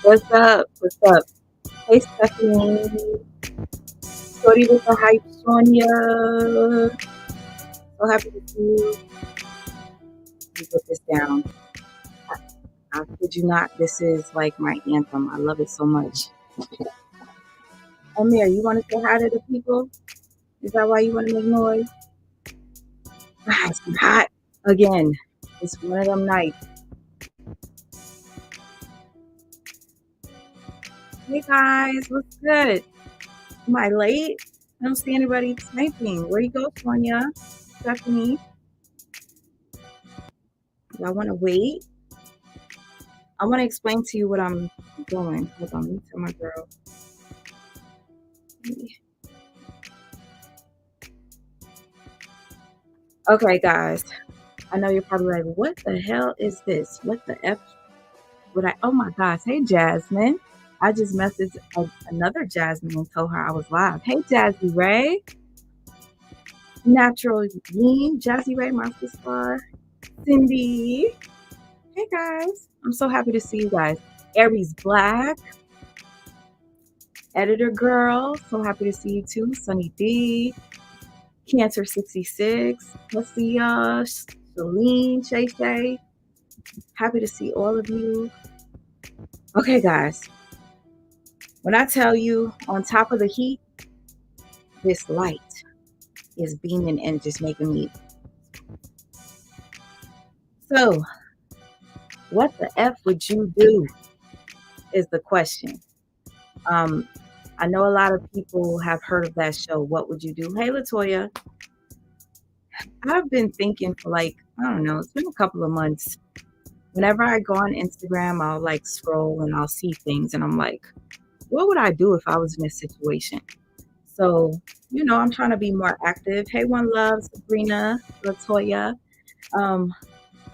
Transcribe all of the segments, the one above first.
What's up? What's up? Hey, Stephanie. Shorty with the hype, Sonia. So happy to see you. Let me put this down. I kid you not, this is like my anthem. I love it so much. Amir, you want to say hi to the people? Is that why you want to make noise? Ah, it's hot again. It's one of them nights. Hey guys, what's good? Am I late? I don't see anybody typing. Where you go, Sonia? Stephanie? Y'all want to wait? I want to explain to you what I'm doing. Hold on, let me tell my girl. Okay, guys. I know you're probably like, what the hell is this? What the F would I? Oh my gosh. Hey, Jasmine. I just messaged another Jasmine and told her I was live. Hey, Jazzy Ray. Natural Lean. Jazzy Ray, Monster Star. Cindy. Hey, guys. I'm so happy to see you guys. Aries Black. Editor Girl. So happy to see you too. Sunny D. Cancer 66. Let's see y'all. Celine, Shay Shay. Happy to see all of you. Okay, guys. When I tell you on top of the heat, this light is beaming and just making me. So, what the F would you do? Is the question. I know a lot of people have heard of that show. What would you do? Hey, Latoya. I've been thinking for like, I don't know, it's been a couple of months. Whenever I go on Instagram, I'll like scroll and I'll see things and I'm like, what would I do if I was in this situation? So, I'm trying to be more active. Hey, One Love, Sabrina, Latoya,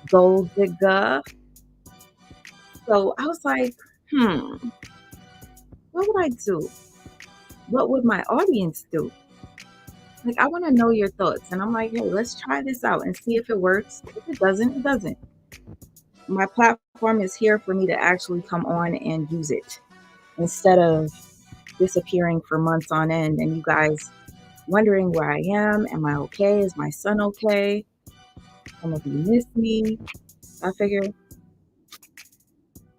Gold Digger. So I was like, what would I do? What would my audience do? Like, I want to know your thoughts. And I'm like, hey, let's try this out and see if it works. If it doesn't, it doesn't. My platform is here for me to actually come on and use it instead of disappearing for months on end and you guys wondering where I am. Am I okay? Is my son okay? Some of you miss me. I figure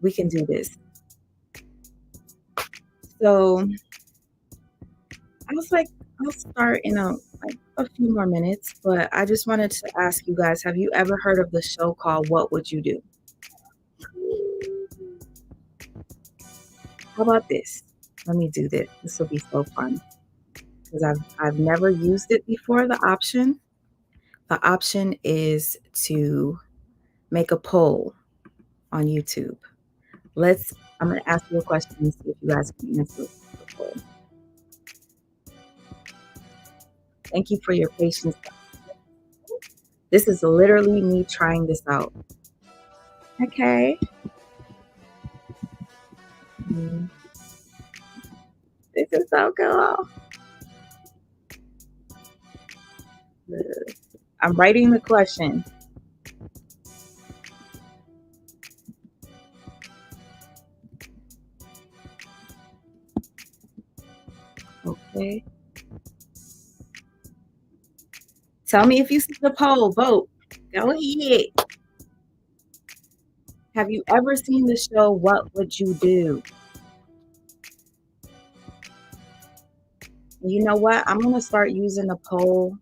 we can do this. So I was like, I'll start in a few more minutes, but I just wanted to ask you guys, have you ever heard of the show called What Would You Do? How about this? Let me do this. This will be so fun because I've never used it before. The option is to make a poll on YouTube. I'm going to ask you a question and see if you guys can answer the poll. Thank you for your patience. This is literally me trying this out. Okay. This is so cool. I'm writing the question. Okay. Tell me if you see the poll. Vote. Go ahead. Have you ever seen the show What Would You Do? You know what? I'm going to start using the poll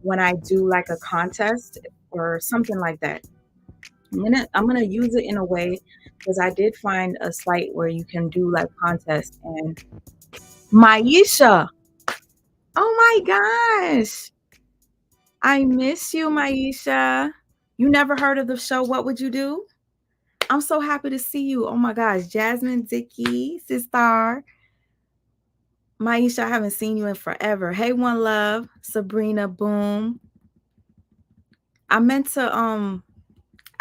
when I do like a contest or something like that. I'm gonna use it in a way because I did find a site where you can do like contests and Maisha. Oh my gosh. I miss you, Maisha. You never heard of the show What Would You Do? I'm so happy to see you. Oh my gosh. Jasmine, Dicky, sister. Maisha, I haven't seen you in forever. Hey, One Love, Sabrina, boom. I meant to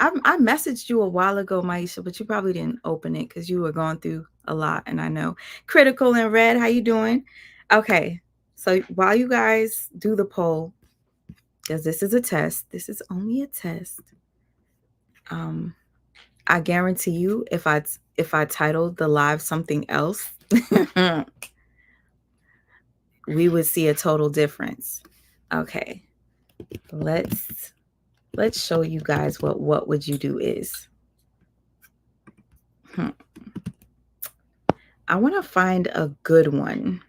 I messaged you a while ago, Maisha, but you probably didn't open it because you were going through a lot, and I know. Critical and Red, how you doing? Okay, so while you guys do the poll, because this is a test, this is only a test. I guarantee you, if if I titled the live something else, we would see a total difference. Okay, let's show you guys what would you do is. I want to find a good one.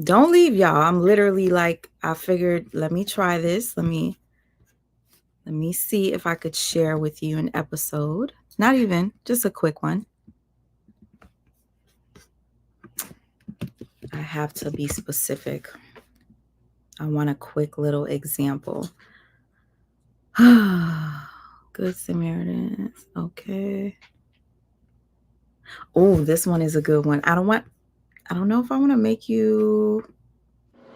Don't leave, y'all. I'm literally like, I figured, let me try this. Let me see if I could share with you an episode. Not even, just a quick one. I have to be specific. I want a quick little example. Good Samaritans. Okay. Oh, this one is a good one. I don't know if I want to make you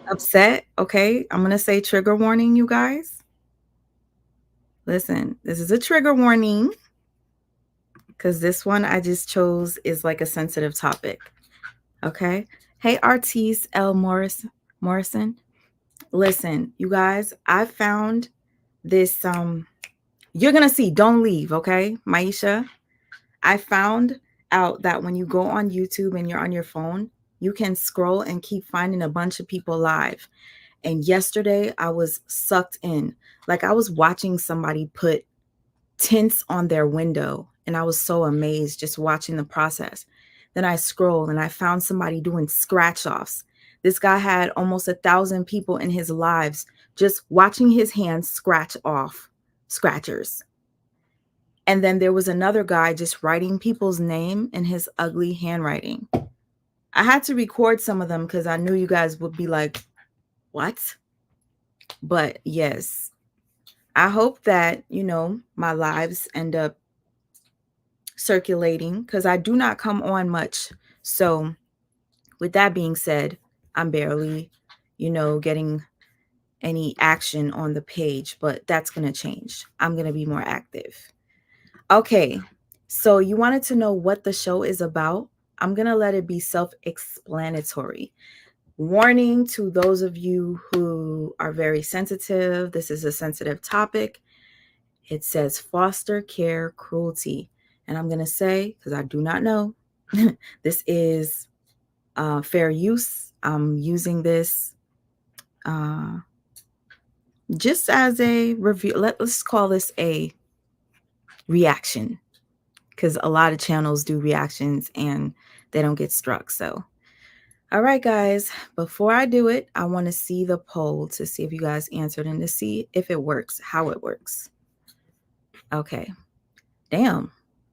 upset. Okay. I'm going to say trigger warning, you guys. Listen, this is a trigger warning because this one I just chose is like a sensitive topic. Okay. Hey, Artiste L. Morrison. Listen, you guys, I found this. You're going to see. Don't leave. Okay. Maisha, I found out that when you go on YouTube and you're on your phone, you can scroll and keep finding a bunch of people live. And yesterday I was sucked in. Like I was watching somebody put tints on their window and I was so amazed just watching the process. Then I scrolled and I found somebody doing scratch offs. This guy had almost 1,000 people in his lives just watching his hands scratch off scratchers. And then there was another guy just writing people's name in his ugly handwriting. I had to record some of them because I knew you guys would be like, what? But yes, I hope that, you know, my lives end up circulating because I do not come on much. So with that being said, I'm barely, you know, getting any action on the page, but that's going to change. I'm going to be more active. Okay, so you wanted to know what the show is about. I'm going to let it be self-explanatory. Warning to those of you who are very sensitive. This is a sensitive topic. It says foster care cruelty. And I'm going to say, because I do not know, this is fair use. I'm using this just as a review. Let's call this a reaction, because a lot of channels do reactions and they don't get struck. So, all right, guys, before I do it, I want to see the poll to see if you guys answered and to see if it works, how it works. Okay. Damn.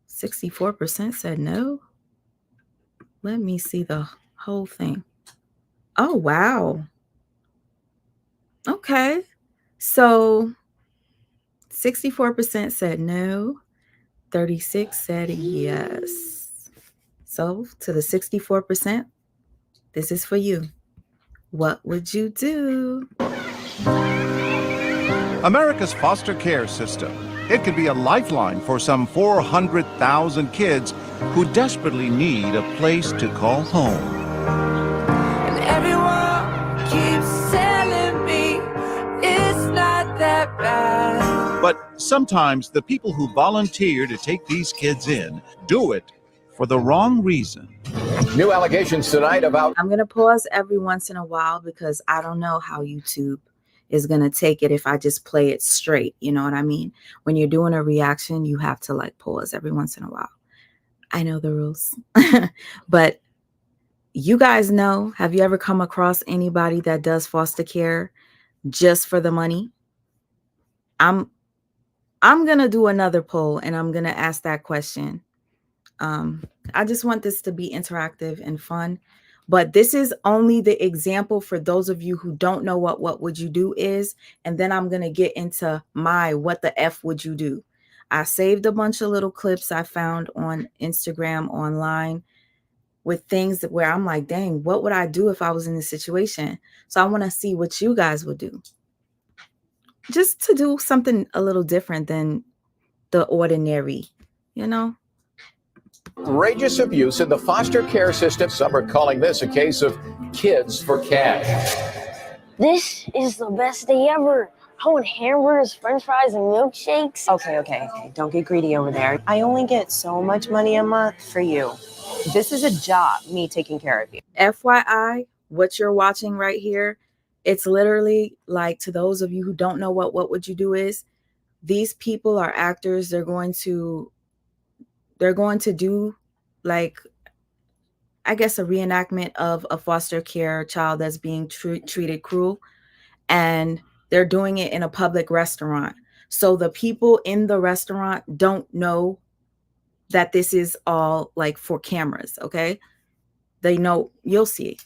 64% said no. Let me see the whole thing. Oh, wow. Okay. So 64% said no. 36 said yes. So to the 64%, this is for you. What would you do? America's foster care system. It could be a lifeline for some 400,000 kids who desperately need a place to call home. And everyone keeps telling me it's not that bad. But sometimes the people who volunteer to take these kids in do it for the wrong reason. New allegations tonight about... I'm going to pause every once in a while because I don't know how YouTube is going to take it if I just play it straight. You know what I mean? When you're doing a reaction, you have to like pause every once in a while. I know the rules. But you guys know, have you ever come across anybody that does foster care just for the money? I'm going to do another poll and I'm going to ask that question. I just want this to be interactive and fun. But this is only the example for those of you who don't know what would you do is. And then I'm going to get into my what the F would you do. I saved a bunch of little clips I found on Instagram online with things that where I'm like, dang, what would I do if I was in this situation? So I want to see what you guys would do. Just to do something a little different than the ordinary, you know? outrageous abuse in the foster care system. Some are calling this a case of kids for cash. This is the best day ever. I want hamburgers, french fries, and milkshakes. Okay. Don't get greedy over there. I only get so much money a month for you. This is a job, me taking care of you. FYI, what you're watching right here, it's literally like, to those of you who don't know what would you do is, these people are actors. They're going to do, like, I guess, a reenactment of a foster care child that's being treated cruel, and they're doing it in a public restaurant. So the people in the restaurant don't know that this is all like for cameras, okay? They know. You'll see.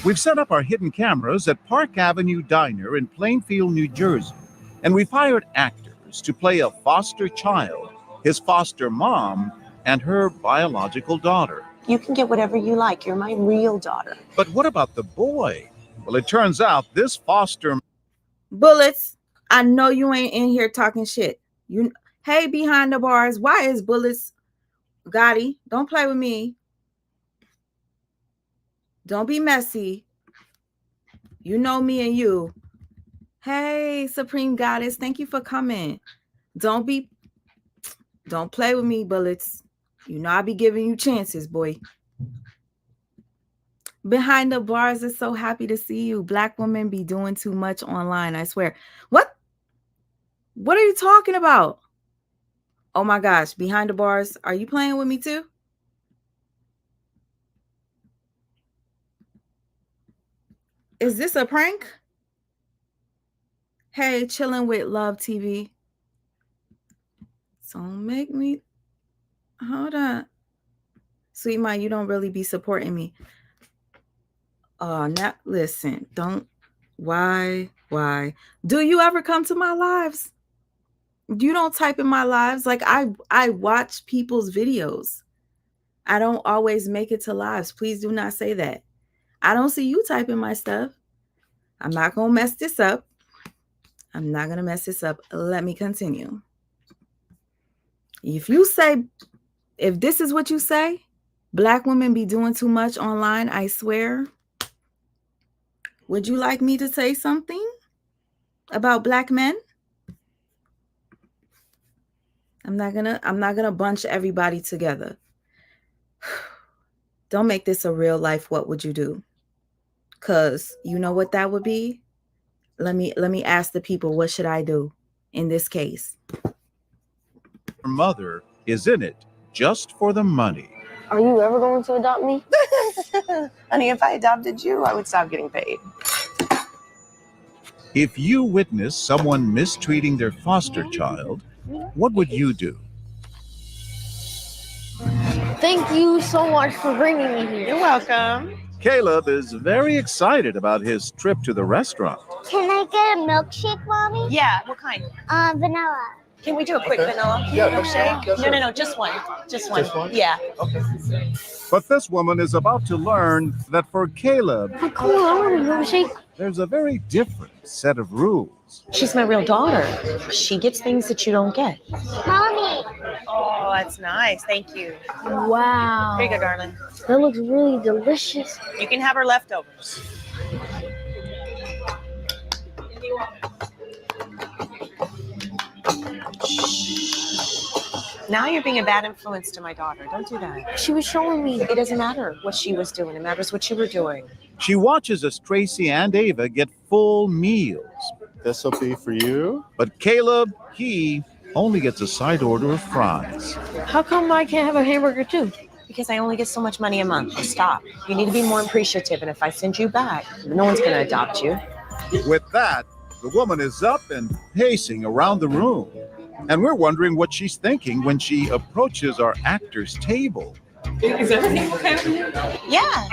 We've set up our hidden cameras at Park Avenue Diner in Plainfield, New Jersey, and we've hired actors to play a foster child, his foster mom, and her biological daughter. You can get whatever you like. You're my real daughter. But what about the boy? Well, it turns out this foster... Bullets, I know you ain't in here talking shit. Hey, behind the bars, why is Bullets? Gotti, don't play with me. Don't be messy. You know me and you. Hey, Supreme Goddess, thank you for coming. Don't play with me, Bullets. You know I be giving you chances, boy. Behind the bars is so happy to see you. Black women be doing too much online, I swear. What are you talking about? Oh my gosh, behind the bars, are you playing with me too? Is this a prank? Hey, chilling with Love TV. Don't make me... Hold on. Sweet Mike, you don't really be supporting me. Oh, now listen, don't. Why? Do you ever come to my lives? You don't type in my lives. Like, I watch people's videos. I don't always make it to lives. Please do not say that. I don't see you typing my stuff. I'm not going to mess this up. Let me continue. If this is what you say, Black women be doing too much online, I swear. Would you like me to say something about Black men? I'm not gonna bunch everybody together. Don't make this a real life what would you do? Cause you know what that would be? Let me ask the people, what should I do in this case? Her mother is in it just for the money. Are you ever going to adopt me? Honey, if I adopted you, I would stop getting paid. If you witness someone mistreating their foster child, what would you do? Thank you so much for bringing me here. You're welcome. Caleb is very excited about his trip to the restaurant. Can I get a milkshake, Mommy? Yeah, what kind? Vanilla. Can we do a quick vanilla milkshake? No, just one. Just one? Yeah. Okay. But this woman is about to learn that for Caleb, Oh, come on, I want a milkshake. there's a very different set of rules. She's my real daughter. She gets things that you don't get. Mommy. Oh, that's nice. Thank you. Wow. Here you go, darling. That looks really delicious. You can have her leftovers. Now you're being a bad influence to my daughter. Don't do that. She was showing me. It doesn't matter what she was doing. It matters what you were doing. She watches as Tracy and Ava get full meals. This will be for you. But Caleb, he only gets a side order of fries. How come I can't have a hamburger too? Because I only get so much money a month. Stop. You need to be more appreciative. And if I send you back, no one's going to adopt you. With that, the woman is up and pacing around the room. And we're wondering what she's thinking when she approaches our actor's table. Is everything okay with you? Yeah,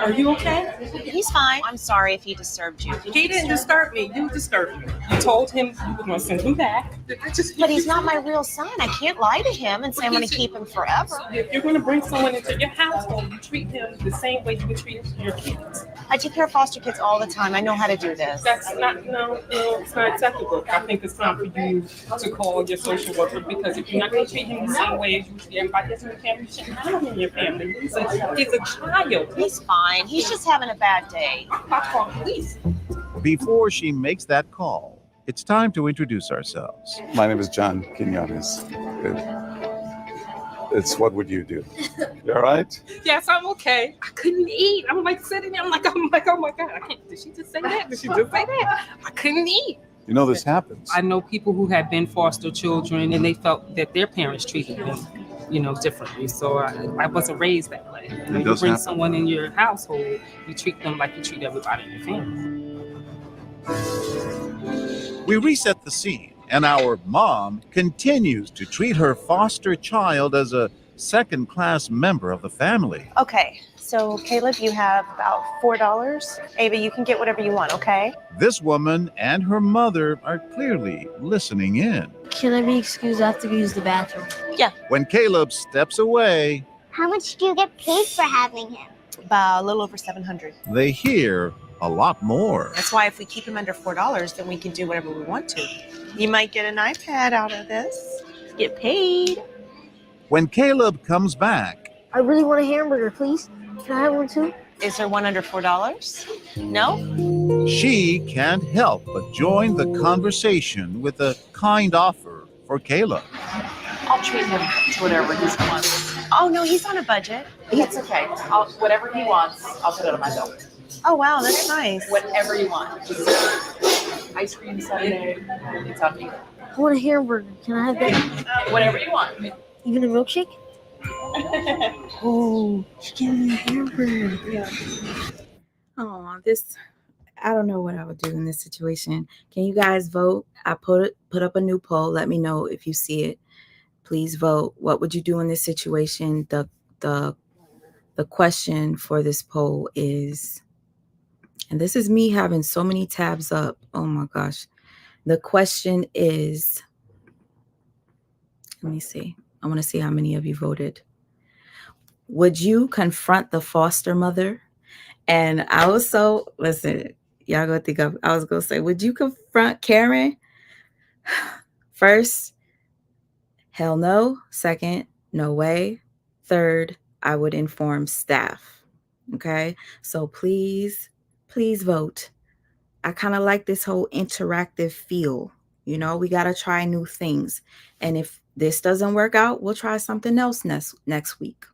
Are you okay? he's fine. I'm sorry if he disturbed you. He didn't disturb me. You disturbed me. You told him you were going to send him back. But he's not my real son. I can't lie to him and say I'm going to keep him forever. If you're going to bring someone into your household, you treat him the same way you would treat your kids. I take care of foster kids all the time. I know how to do this. That's not, no, it's not acceptable. I think it's time for you to call your social worker, because if you're not going to treat him the same way as you treat everybody else in the family, you shouldn't down in your family. He's a child. He's fine. He's just having a bad day. I call police. Before she makes that call, it's time to introduce ourselves. My name is John Quinones. It's what would you do? You all right? Yes, I'm okay. I couldn't eat. I'm like sitting there. I'm like, oh my God. I can't. Did she just say that? Did she just say that? I couldn't eat. You know this happens. I know people who have been foster children and they felt that their parents treated them, differently. So I wasn't raised that way. You does bring happen. someone in your household, you treat them like you treat everybody in your family. We reset the scene, and our mom continues to treat her foster child as a second-class member of the family. Okay, so Caleb, you have about $4. Ava, you can get whatever you want, okay? This woman and her mother are clearly listening in. Can I be excused? I have to use the bathroom. When Caleb steps away, How much do you get paid for having him? About a little over $700. they hear a lot more. That's why if we keep him under $4, then we can do whatever we want to. You might get an iPad out of this. Get paid. When Caleb comes back, I really want a hamburger, please. Can I have one too? Is there one under $4? No? she can't help but join the conversation with a kind offer for Caleb. I'll treat him to whatever he wants. Oh, no, he's on a budget. It's okay. Whatever he wants, I'll put it on my bill. Oh, wow, that's nice. Whatever you want. Ice cream sundae, it's on me. I want a hamburger. Can I have that? Whatever you want. Even a milkshake? Oh, she gave me a hamburger. Oh, I don't know what I would do in this situation. Can you guys vote? I put up a new poll. Let me know if you see it. Please vote. What would you do in this situation? The question for this poll is, and this is me having so many tabs up. Oh my gosh. The question is, let me see. I want to see how many of you voted. Would you confront the foster mother? And I was listen, y'all go think I was going to say, would you confront Karen? First, hell no. Second, no way. Third, I would inform staff. Okay. So please vote. I kind of like this whole interactive feel. We got to try new things. And if this doesn't work out, we'll try something else next week.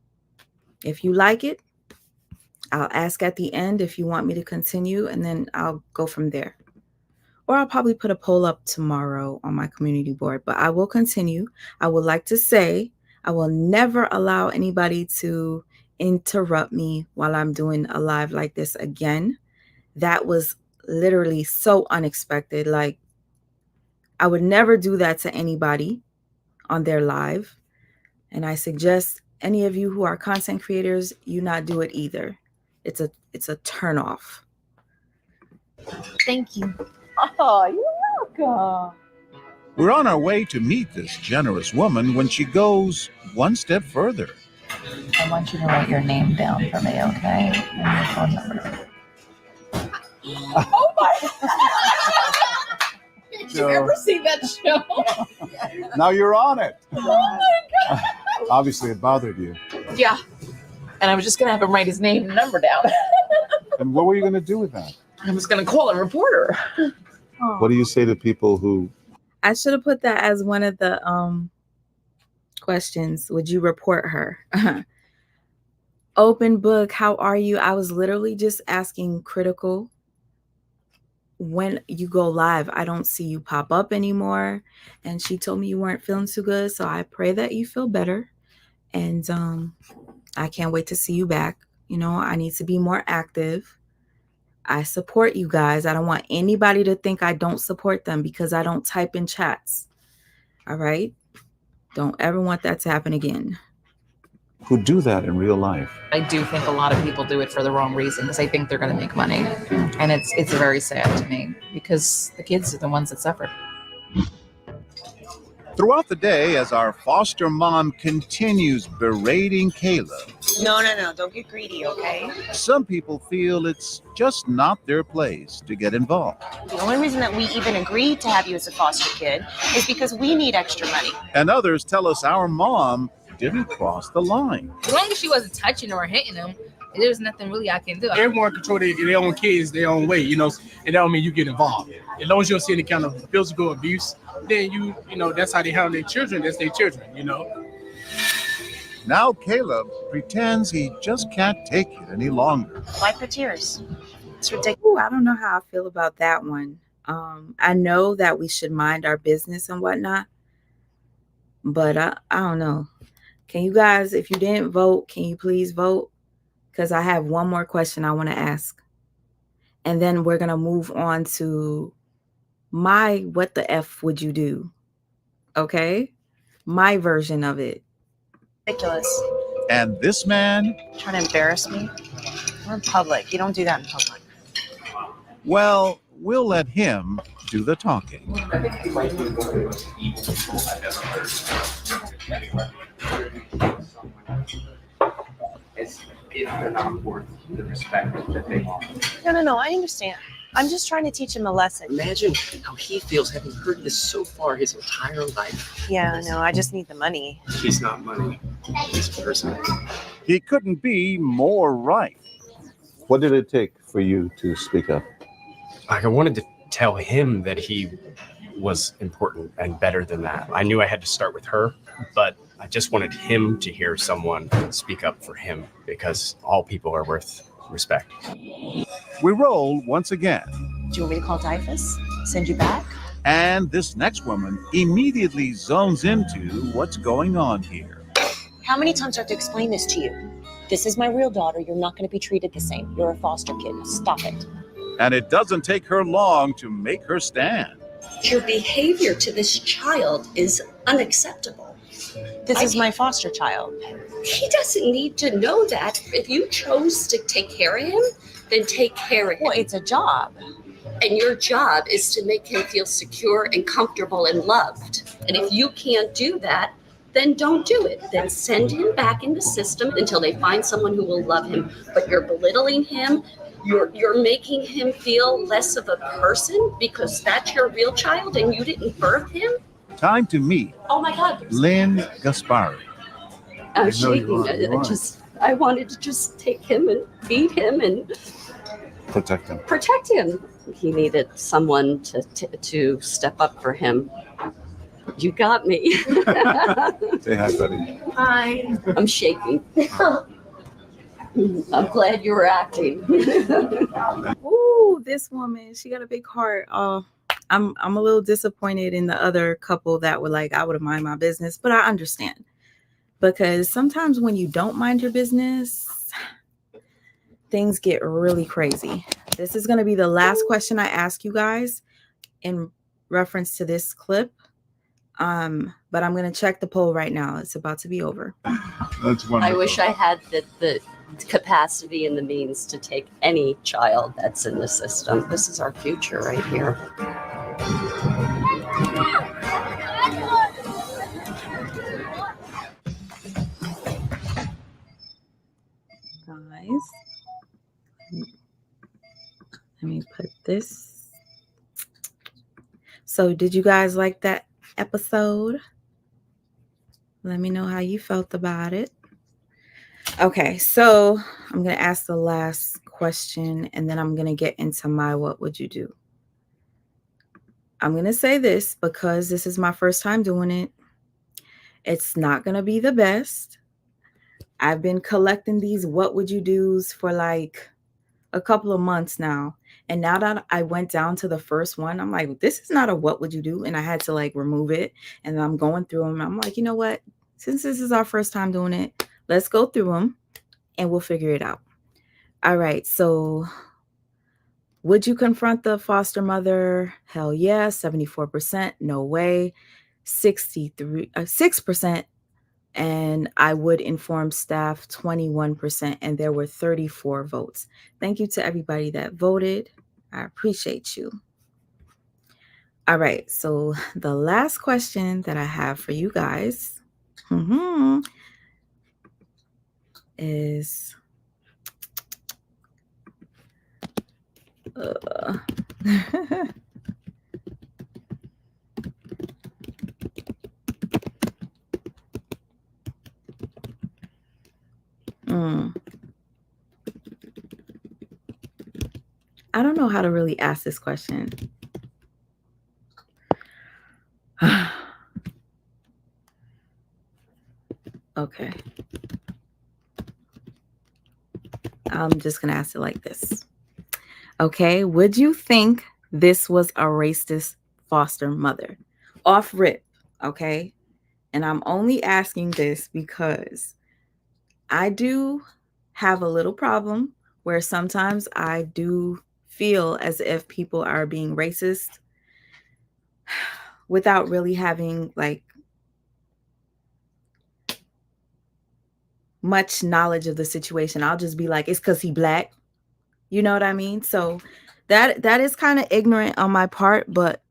If you like it, I'll ask at the end if you want me to continue, and then I'll go from there. Or I'll probably put a poll up tomorrow on my community board, but I will continue. I would like to say I will never allow anybody to interrupt me while I'm doing a live like this again. That was literally so unexpected. Like, I would never do that to anybody on their live. And I suggest any of you who are content creators, you not do it either. It's a turn off. Thank you. Oh, you're welcome. We're on our way to meet this generous woman when she goes one step further. I want you to write your name down for me, okay? And your phone number. Oh my! Did you ever see that show? Now you're on it. Oh my God! Obviously, it bothered you. Yeah. And I was just going to have him write his name and number down. And what were you going to do with that? I was going to call a reporter. What do you say to people who... I should have put that as one of the questions. Would you report her? Open book, how are you? I was literally just asking critical. When you go live, I don't see you pop up anymore. And she told me you weren't feeling too good. So I pray that you feel better. And I can't wait to see you back. I need to be more active. I support you guys. I don't want anybody to think I don't support them because I don't type in chats. All right? Don't ever want that to happen again. who do that in real life? I do think a lot of people do it for the wrong reasons. They think they're going to make money. And it's very sad to me because the kids are the ones that suffer. Throughout the day, as our foster mom continues berating Caleb, No. Don't get greedy, okay? some people feel it's just not their place to get involved. The only reason that we even agreed to have you as a foster kid is because we need extra money. And others tell us our mom didn't cross the line. As long as she wasn't touching him or hitting him, there was nothing really I can do. Everyone control their own kids their own way, and that don't mean you get involved. As long as you don't see any kind of physical abuse, then you know that's how they handle their children. That's their children, Now Caleb pretends he just can't take it any longer. Wipe the tears. It's ridiculous. Ooh, I don't know how I feel about that one. I know that we should mind our business and whatnot, but I don't know. Can you guys, if you didn't vote, can you please vote? Because I have one more question I want to ask. And then we're going to move on to my what the F would you do? Okay? My version of it. Ridiculous. And this man, Trying to embarrass me? We're in public. You don't do that in public. well, we'll let him do the talking. If they're not worth the respect that they want. No. I understand. I'm just trying to teach him a lesson. Imagine how he feels having heard this so far his entire life. Yeah, no, I just need the money. He's not money. He's a person. He couldn't be more right. What did it take for you to speak up? I wanted to tell him that he was important and better than that. I knew I had to start with her, but I just wanted him to hear someone speak up for him because all people are worth respect. We roll once again. Do you want me to call Typhus? Send you back? And this next woman immediately zones into what's going on here. How many times do I have to explain this to you? This is my real daughter. You're not going to be treated the same. You're a foster kid. Stop it. And it doesn't take her long to make her stand. Your behavior to this child is unacceptable. This is my foster child. He doesn't need to know that. If you chose to take care of him, then take care of him. Well, it's a job. And your job is to make him feel secure and comfortable and loved. And if you can't do that, then don't do it. Then send him back in the system until they find someone who will love him. But you're belittling him. You're making him feel less of a person because that's your real child and you didn't birth him. Time to meet Oh my God. Lynn Gaspari. I was shaking. I wanted to just take him and feed him and Protect him. protect him. He needed someone to step up for him. You got me. Say hi, buddy. Hi. I'm shaking. I'm glad you were acting. Ooh, this woman, she got a big heart. I'm a little disappointed in the other couple that were like, I would have mind my business, but I understand. Because sometimes when you don't mind your business, things get really crazy. This is going to be the last question I ask you guys in reference to this clip. But I'm going to check the poll right now. It's about to be over. That's wonderful. I wish I had the capacity and the means to take any child that's in the system. This is our future right here. Guys, let me put this. So did you guys like that episode? Let me know how you felt about it. Okay, so I'm going to ask the last question and then I'm going to get into my what would you do. I'm going to say this because this is my first time doing it. It's not going to be the best. I've been collecting these what would you do's for like a couple of months now. And now that I went down to the first one, I'm like, this is not a what would you do? And I had to like remove it. And I'm going through them. I'm like, you know what? Since this is our first time doing it, let's go through them and we'll figure it out. All right. So would you confront the foster mother? Hell yeah. 74%. No way. 6%. And I would inform staff 21%. And there were 34 votes. Thank you to everybody that voted. I appreciate you. All right. So the last question that I have for you guys is I don't know how to really ask this question. Okay. I'm just going to ask it like this. Okay. Would you think this was a racist foster mother? Off rip. Okay. And I'm only asking this because I do have a little problem where sometimes I do feel as if people are being racist without really having like much knowledge of the situation. I'll just be like, it's because he black. You know what I mean? So that is kind of ignorant on my part, but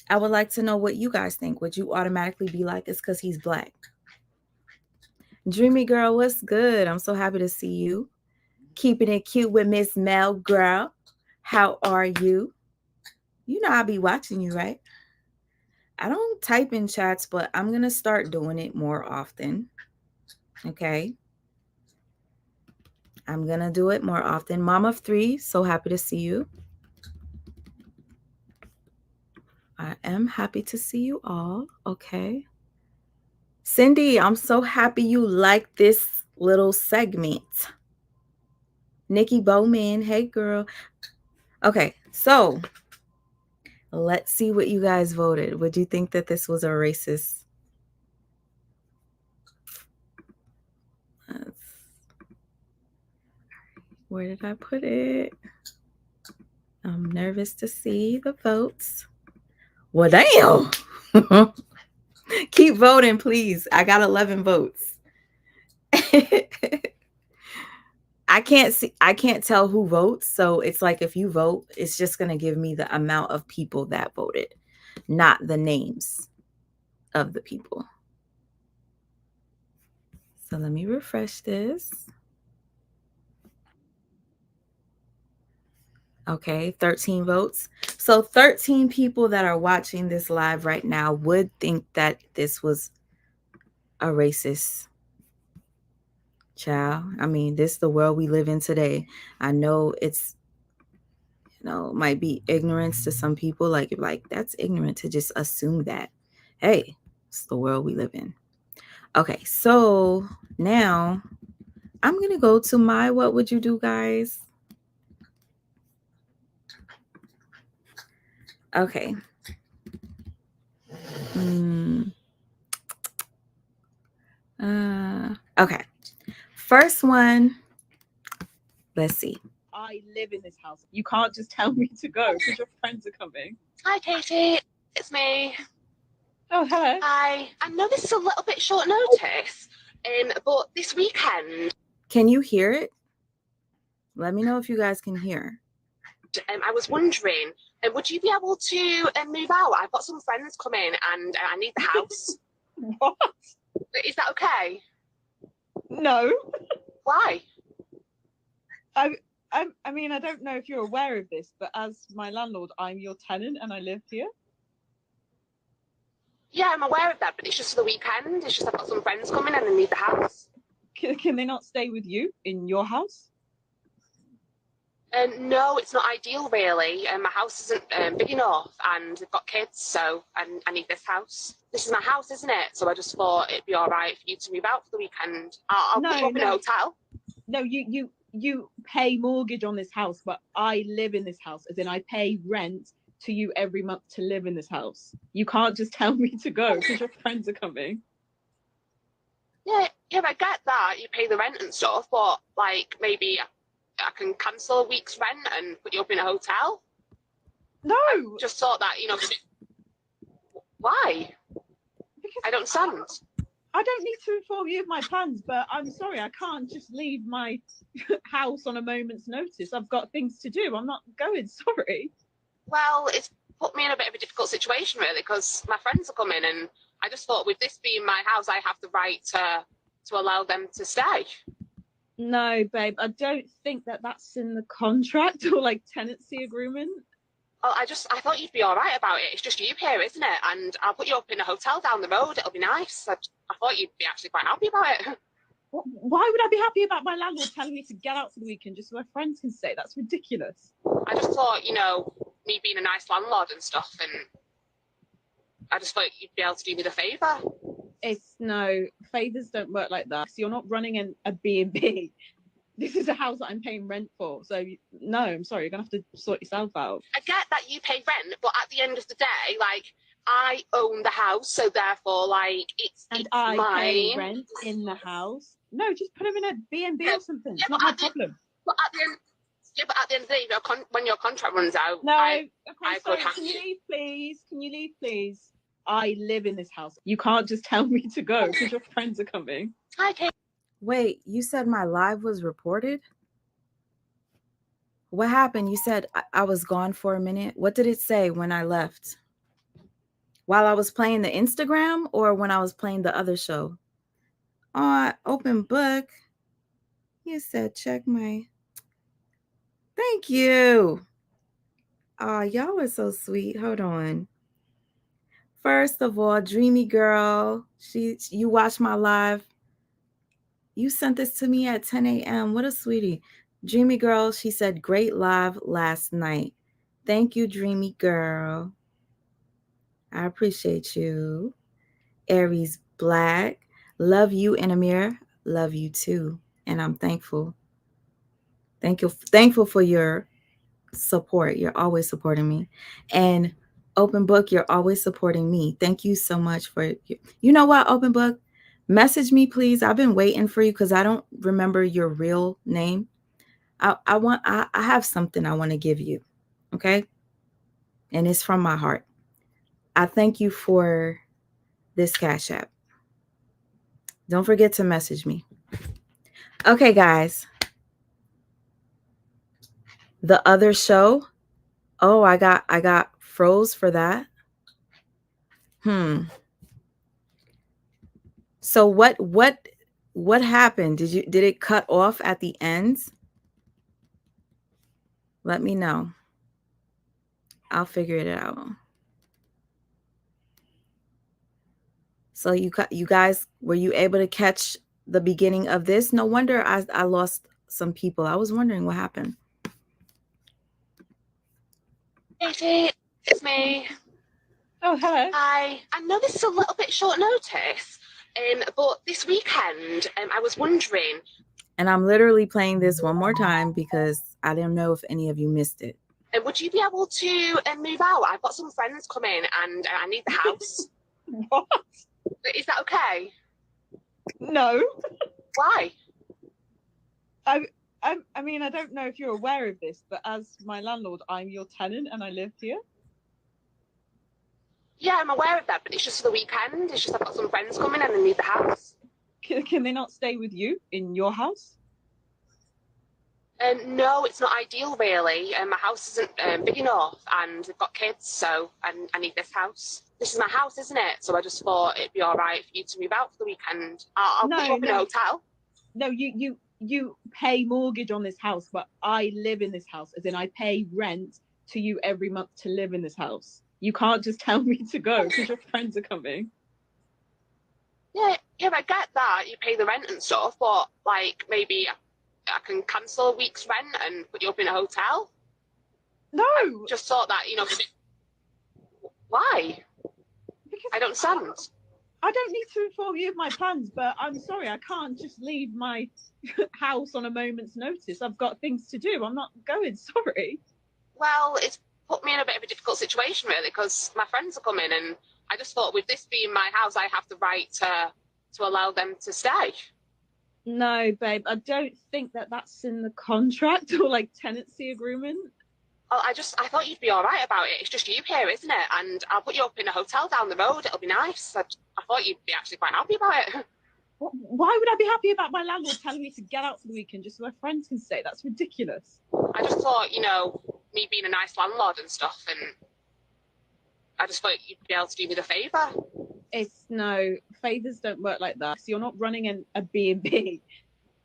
I would like to know what you guys think. Would you automatically be like, it's because he's black? Dreamy girl, what's good? I'm so happy to see you. Keeping it cute with Miss Mel, girl. How are you? You know I'll be watching you, right? I don't type in chats, but I'm going to start doing it more often. Okay. I'm going to do it more often. Mom of 3, so happy to see you. I am happy to see you all. Okay. Cindy, I'm so happy you like this little segment. Nikki Bowman, hey girl. Okay, so let's see what you guys voted. Would you think that this was a racist? Where did I put it? I'm nervous to see the votes. Well, damn. Keep voting, please. I got 11 votes. I can't tell who votes. So it's like if you vote, it's just going to give me the amount of people that voted, not the names of the people. So let me refresh this. Okay, 13 votes. So 13 people that are watching this live right now would think that this was a racist child. I mean, this is the world we live in today. I know it's, might be ignorance to some people. Like that's ignorant to just assume that. Hey, it's the world we live in. Okay, so now I'm going to go to my what would you do, guys? Okay. Okay. First one. Let's see. I live in this house. You can't just tell me to go because your friends are coming. Hi, Katie. It's me. Oh, hello. Hi. I know this is a little bit short notice, but this weekend. Can you hear it? Let me know if you guys can hear. I was wondering, would you be able to move out? I've got some friends coming and I need the house. What? Is that okay? No. Why? I mean, I don't know if you're aware of this, but as my landlord, I'm your tenant and I live here. Yeah, I'm aware of that, but it's just for the weekend. It's just I've got some friends coming and I need the house. Can they not stay with you in your house? No, it's not ideal, really. My house isn't big enough and they've got kids, so I need this house. This is my house, isn't it? So I just thought it'd be all right for you to move out for the weekend. I'll put you up in a hotel. No, you pay mortgage on this house, but I live in this house, as in I pay rent to you every month to live in this house. You can't just tell me to go because your friends are coming. Yeah, I get that. You pay the rent and stuff, but like maybe I can cancel a week's rent and put you up in a hotel. No. I just thought that, why? Because I don't understand. I don't need to inform you of my plans, but I'm sorry, I can't just leave my house on a moment's notice. I've got things to do. I'm not going, sorry. Well, it's put me in a bit of a difficult situation, really, because my friends are coming and I just thought with this being my house, I have the right to allow them to stay. No, babe, I don't think that's in the contract or like tenancy agreement. Well, I thought you'd be all right about it. It's just you here, isn't it? And I'll put you up in a hotel down the road. It'll be nice. I thought you'd be actually quite happy about it. Why would I be happy about my landlord telling me to get out for the weekend just so my friends can stay? That's ridiculous. I just thought, me being a nice landlord and stuff, and I just thought you'd be able to do me the favour. No, favours don't work like that. So you're not running a B&B. This is a house that I'm paying rent for. So no, I'm sorry, you're gonna have to sort yourself out. I get that you pay rent, but at the end of the day, I own the house, so therefore, it's I mine. pay rent in the house. No, just put him in a B&B or something. It's not my problem. But at the end of the day, when your contract runs out, No, I sorry, could have can you leave, please? Can you leave, please? I live in this house. You can't just tell me to go because your friends are coming. Hi, Kate. Wait, you said my live was reported? What happened? You said I was gone for a minute. What did it say when I left? While I was playing the Instagram or when I was playing the other show? Open book. You said check my... Thank you. Y'all are so sweet. Hold on. First of all, Dreamy Girl, you watched my live. You sent this to me at 10 a.m. What a sweetie. Dreamy Girl, she said, great live last night. Thank you, Dreamy Girl. I appreciate you. Aries Black, love you, and Amir, love you too. And I'm thankful. Thankful for your support. You're always supporting me. And Open Book, you're always supporting me. Thank you so much for you know what, Open Book? Message me, please. I've been waiting for you because I don't remember your real name. I have something I want to give you. Okay? And it's from my heart. I thank you for this Cash App. Don't forget to message me. Okay, guys. The other show. Oh, I got froze for that. So what happened? Did it cut off at the end? Let me know. I'll figure it out. So you guys, were you able to catch the beginning of this? No wonder I lost some people. I was wondering what happened. Katie, it's me. Oh, hello. Hi. I know this is a little bit short notice, but this weekend, I was wondering. And I'm literally playing this one more time because I don't know if any of you missed it. Would you be able to move out? I've got some friends coming and I need the house. What? Is that okay? No. Why? I mean, I don't know if you're aware of this, but as my landlord, I'm your tenant and I live here. Yeah, I'm aware of that, but it's just for the weekend. It's just I've got some friends coming and I need the house. Can they not stay with you in your house? No, it's not ideal, really. My house isn't big enough and we've got kids, so I need this house. This is my house, isn't it? So I just thought it'd be all right for you to move out for the weekend. I'll put you up in a hotel. No, you pay mortgage on this house, but I live in this house, as in I pay rent to you every month to live in this house. You can't just tell me to go because your friends are coming. Yeah, I get that. You pay the rent and stuff, but maybe I can cancel a week's rent and put you up in a hotel. No. I just thought that, why? Because I don't understand. I don't need to inform you of my plans, but I'm sorry, I can't just leave my house on a moment's notice. I've got things to do. I'm not going, sorry. Well, it's put me in a bit of a difficult situation, really, because my friends are coming and I just thought with this being my house, I have the right to allow them to stay. No, babe, I don't think that's in the contract or tenancy agreement. Well, I thought you'd be all right about it. It's just you here, isn't it? And I'll put you up in a hotel down the road. It'll be nice. I thought you'd be actually quite happy about it. Why would I be happy about my landlord telling me to get out for the weekend just so my friends can stay? That's ridiculous. I just thought, me being a nice landlord and stuff, and I just thought you'd be able to do me the favour. No, favours don't work like that. So you're not running a B&B.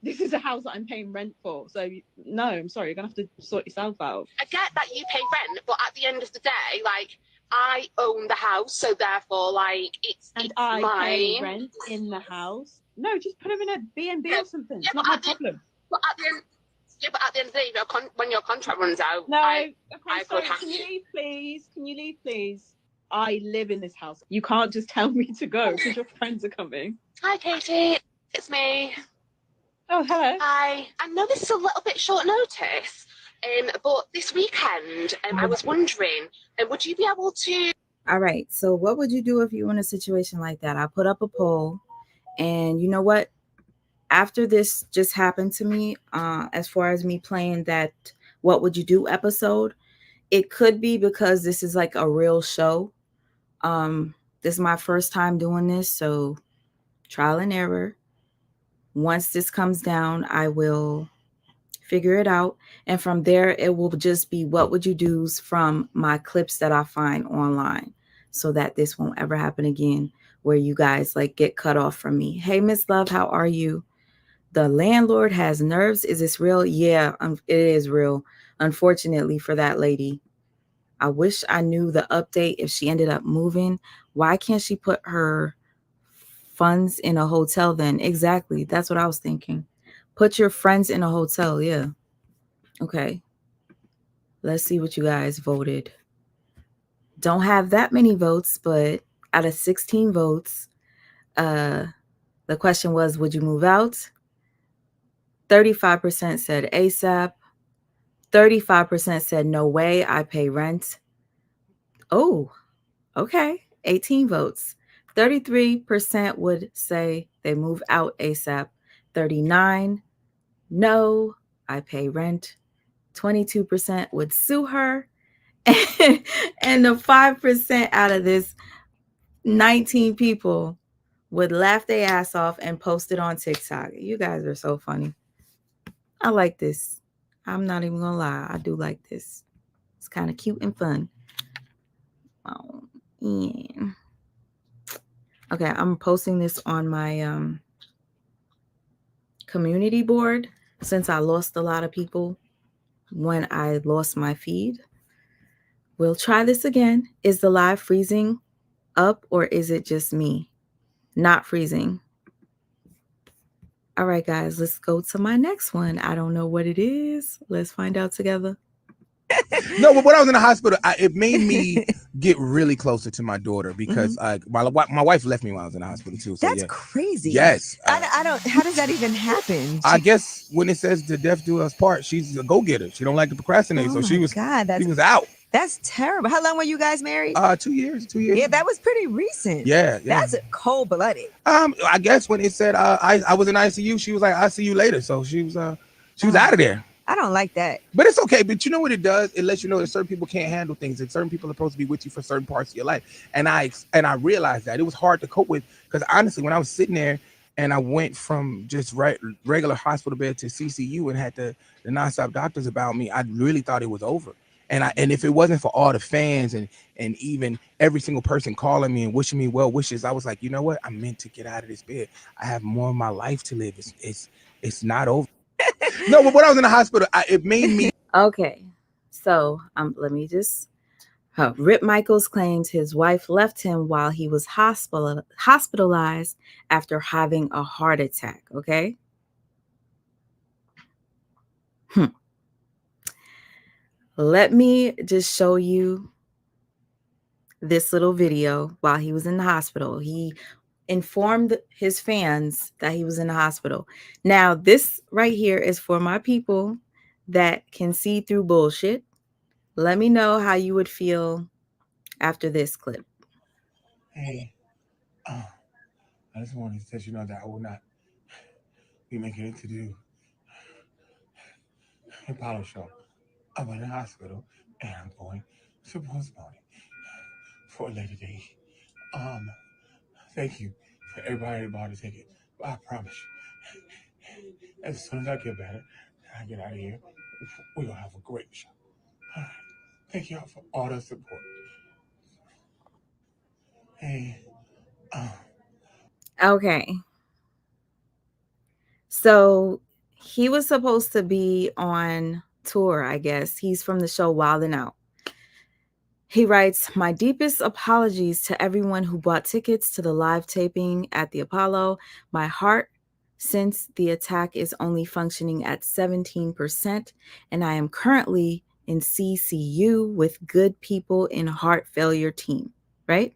This is a house that I'm paying rent for. So no, I'm sorry, you're gonna have to sort yourself out. I get that you pay rent, but at the end of the day, I own the house, so therefore, it's I mine. pay rent in the house. No, just put him in a B&B or something. It's not my problem. But at the end, but at the end of the day, when your contract runs out, No, I sorry, could have can you. you leave, please? Can you leave, please? I live in this house. You can't just tell me to go because your friends are coming. Hi, Katie. It's me. Oh, hello. Hi. I know this is a little bit short notice, but this weekend, I was wondering, would you be able to? All right. So what would you do if you were in a situation like that? I put up a poll, and you know what? After this just happened to me, as far as me playing that "What Would You Do" episode, it could be because this is like a real show. This is my first time doing this, so trial and error. Once this comes down, I will figure it out. And from there, it will just be what would you do's from my clips that I find online, so that this won't ever happen again where you guys like get cut off from me. Hey, Miss Love, how are you? The landlord has nerves. Is this real? Yeah, it is real. Unfortunately for that lady. I wish I knew the update if she ended up moving. Why can't she put her funds in a hotel then? Exactly. That's what I was thinking. Put your friends in a hotel. Yeah. Okay. Let's see what you guys voted. Don't have that many votes, but out of 16 votes, the question was, would you move out? 35% said ASAP. 35% said no way, I pay rent. Oh, okay. 18 votes. 33% would say they move out ASAP. 39, no, I pay rent. 22% would sue her. And the 5% out of this 19 people would laugh their ass off and post it on TikTok. You guys are so funny. I like this. I'm not even gonna lie. I do like this. It's kind of cute and fun. Oh, yeah. Okay, I'm posting this on my community board since I lost a lot of people when I lost my feed. We'll try this again. Is the live freezing up or is it just me? Not freezing. All right, guys, let's go to my next one. I don't know what it is. Let's find out together. No, but when I was in the hospital, it made me get really closer to my daughter because my wife left me when I was in the hospital too. So That's crazy. Yes. I don't. How does that even happen? I guess when it says "to death do us part," she's a go-getter. She don't like to procrastinate, so she was out. That's terrible. How long were you guys married? 2 years. 2 years. Yeah, that was pretty recent. Yeah. That's cold-blooded. I guess when it said I was in ICU, she was like, "I'll see you later." So she was out of there. I don't like that. But it's okay. But you know what it does? It lets you know that certain people can't handle things, and certain people are supposed to be with you for certain parts of your life. And I realized that it was hard to cope with because honestly, when I was sitting there and I went from just regular hospital bed to CCU and had the nonstop doctors about me, I really thought it was over. And if it wasn't for all the fans and even every single person calling me and wishing me well wishes, I was like, you know what? I'm meant to get out of this bed. I have more of my life to live. It's not over. No, but when I was in the hospital, it made me. Okay, so let me just. Rip Michaels claims his wife left him while he was hospitalized after having a heart attack. Okay. Let me just show you this little video while he was in the hospital. He informed his fans that he was in the hospital. Now, this right here is for my people that can see through bullshit. Let me know how you would feel after this clip. Hey, I just wanted to let you know that I will not be making it to do a Apollo show. I'm in the hospital and I'm going to postpone it for a later date. Thank you for everybody that bought a ticket. But I promise you, as soon as I get better and I get out of here, we're gonna have a great show. All right. Thank y'all for all the support. Hey. Okay. So he was supposed to be on tour, I guess. He's from the show Wild 'N Out. He writes, my deepest apologies to everyone who bought tickets to the live taping at the Apollo. My heart since the attack is only functioning at 17%, and I am currently in CCU with good people in heart failure team, right?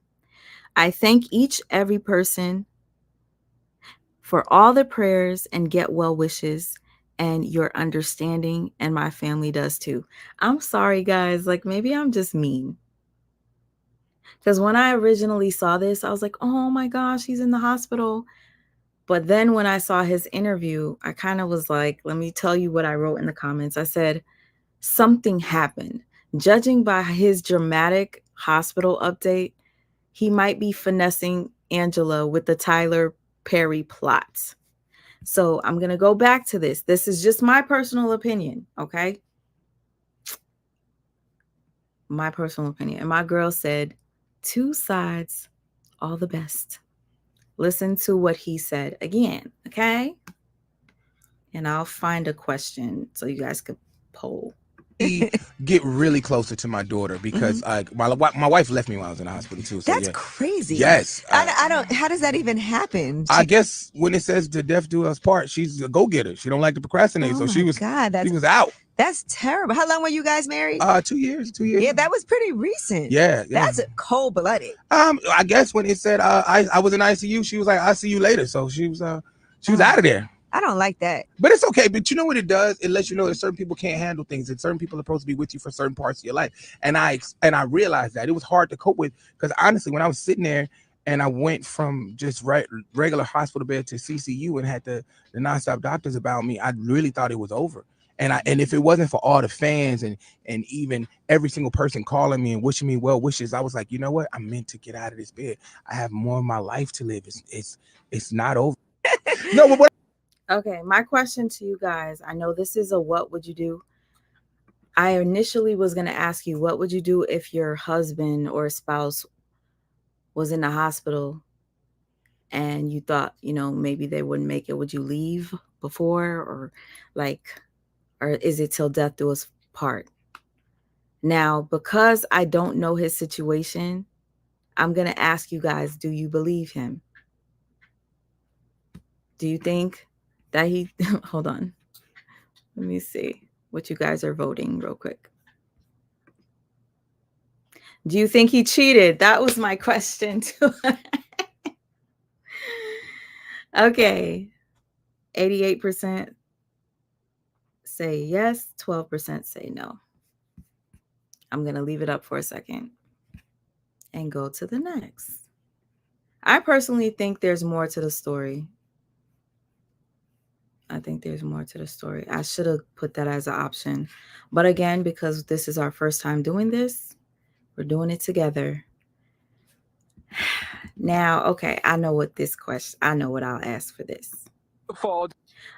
I thank every person for all the prayers and get well wishes and your understanding, and my family does too. I'm sorry, guys. Like, maybe I'm just mean. Because when I originally saw this, I was like, oh my gosh, he's in the hospital. But then when I saw his interview, I kind of was like, let me tell you what I wrote in the comments. I said, something happened. Judging by his dramatic hospital update, he might be finessing Angela with the Tyler Perry plot. So I'm going to go back to this. This is just my personal opinion, okay? My personal opinion. And my girl said, two sides, all the best. Listen to what he said again, okay? And I'll find a question so you guys could poll. Get really closer to my daughter because my wife left me while I was in the hospital too. So That's yeah. crazy. Yes. I don't. How does that even happen? I guess when it says to death do us part, she's a go-getter. She don't like to procrastinate, so she was out. That's terrible. How long were you guys married? 2 years. 2 years. Yeah, that was pretty recent. Yeah. That's cold-blooded. I guess when it said I was in ICU, she was like, I'll see you later. So she was out of there. I don't like that. But it's okay. But you know what it does? It lets you know that certain people can't handle things, and certain people are supposed to be with you for certain parts of your life. And I realized that it was hard to cope with because honestly, when I was sitting there and I went from just regular hospital bed to CCU and had the nonstop doctors about me, I really thought it was over. And if it wasn't for all the fans and even every single person calling me and wishing me well wishes, I was like, you know what? I'm meant to get out of this bed. I have more of my life to live. It's not over. No, but what? Okay, my question to you guys, I know this is a what would you do? I initially was going to ask you, what would you do if your husband or spouse was in the hospital and you thought, maybe they wouldn't make it? Would you leave before or is it till death do us part? Now, because I don't know his situation, I'm going to ask you guys, do you believe him? Do you think that he, hold on. Let me see what you guys are voting real quick. Do you think he cheated? That was my question too. Okay. 88% say yes, 12% say no. I'm going to leave it up for a second and go to the next. I personally think there's more to the story. I think there's more to the story. I should have put that as an option. But again, because this is our first time doing this, we're doing it together. Now, okay, I know what I'll ask for this.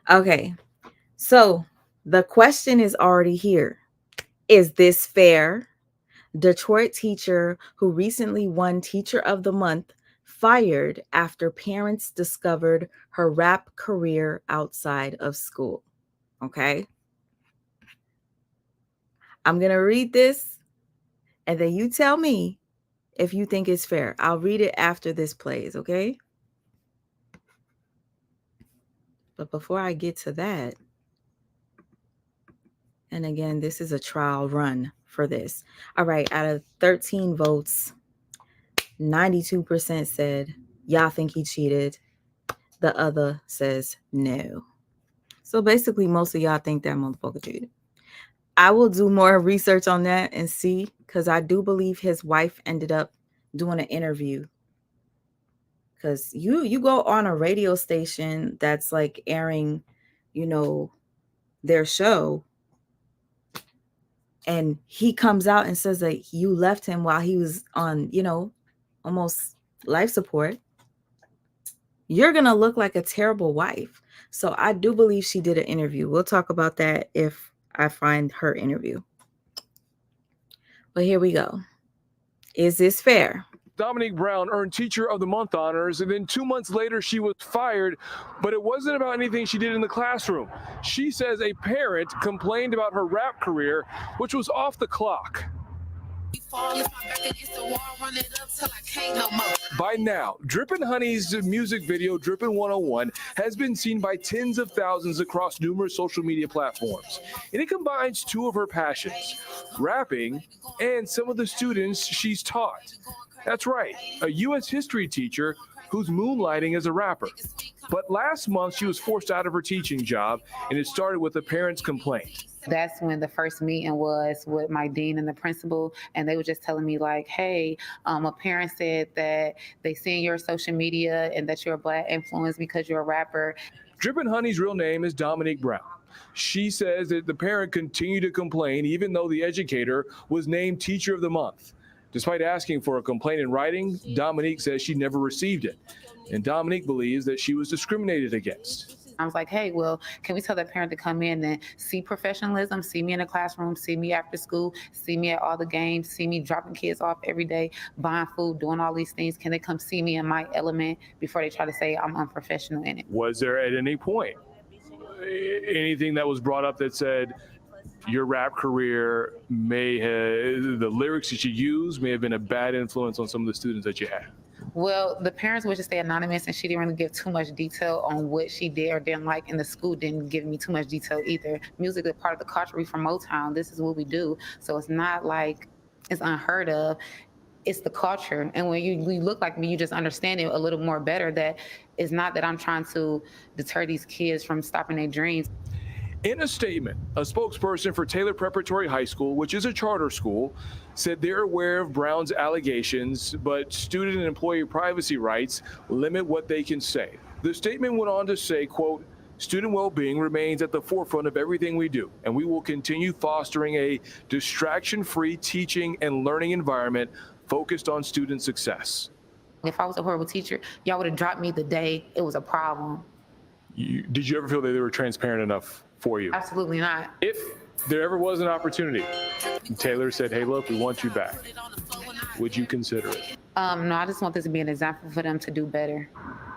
Okay, so the question is already here. Is this fair? Detroit teacher who recently won Teacher of the Month fired after parents discovered her rap career outside of school. Okay. I'm going to read this and then you tell me if you think it's fair. I'll read it after this plays. Okay. But before I get to that, and again, this is a trial run for this. All right. Out of 13 votes, 92% said, y'all think he cheated. The other says no. So basically, most of y'all think that motherfucker cheated. I will do more research on that and see, because I do believe his wife ended up doing an interview. Because you go on a radio station that's like airing, their show, and he comes out and says that you left him while he was on, almost life support. You're going to look like a terrible wife. So I do believe she did an interview. We'll talk about that if I find her interview. But here we go. Is this fair? Dominique Brown earned Teacher of the Month honors, and then 2 months later she was fired, but it wasn't about anything she did in the classroom. She says a parent complained about her rap career, which was off the clock. By now, Drippin' Honey's music video, Drippin' 101, has been seen by tens of thousands across numerous social media platforms. And it combines two of her passions, rapping and some of the students she's taught. That's right, a U.S. history teacher who's moonlighting as a rapper. But last month, she was forced out of her teaching job, and it started with a parent's complaint. That's when the first meeting was with my dean and the principal, and they were just telling me like, hey, a parent said that they seen your social media and that you're a Black influence because you're a rapper. Drippin' Honey's real name is Dominique Brown. She says that the parent continued to complain even though the educator was named Teacher of the Month. Despite asking for a complaint in writing, Dominique says she never received it. And Dominique believes that she was discriminated against. I was like, hey, well, can we tell the parent to come in and see professionalism, see me in the classroom, see me after school, see me at all the games, see me dropping kids off every day, buying food, doing all these things. Can they come see me in my element before they try to say I'm unprofessional in it? Was there at any point anything that was brought up that said your rap career may have, the lyrics that you use may have been a bad influence on some of the students that you had? Well, the parents would just stay anonymous, and she didn't really give too much detail on what she did or didn't like, and the school didn't give me too much detail either. Music is part of the culture. We from Motown. This is what we do. So it's not like it's unheard of. It's the culture. And when you look like me, you just understand it a little more better that it's not that I'm trying to deter these kids from stopping their dreams. In a statement, a spokesperson for Taylor Preparatory High School, which is a charter school, said they're aware of Brown's allegations, but student and employee privacy rights limit what they can say. The statement went on to say, quote, student well-being remains at the forefront of everything we do, and we will continue fostering a distraction-free teaching and learning environment focused on student success. If I was a horrible teacher, y'all would have dropped me the day it was a problem. Did you ever feel that they were transparent enough for you? Absolutely not. If there ever was an opportunity, Taylor said, hey, look, we want you back, would you consider it? No, I just want this to be an example for them to do better.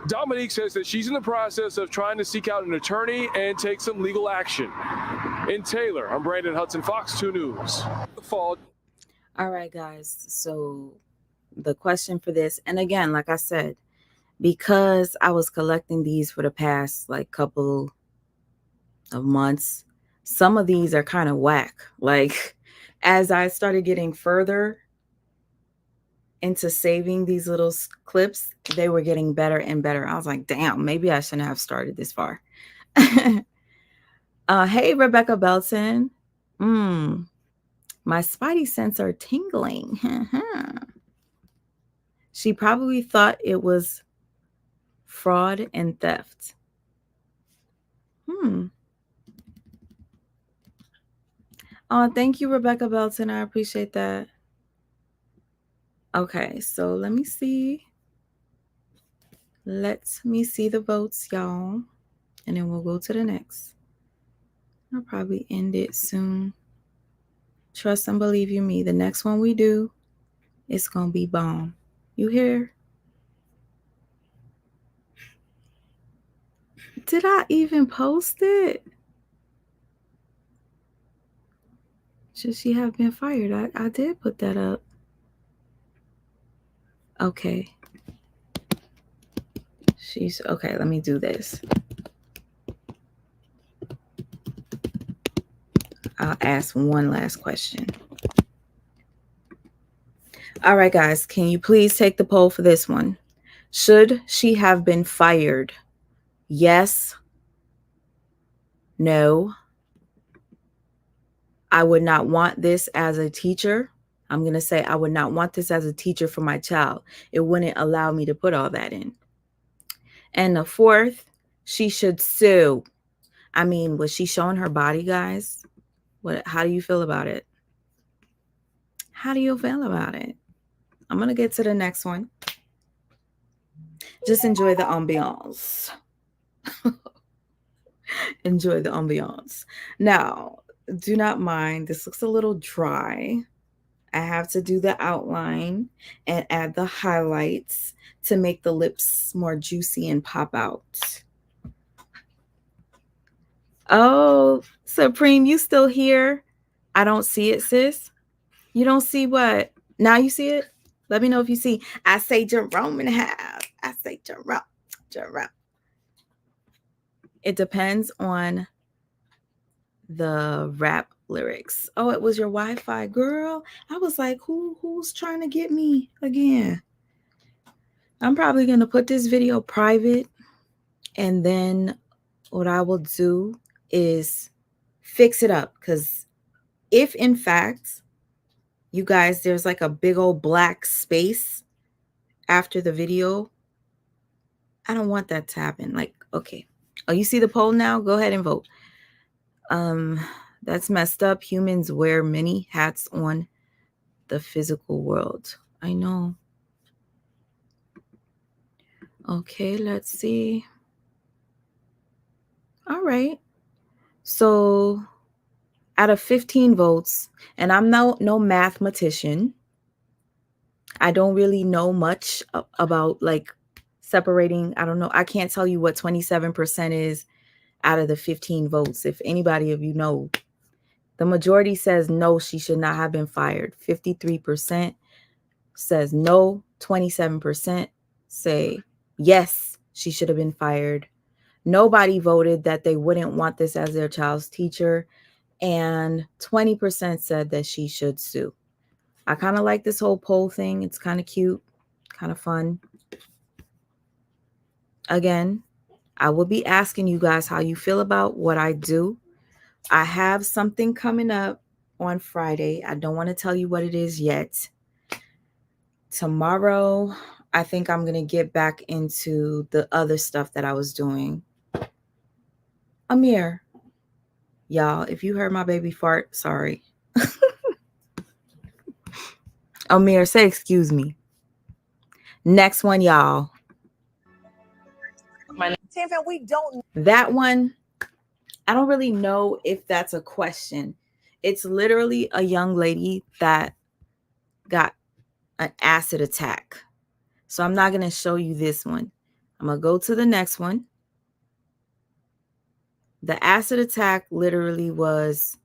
Dominique says that she's in the process of trying to seek out an attorney and take some legal action. In Taylor, I'm Brandon Hudson, Fox 2 News. All right, guys. So the question for this, and again, like I said, because I was collecting these for the past like couple of months, some of these are kind of whack. Like as I started getting further into saving these little clips, they were getting better and better. I was like, damn, maybe I shouldn't have started this far. Hey, Rebecca Belton. My spidey sense are tingling. She probably thought it was fraud and theft. Oh, thank you, Rebecca Belton. I appreciate that. Okay, so let me see. Let me see the votes, y'all. And then we'll go to the next. I'll probably end it soon. Trust and believe you me. The next one we do, it's going to be bomb. You hear? Did I even post it? Should she have been fired? I did put that up. Okay. Okay, let me do this. I'll ask one last question. All right, guys, can you please take the poll for this one? Should she have been fired? Yes. No. I would not want this as a teacher. I'm going to say I would not want this as a teacher for my child. It wouldn't allow me to put all that in. And the fourth, she should sue. I mean, was she showing her body, guys? How do you feel about it? How do you feel about it? I'm going to get to the next one. Just enjoy the ambiance. Enjoy the ambiance. Now, do not mind. This looks a little dry. I have to do the outline and add the highlights to make the lips more juicy and pop out. Oh, Supreme, you still here? I don't see it, sis. You don't see what? Now you see it? Let me know if you see. I say Jerome in the house. I say Jerome. It depends on the rap lyrics. Oh, it was your Wi-Fi, girl. I was like, who's trying to get me again? I'm probably going to put this video private, and then what I will do is fix it up, because if in fact you guys, there's like a big old black space after the video, I don't want that to happen. Like, okay. Oh, you see the poll now? Go ahead and vote. That's messed up. Humans wear many hats on the physical world. I know. Okay, let's see. All right. So out of 15 votes, and I'm no mathematician. I don't really know much about like separating. I don't know. I can't tell you what 27% is out of the 15 votes. If anybody of you know, the majority says no, she should not have been fired. 53% says no. 27% say yes, she should have been fired. Nobody voted that they wouldn't want this as their child's teacher. And 20% said that she should sue. I kind of like this whole poll thing. It's kind of cute, kind of fun. Again, I will be asking you guys how you feel about what I do. I have something coming up on Friday. I don't want to tell you what it is yet. Tomorrow, I think I'm going to get back into the other stuff that I was doing. Amir, y'all, if you heard my baby fart, sorry. Amir, say excuse me. Next one, y'all. We don't. That one, I don't really know if that's a question. It's literally a young lady that got an acid attack. So I'm not going to show you this one. I'm going to go to the next one. The acid attack literally was,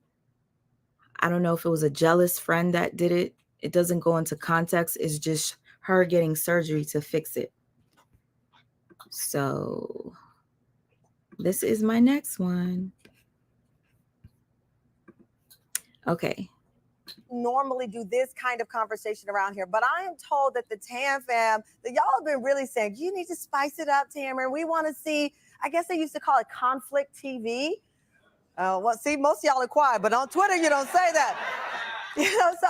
I don't know if it was a jealous friend that did it. It doesn't go into context. It's just her getting surgery to fix it. So this is my next one. Okay. Normally do this kind of conversation around here, but I am told that the Tam fam, that y'all have been really saying, you need to spice it up, Tamara. We want to see, I guess they used to call it conflict TV. Well, see, most of y'all are quiet, but on Twitter, you don't say that. So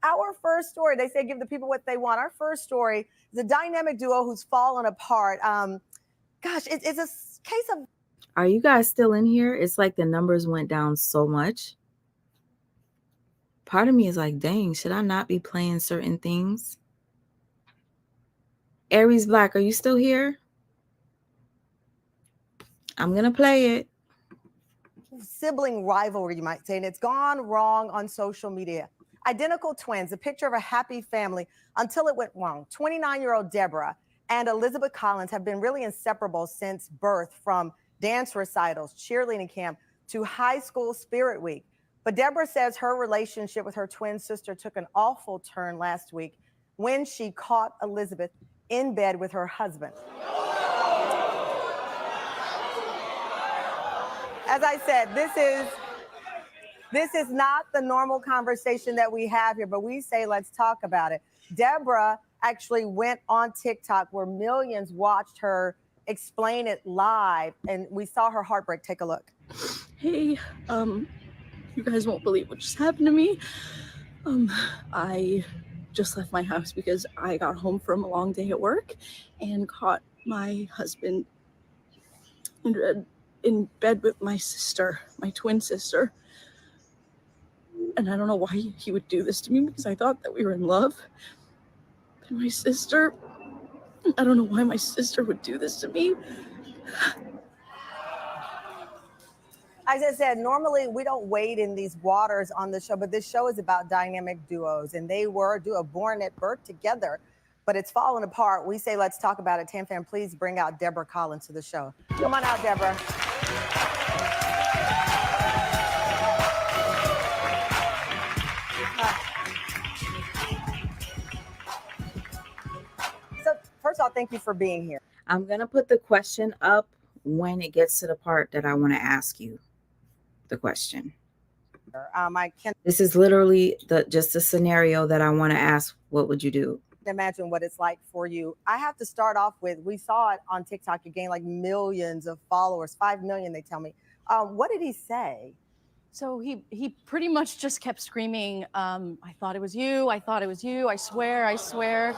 our first story, they say give the people what they want. Our first story is a dynamic duo who's fallen apart. Gosh, it's a case of... Are you guys still in here? It's like the numbers went down so much. Part of me is like, dang, should I not be playing certain things? Aries Black, are you still here? I'm going to play it. Sibling rivalry, you might say, and it's gone wrong on social media. Identical twins, a picture of a happy family until it went wrong. 29-year-old Deborah and Elizabeth Collins have been really inseparable since birth, from dance recitals, cheerleading camp, to high school spirit week. But Deborah says her relationship with her twin sister took an awful turn last week when she caught Elizabeth in bed with her husband. As I said, this is not the normal conversation that we have here, but we say, let's talk about it. Deborah actually went on TikTok where millions watched her explain it live, and we saw her heartbreak. Take a look. Hey, you guys won't believe what just happened to me. I just left my house because I got home from a long day at work and caught my husband in bed with my sister, my twin sister. And I don't know why he would do this to me, because I thought that we were in love. And my sister, I don't know why my sister would do this to me. As I said, normally we don't wade in these waters on the show, but this show is about dynamic duos, and they were a duo born at birth together, but it's fallen apart. We say, let's talk about it. Tam fam, please bring out Deborah Collins to the show. Come on out, Deborah. first of all, thank you for being here. I'm going to put the question up when it gets to the part that I want to ask you the question. I can This is literally just a scenario that I want to ask. What would you do? imagine what it's like for you. I have to start off with, we saw it on TikTok. You gained like millions of followers, 5 million, they tell me. What did he say? So he pretty much just kept screaming, I thought it was you. I thought it was you. I swear, I swear.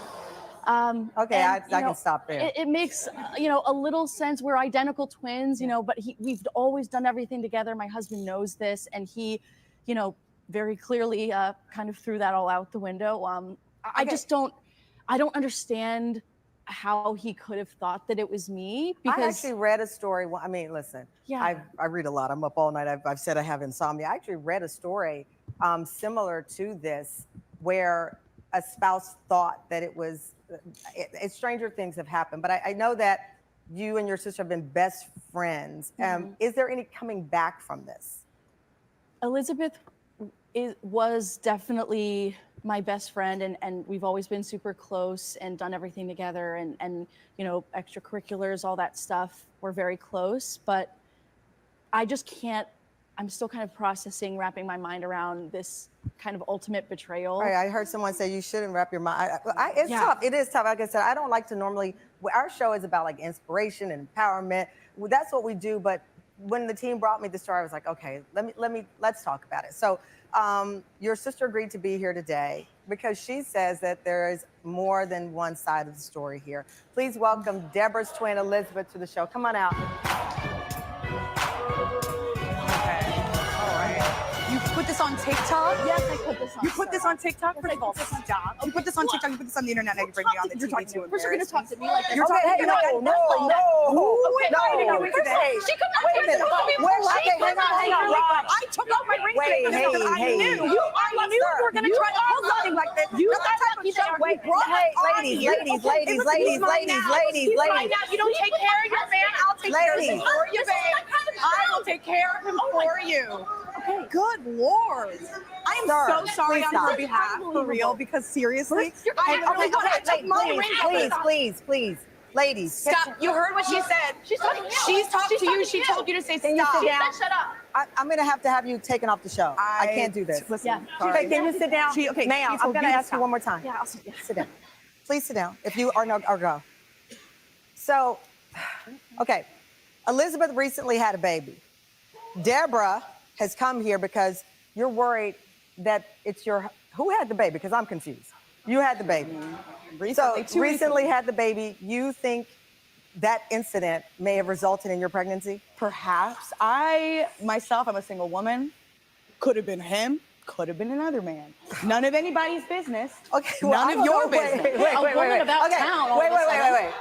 Okay, I can stop there. It makes, a little sense. We're identical twins, but we've always done everything together. My husband knows this, and he, very clearly kind of threw that all out the window. I don't understand how he could have thought that it was me, because I actually read a story. I mean, listen, Yeah. I read a lot. I'm up all night. I've said I have insomnia. I actually read a story similar to this, where a spouse thought that it was, stranger things have happened, but I know that you and your sister have been best friends. Is there any coming back from this? Elizabeth was definitely my best friend, and we've always been super close and done everything together, and extracurriculars, all that stuff. We're very close, but I just can't. I'm still kind of processing, wrapping my mind around this kind of ultimate betrayal. Right, I heard someone say you shouldn't wrap your mind. It's tough. It is tough. Like I said, I don't like to normally. Our show is about like inspiration and empowerment. That's what we do. But when the team brought me the story, I was like, okay, let's talk about it. So your sister agreed to be here today because she says that there is more than one side of the story here. Please welcome Deborah's twin, Elizabeth, to the show. Come on out. You put this on TikTok? Yes, I put this on. You put this on TikTok? First of all, stop. You put this on TikTok. You put this on the internet. Now you bring me on the TV to First, you're gonna talk to me like this. You're talking. No. She could not Wait a minute. Hang on. I took off my ring Wait, because I knew you were going to try to pull something like this. You That's the type of shit we brought ladies. You don't take care of your man. I'll take care of him for you, babe. I will take care of him for you. Okay. Good Lord. I am so sorry on her behalf, for real, because seriously. Please. Ladies. Stop. You heard what she said. She's talking to you. She told you to say stop. Shut up. I'm going to have you taken off the show. I can't do this. Listen. Okay, can you sit down? Ma'am, I'm going to ask you one more time. Yeah, I'll sit down. Sit down. Please sit down. If you are no, or go. So, okay. Elizabeth recently had a baby. Deborah has come here because you're worried that it's who had the baby? Because I'm confused. You had the baby. Recently had the baby. You think that incident may have resulted in your pregnancy? Perhaps. I, myself, I'm a single woman. Could have been him. Could have been another man. None of anybody's business. Okay. None of your business.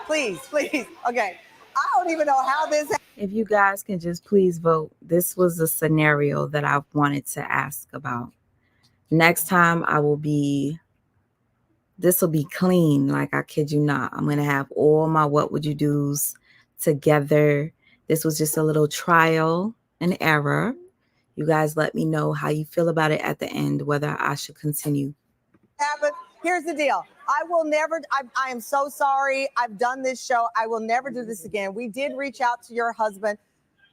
Wait. Please. Okay. I don't even know how this happened. If you guys can just please vote. This was a scenario that I wanted to ask about. Next time this will be clean. Like, I kid you not. I'm going to have all my what would you do's together. This was just a little trial and error. You guys let me know how you feel about it at the end, whether I should continue. Here's the deal. I will never, I am so sorry. I've done this show. I will never do this again. We did reach out to your husband.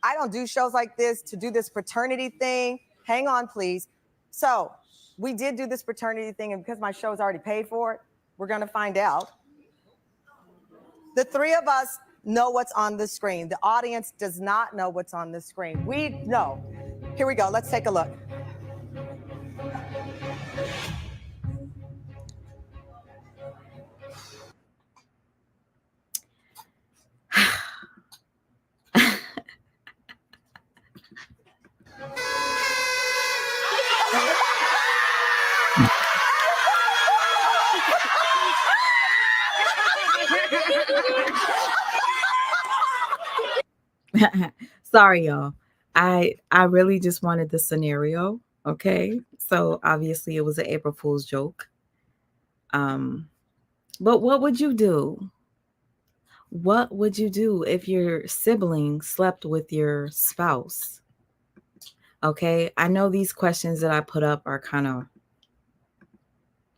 I don't do shows like this to do this paternity thing. Hang on, please. So we did do this paternity thing, and because my show is already paid for it, we're going to find out. The three of us know what's on the screen. The audience does not know what's on the screen. We know. Here we go. Let's take a look. Sorry, y'all. I really just wanted the scenario. Okay. So obviously it was an April Fool's joke. But what would you do? What would you do if your sibling slept with your spouse? Okay. I know these questions that I put up are kind of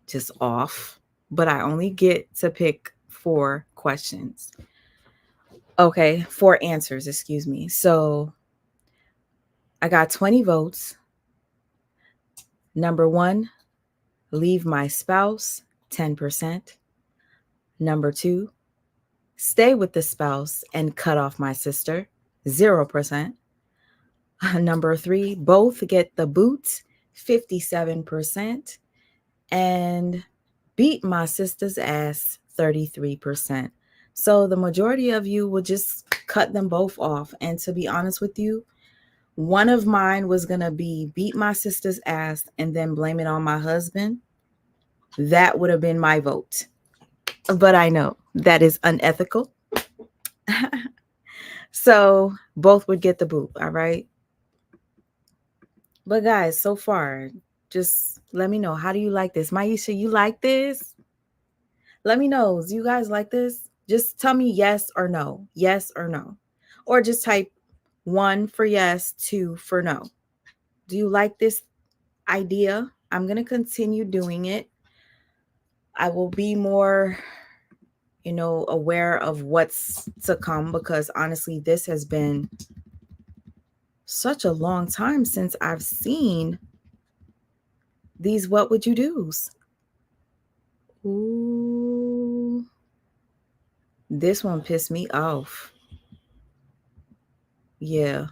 just off, but I only get to pick 4 questions. Okay, 4 answers, excuse me. So I got 20 votes. Number 1, leave my spouse, 10%. Number 2, stay with the spouse and cut off my sister, 0%. Number 3, both get the boot, 57%. And beat my sister's ass, 33%. So the majority of you would just cut them both off. And to be honest with you, one of mine was going to be beat my sister's ass and then blame it on my husband. That would have been my vote. But I know that is unethical. So both would get the boot. All right. But guys, so far, just let me know. How do you like this? Maisha, you like this? Let me know. Do you guys like this? Just tell me yes or no. Yes or no. Or just type 1 for yes, 2 for no. Do you like this idea? I'm going to continue doing it. I will be more, aware of what's to come, because honestly, this has been such a long time since I've seen these what would you do's. Ooh. This one pissed me off. Yeah.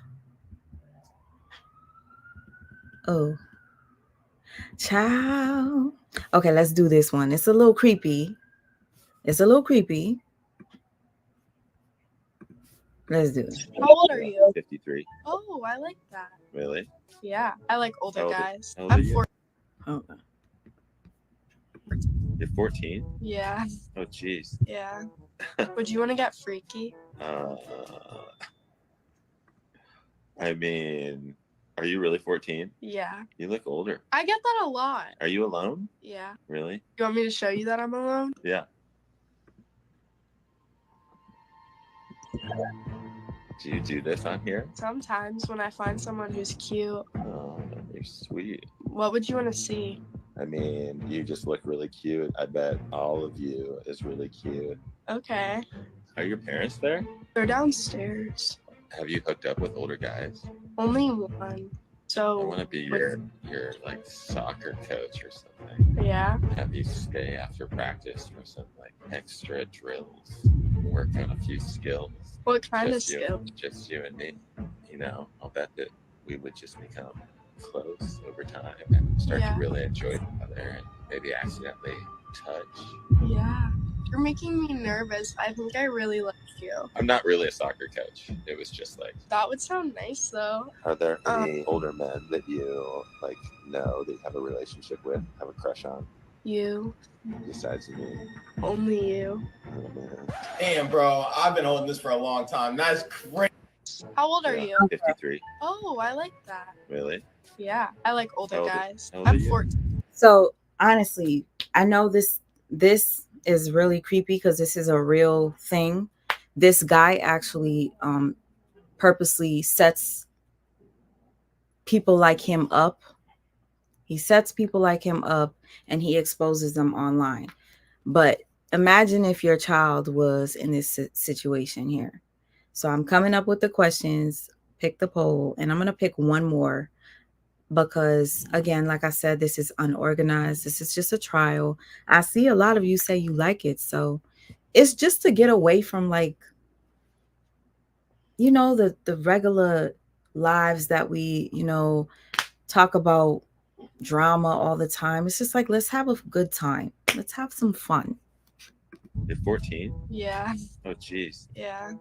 Oh. Ciao. Okay, let's do this one. It's a little creepy. Let's do it. How old are you? 53. Oh, I like that. Really? Yeah, I like older How old- guys. how old are I'm you? 14. Oh. You're 14? Yeah, Oh, jeez. yeah. Would you want to get freaky? I mean, are you really 14? Yeah. You look older. I get that a lot. Are you alone? Yeah. Really? You want me to show you that I'm alone? Yeah. Do you do this on here? Sometimes when I find someone who's cute. Oh, you're sweet. What would you want to see? I mean, you just look really cute. I bet all of you is really cute. Okay. Are your parents there? They're downstairs. Have you hooked up with older guys? Only one. So. I want to be your like soccer coach or something. Yeah. Have you stay after practice for some like extra drills, work on a few skills. What kind of Just you- skill? Just you and me. I'll bet that we would just become close over time and start Yeah. to really enjoy each other and maybe accidentally touch. Yeah. You're making me nervous. I think I really like you. I'm not really a soccer coach. It was just like, That would sound nice though. are there any older men that you like know that you have a relationship with, have a crush on, You. besides me? Only you. Oh, man. Damn, bro, I've been holding this for a long time. That's great. How old are you? 53. Oh, I like that. Really? Yeah, I like older How old- guys. how old are I'm you? 14. So honestly, I know this is really creepy because this is a real thing. This guy actually purposely sets people like him up. He sets people like him up and he exposes them online. But imagine if your child was in this situation here. So I'm coming up with the questions, pick the poll, and I'm going to pick one more because, again, like I said, this is unorganized. This is just a trial. I see a lot of you say you like it. So it's just to get away from, like, the regular lives that we, talk about drama all the time. It's just like, let's have a good time. Let's have some fun. You're 14? Yeah, Oh, jeez. yeah.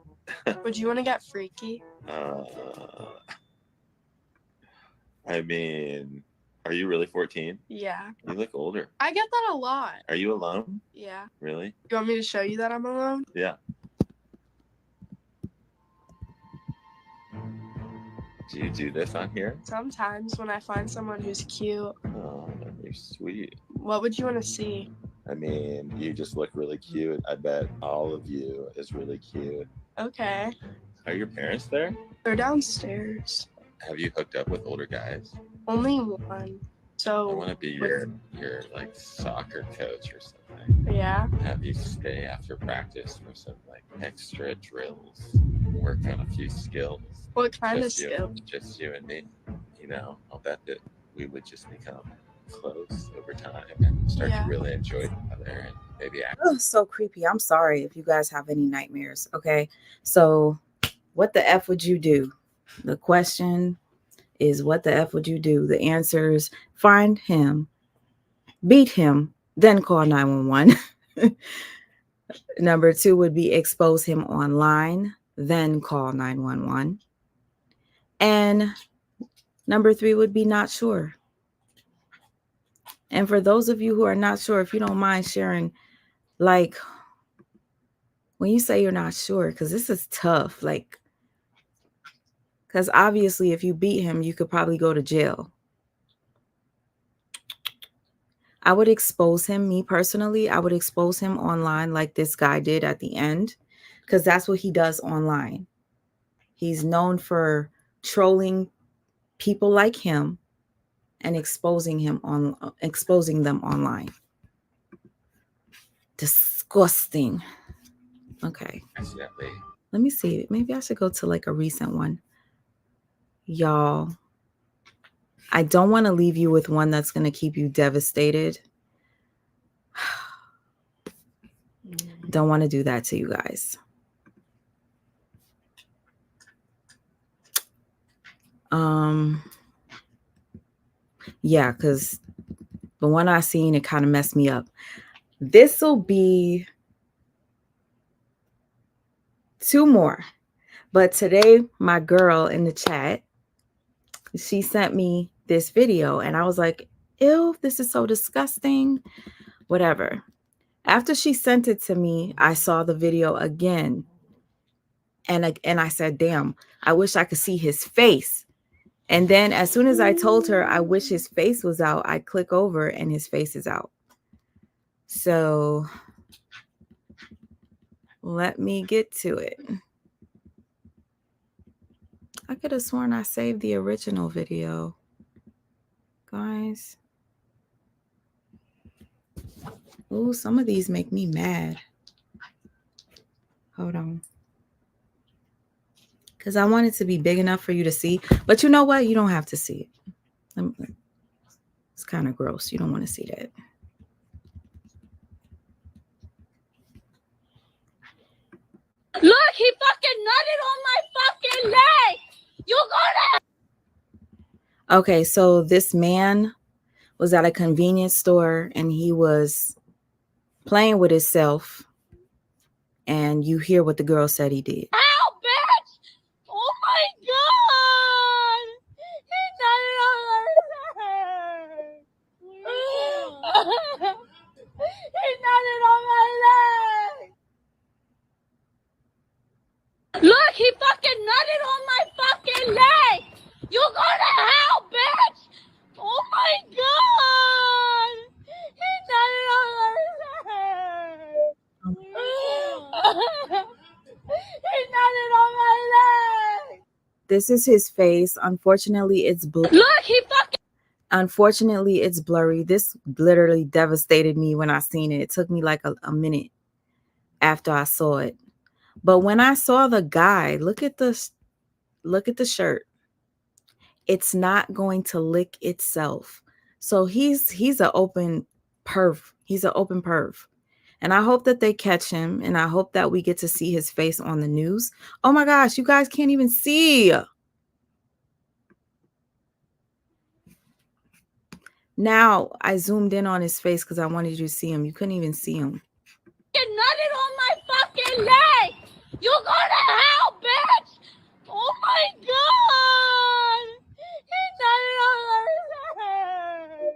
Would you want to get freaky? I mean, are you really 14? Yeah. You look older. I get that a lot. Are you alone? Yeah. Really? You want me to show you that I'm alone? Yeah. Do you do this on here? Sometimes when I find someone who's cute. Oh, you're sweet. What would you want to see? I mean, you just look really cute. I bet all of you is really cute. Okay. Are your parents there? They're downstairs. Have you hooked up with older guys? Only one. So I want to be your like soccer coach or something. yeah. Have you stay after practice for some like extra drills, work on a few skills. What kind Just of you- skill? Just you and me. You know, I'll bet that we would just become close over time and start Yeah. to really enjoy each other and maybe act. Oh, so creepy. I'm sorry if you guys have any nightmares. Okay. So, what the F would you do? The question is, what the F would you do? The answer is find him, beat him, then call 911. Number 2 would be expose him online, then call 911. And number 3 would be not sure. And for those of you who are not sure, if you don't mind sharing, like, when you say you're not sure, because this is tough, like, because obviously if you beat him, you could probably go to jail. I would expose him, me personally, I would expose him online like this guy did at the end, because that's what he does online. He's known for trolling people like him and exposing them online. Disgusting. Okay. Accidentally. Let me see. Maybe I should go to like a recent one. Y'all, I don't want to leave you with one that's going to keep you devastated. Don't want to do that to you guys. Yeah, because the one I seen, it kind of messed me up. This will be 2 more. But today, my girl in the chat, she sent me this video and I was like, ew, this is so disgusting. Whatever. After she sent it to me, I saw the video again. And I said, damn, I wish I could see his face. And then as soon as I told her I wish his face was out, I click over and his face is out. So let me get to it. I could have sworn I saved the original video. Guys. Ooh, some of these make me mad. Hold on. Because I want it to be big enough for you to see. But you know what? You don't have to see it. It's kind of gross. You don't want to see that. Look, he fucking nutted on my fucking leg. You gonna... Okay, so this man was at a convenience store and he was playing with himself. And you hear what the girl said he did. Ow, bitch! Oh my god! He nutted on my leg. He nutted on my leg. Look, he fucking nutted on my fucking leg. You go to hell, bitch! Oh my god! He nutted on my leg. He nutted on my leg. This is his face. Unfortunately, it's blurry. Look, he fucking... Unfortunately, it's blurry. This literally devastated me when I seen it. It took me like a minute after I saw it. But when I saw the guy, look at the shirt. It's not going to lick itself. So he's an open perv. He's an open perv. And I hope that they catch him. And I hope that we get to see his face on the news. Oh my gosh, you guys can't even see. Now I zoomed in on his face because I wanted you to see him. You couldn't even see him. You nutted on my fucking leg. You go to hell, bitch. Oh my god. He nutted on my leg.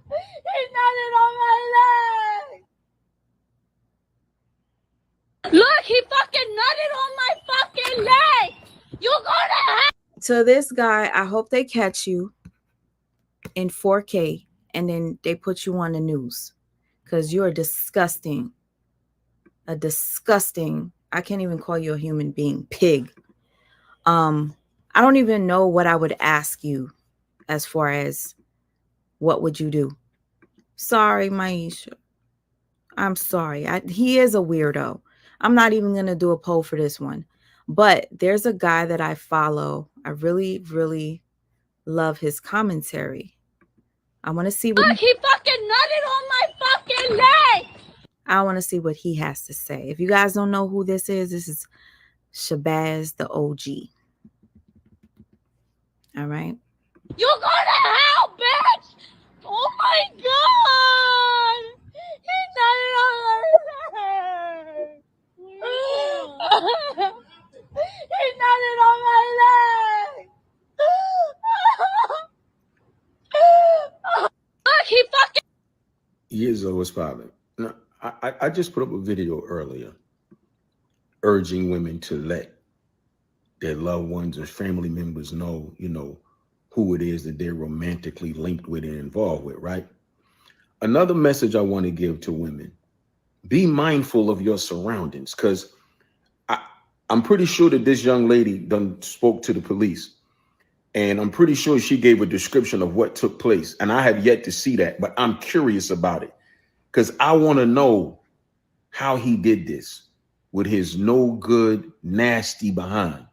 He nutted on my leg. Look, he fucking nutted on my fucking leg. You go to hell. So this guy, I hope they catch you in 4K and then they put you on the news because you're disgusting. A disgusting, I can't even call you a human being, pig. I don't even know what I would ask you as far as what would you do? Sorry, Maisha. I'm sorry. He is a weirdo. I'm not even going to do a poll for this one. But there's a guy that I follow. I really, really love his commentary. I want to see what He fucking nutted on my fucking leg. I want to see what he has to say. If you guys don't know who this is Shabazz the OG. All right. You go to hell, bitch! Oh my god! He nutted on my leg! He nutted on my leg! Look, he fucking... Years old was popping. Now, I just put up a video earlier urging women to let their loved ones or family members know, who it is that they're romantically linked with and involved with, right? Another message I want to give to women: be mindful of your surroundings, because I'm pretty sure that this young lady done spoke to the police, and I'm pretty sure she gave a description of what took place, and I have yet to see that, but I'm curious about it because I want to know how he did this with his no good, nasty behind.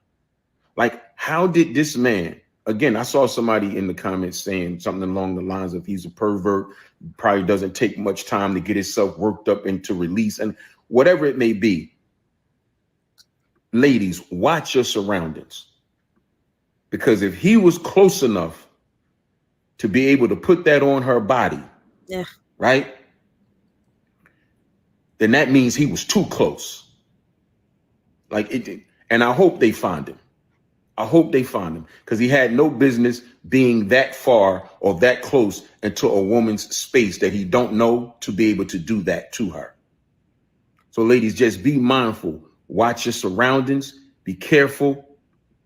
Like, how did this man, again, I saw somebody in the comments saying something along the lines of he's a pervert, probably doesn't take much time to get himself worked up into release, and whatever it may be. Ladies, watch your surroundings. Because if he was close enough to be able to put that on her body, right? Then that means he was too close. And I hope they find him. I hope they find him, because he had no business being that far or that close into a woman's space that he don't know to be able to do that to her. So ladies, just be mindful. Watch your surroundings. Be careful.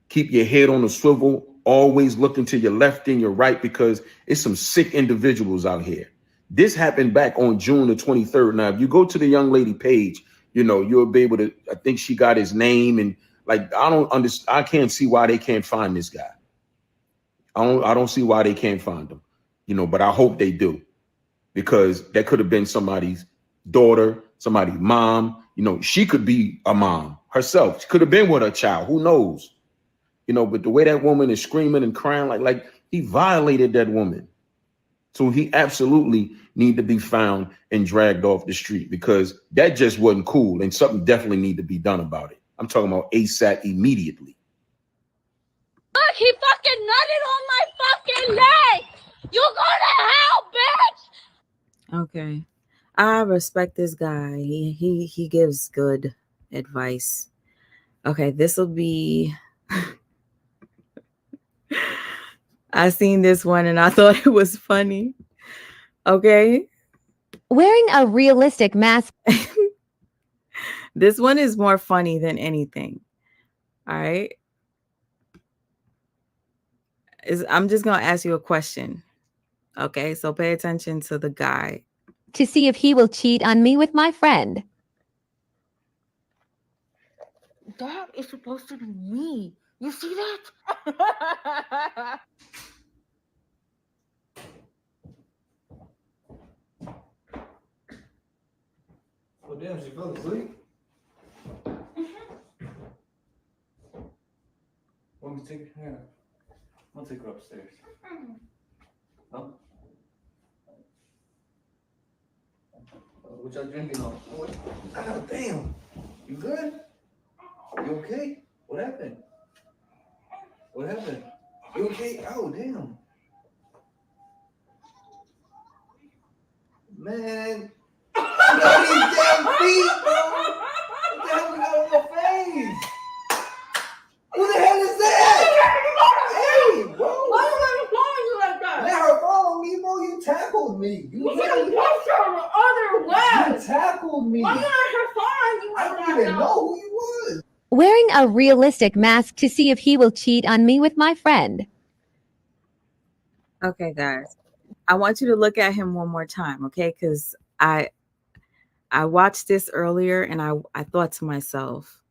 Keep your head on a swivel. Always looking to your left and your right, because it's some sick individuals out here. This happened back on June the 23rd. Now, if you go to the young lady page, you'll be able to, I think she got his name, and like, I don't understand. I can't see why they can't find this guy. I don't see why they can't find him, but I hope they do, because that could have been somebody's daughter, somebody's mom. She could be a mom herself. She could have been with her child. Who knows? But the way that woman is screaming and crying, like he violated that woman. So he absolutely need to be found and dragged off the street, because that just wasn't cool, and something definitely need to be done about it. I'm talking about ASAP, immediately. Look, he fucking nutted on my fucking leg! You go to hell, bitch! Okay. I respect this guy. He gives good advice. Okay, this will be I seen this one and I thought it was funny. Okay. Wearing a realistic mask. This one is more funny than anything. All right. I'm just going to ask you a question. Okay. So pay attention to the guy. To see if he will cheat on me with my friend. That is supposed to be me. You see that? Oh, damn, she fell asleep? Want me to take her? I'll take her upstairs. Oh. What y'all drinking on? Oh, damn. You good? You okay? What happened? What happened? You okay? Oh, damn. Man. Look at these damn feet, bro. What the hell we got on your face? Who the hell is that? Hey, bro. Why you let me follow you like that? Let her follow me, bro. You tackled me. You should have pushed her the other way. You tackled me. Why you let her follow you like I that? don't even know who you was. Wearing a realistic mask to see if he will cheat on me with my friend. Okay, guys. I want you to look at him one more time, okay? Because I watched this earlier and I thought to myself,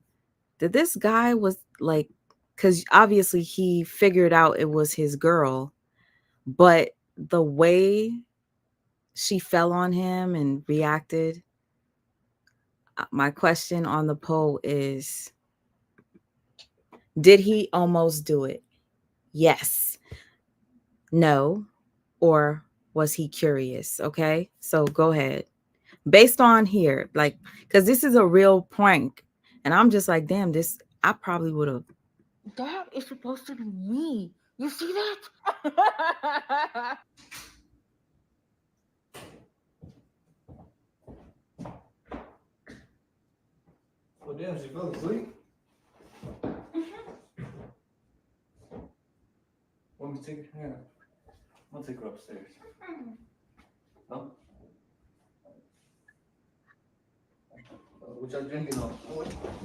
did this guy was like, because obviously he figured out it was his girl, But the way she fell on him and reacted, my question on the poll is, did he almost do it? Yes, no, or was he curious? Okay, so go ahead. Based on here, like, because this is a real prank, and I'm just like, damn, this, I probably would have. That is supposed to be me. You see that? Oh, damn, she fell asleep? Want me to take her? Yeah. I'll take her upstairs. No? What y'all drinking on?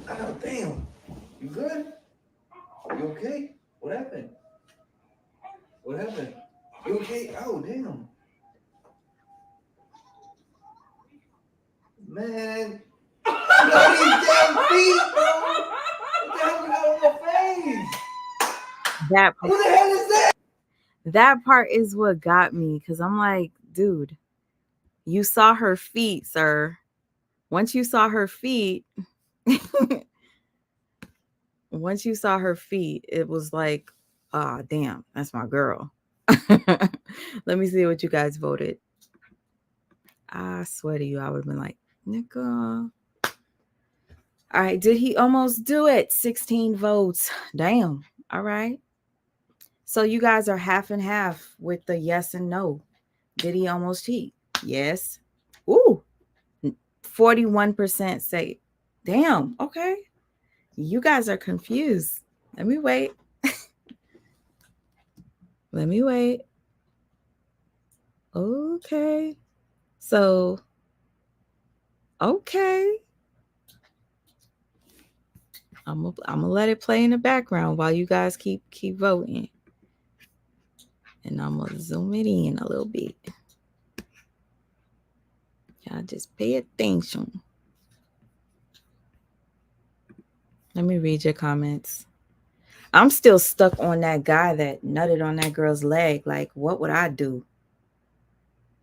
Oh, damn. You good? You okay? What happened? What happened? You okay? Oh, damn. Man. Look at these damn feet, bro. What the hell we got on my face? That What the hell is that? That part is what got me, because I'm like, dude, you saw her feet, sir. Once you saw her feet, once you saw her feet, it was like, ah, damn, that's my girl. Let me see what you guys voted. I swear to you, I would have been like, nigga. All right, did he almost do it? 16 votes. Damn. All right. So you guys are half and half with the yes and no. Did he almost cheat? Yes. Ooh. 41% say, damn, okay. You guys are confused. Let me wait. Let me wait. Okay. So, okay. I'm gonna let it play in the background while you guys keep voting. And I'm gonna zoom it in a little bit. Y'all just pay attention. Let me read your comments. I'm still stuck on that guy that nutted on that girl's leg. Like, what would I do?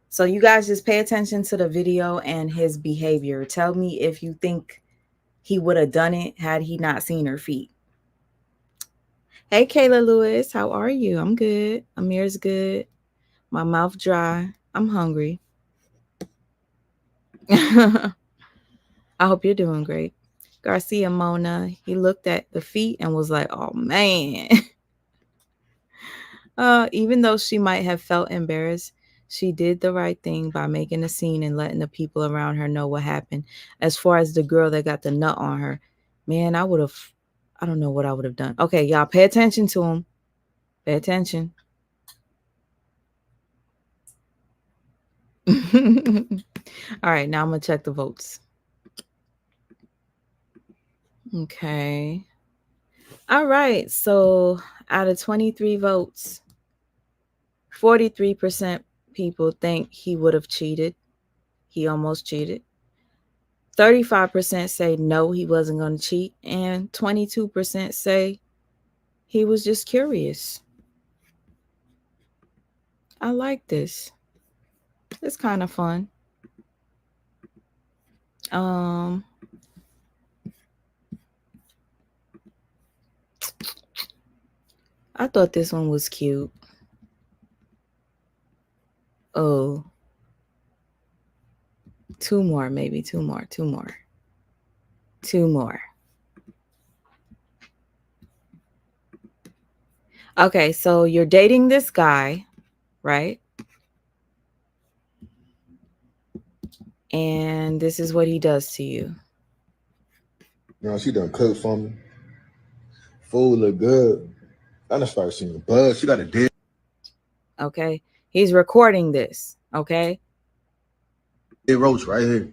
So you guys just pay attention to the video and his behavior. Tell me if you think he would have done it had he not seen her feet. Hey, Kayla Lewis, how are you? I'm good. Amir's good. My mouth dry. I'm hungry. I hope you're doing great. Garcia Mona, he looked at the feet and was like, oh, man. Even though she might have felt embarrassed, she did the right thing by making a scene and letting the people around her know what happened. As far as the girl that got the nut on her, man, I don't know what I would have done. Okay, y'all pay attention to him. Pay attention. All right, now I'm going to check the votes. Okay. All right, so out of 23 votes, 43% people think he would have cheated. He almost cheated. 35% say no, he wasn't going to cheat. And 22% say he was just curious. I like this. It's kind of fun. I thought this one was cute. Oh. Two more. Okay, so you're dating this guy, right? And this is what he does to you. No, she done cooked for me. Food look good. I done started seeing the buzz. She got a dead. Okay. He's recording this. Okay. It roach right here.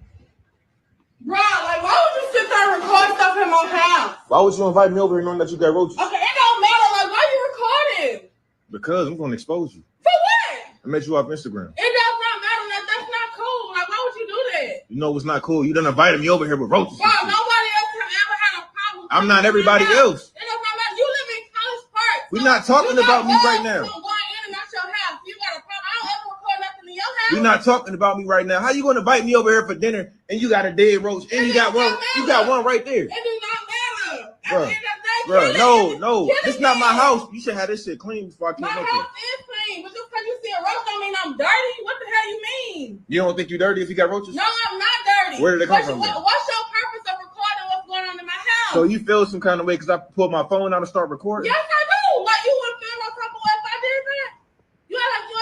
Bro, like, why would you sit there and record stuff in my house? Why would you invite me over here knowing that you got roaches? Okay, it don't matter. Like, why you recording? Because I'm going to expose you. For what? I met you off Instagram. It does not matter. Like, that's not cool. Like, why would you do that? You know what's not cool? You done invited me over here with roaches. Bro, nobody else have ever had a problem. I'm not everybody else. It does not matter. You live in College Park. We're not talking about me right now. Going in and out your house. You We're not talking about me right now. How you gonna invite me over here for dinner and you got a dead roach and you got one? You got one right there. It does not matter. Bro, bro, no, this not my house. You should have this shit clean before I came My up house here. is clean, but just because you see a roach don't mean I'm dirty. What the hell you mean? You don't think you dirty if you got roaches? No, I'm not dirty. Where did they come from? What's your purpose of recording what's going on in my house? So you feel some kind of way because I pulled my phone out and start recording? Yes, I do. Like you would feel no type of way if I did that. You act like you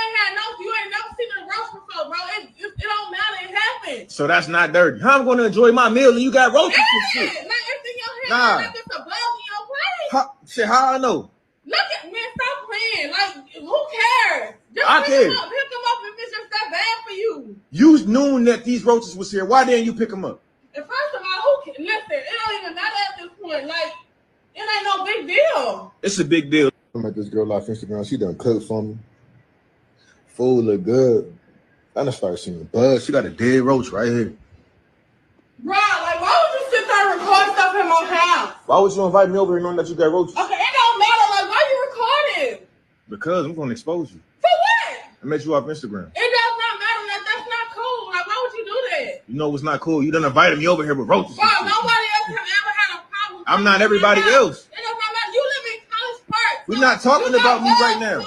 ain't never seen a roach before, bro. It don't matter. It happened. So that's not dirty. How I'm gonna enjoy my meal and you got roaches and shit? Not everything in your head. Nah. Like it's a bug in your place. How I know? Look at me, stop playing. Like, who cares? Just I pick care. them up if it's just that bad for you. You knew that these roaches was here. Why didn't you pick them up? And first of all, listen, it don't even matter at this point. Like, it ain't no big deal. It's a big deal. I met this girl off Instagram. She done cooked for me. Food look good. I done started seeing bugs. She got a dead roach right here. Bro, like, why would you sit there and record stuff in my house? Why would you invite me over here knowing that you got roaches? Okay, it don't matter. Like, why you recording? Because I'm gonna expose you. For what? I met you off Instagram. It does not matter. Like, that's not cool. Like, why would you do that? You know what's not cool? You done invited me over here with roaches. Bro, nobody else have ever had a problem. I'm not everybody else. It does not matter. You live in College Park. We're not talking about me right now.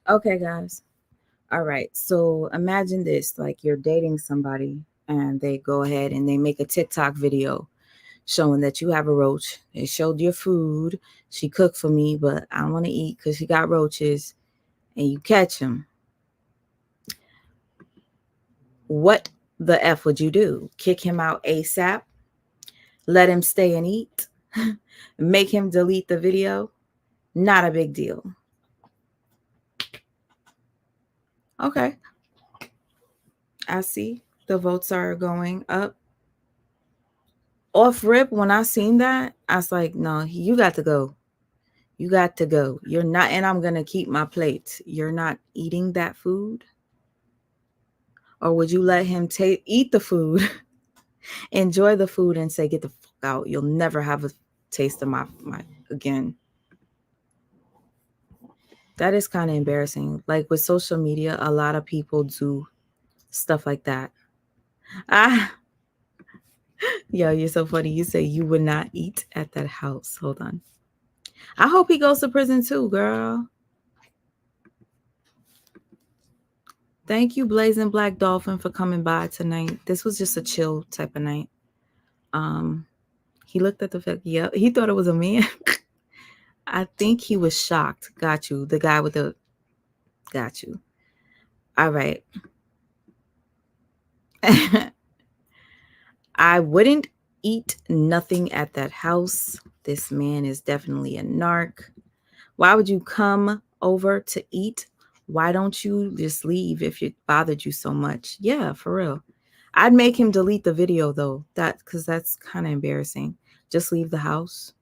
Okay, guys. All right. So imagine this, like you're dating somebody and they go ahead and they make a TikTok video showing that you have a roach. They showed your food. She cooked for me, but I don't want to eat because she got roaches, and you catch them. What the F would you do? Kick him out ASAP? Let him stay and eat? Make him delete the video? Not a big deal. Okay. I see the votes are going up. Off rip, when I seen that, I was like, no, you got to go. You got to go. You're not, and I'm going to keep my plate. You're not eating that food? Or would you let him eat the food, enjoy the food, and say, get the fuck out. You'll never have a taste of my again. That is kind of embarrassing. Like with social media, a lot of people do stuff like that. Yo, you're so funny. You say you would not eat at that house. Hold on. I hope he goes to prison too, girl. Thank you, Blazing Black Dolphin, for coming by tonight. This was just a chill type of night. He looked at the fact, yeah, he thought it was a man. I think he was shocked. Got you. The guy with the, got you. All right. I wouldn't eat nothing at that house. This man is definitely a narc. Why would you come over to eat? Why don't you just leave if it bothered you so much? Yeah, for real. I'd make him delete the video though, because that's kind of embarrassing. Just leave the house.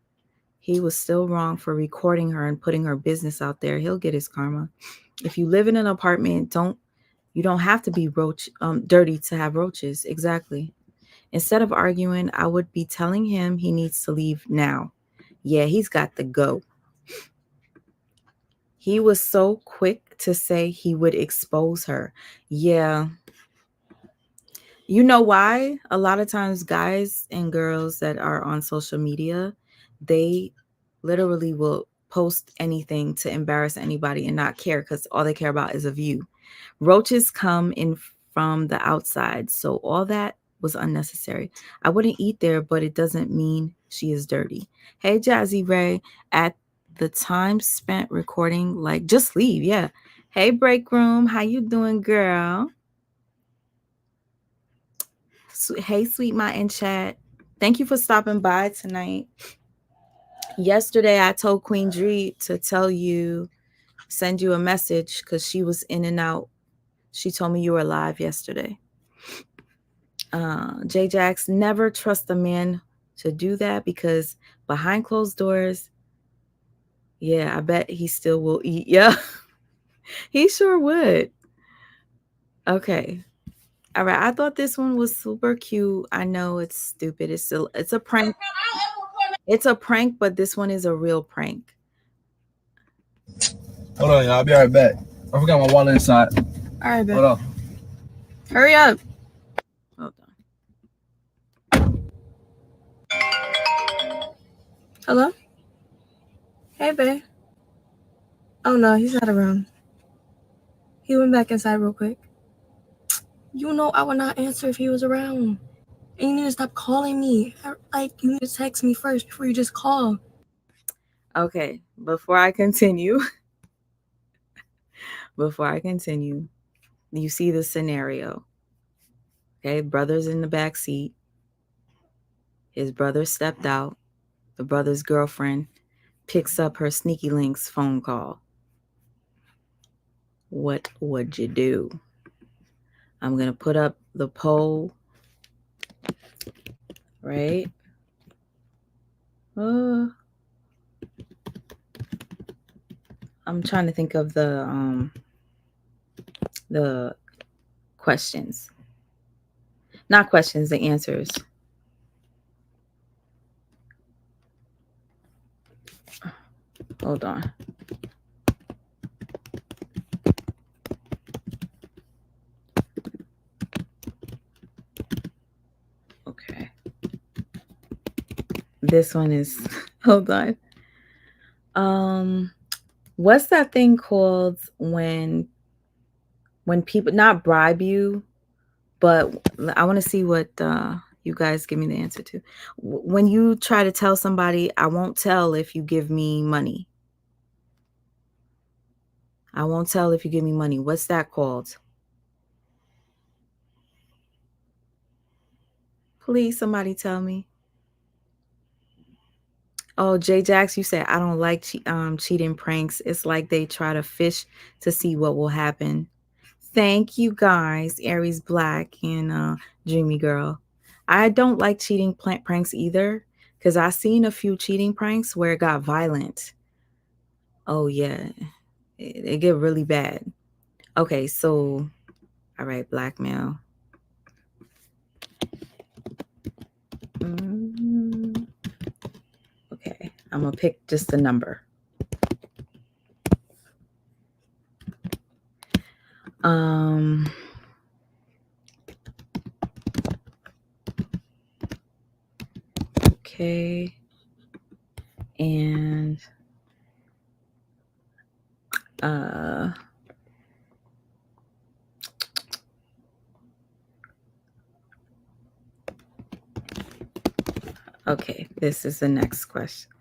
He was still wrong for recording her and putting her business out there. He'll get his karma. If you live in an apartment, you don't have to be dirty to have roaches. Exactly. Instead of arguing, I would be telling him he needs to leave now. Yeah, he's got to go. He was so quick to say he would expose her. Yeah. You know why? A lot of times guys and girls that are on social media, they literally will post anything to embarrass anybody and not care because all they care about is a view. Roaches come in from the outside, so all that was unnecessary. I wouldn't eat there, but it doesn't mean she is dirty. Hey, Jazzy Ray, at the time spent recording, like, just leave. Yeah. Hey, Break Room, how you doing, girl? Hey, Sweet My in chat. Thank you for stopping by tonight. Yesterday, I told Queen Dree to send you a message because she was in and out. She told me you were live yesterday. J-Jax, never trust a man to do that because behind closed doors, yeah, I bet he still will eat. Yeah, he sure would. Okay. All right. I thought this one was super cute. I know it's stupid. It's a prank. It's a prank, but this one is a real prank. Hold on, y'all. I'll be right back. I forgot my wallet inside. All right, Hold on. Hurry up. Hold Hello? Hey, babe. Oh, no, he's not around. He went back inside real quick. You know I would not answer if he was around. And you need to stop calling me. Like, you need to text me first before you just call. Okay, before I continue, you see the scenario. Okay, brother's in the back seat. His brother stepped out. The brother's girlfriend picks up her Sneaky Links phone call. What would you do? I'm going to put up the poll, right? I'm trying to think of the questions. Not questions, the answers. Hold on. Okay. This one is, hold on. What's that thing called when people not bribe you, but I want to see what you guys give me the answer to. When you try to tell somebody, I won't tell if you give me money. I won't tell if you give me money. What's that called? Please, somebody tell me. Oh, J Jax, you said I don't like cheating pranks. It's like they try to fish to see what will happen. Thank you guys, Aries Black and Dreamy Girl. I don't like cheating pranks either, because I've seen a few cheating pranks where it got violent. Oh yeah, it get really bad. Okay, so all right, blackmail. Okay, I'm gonna pick just a number. Okay, and okay, this is the next question.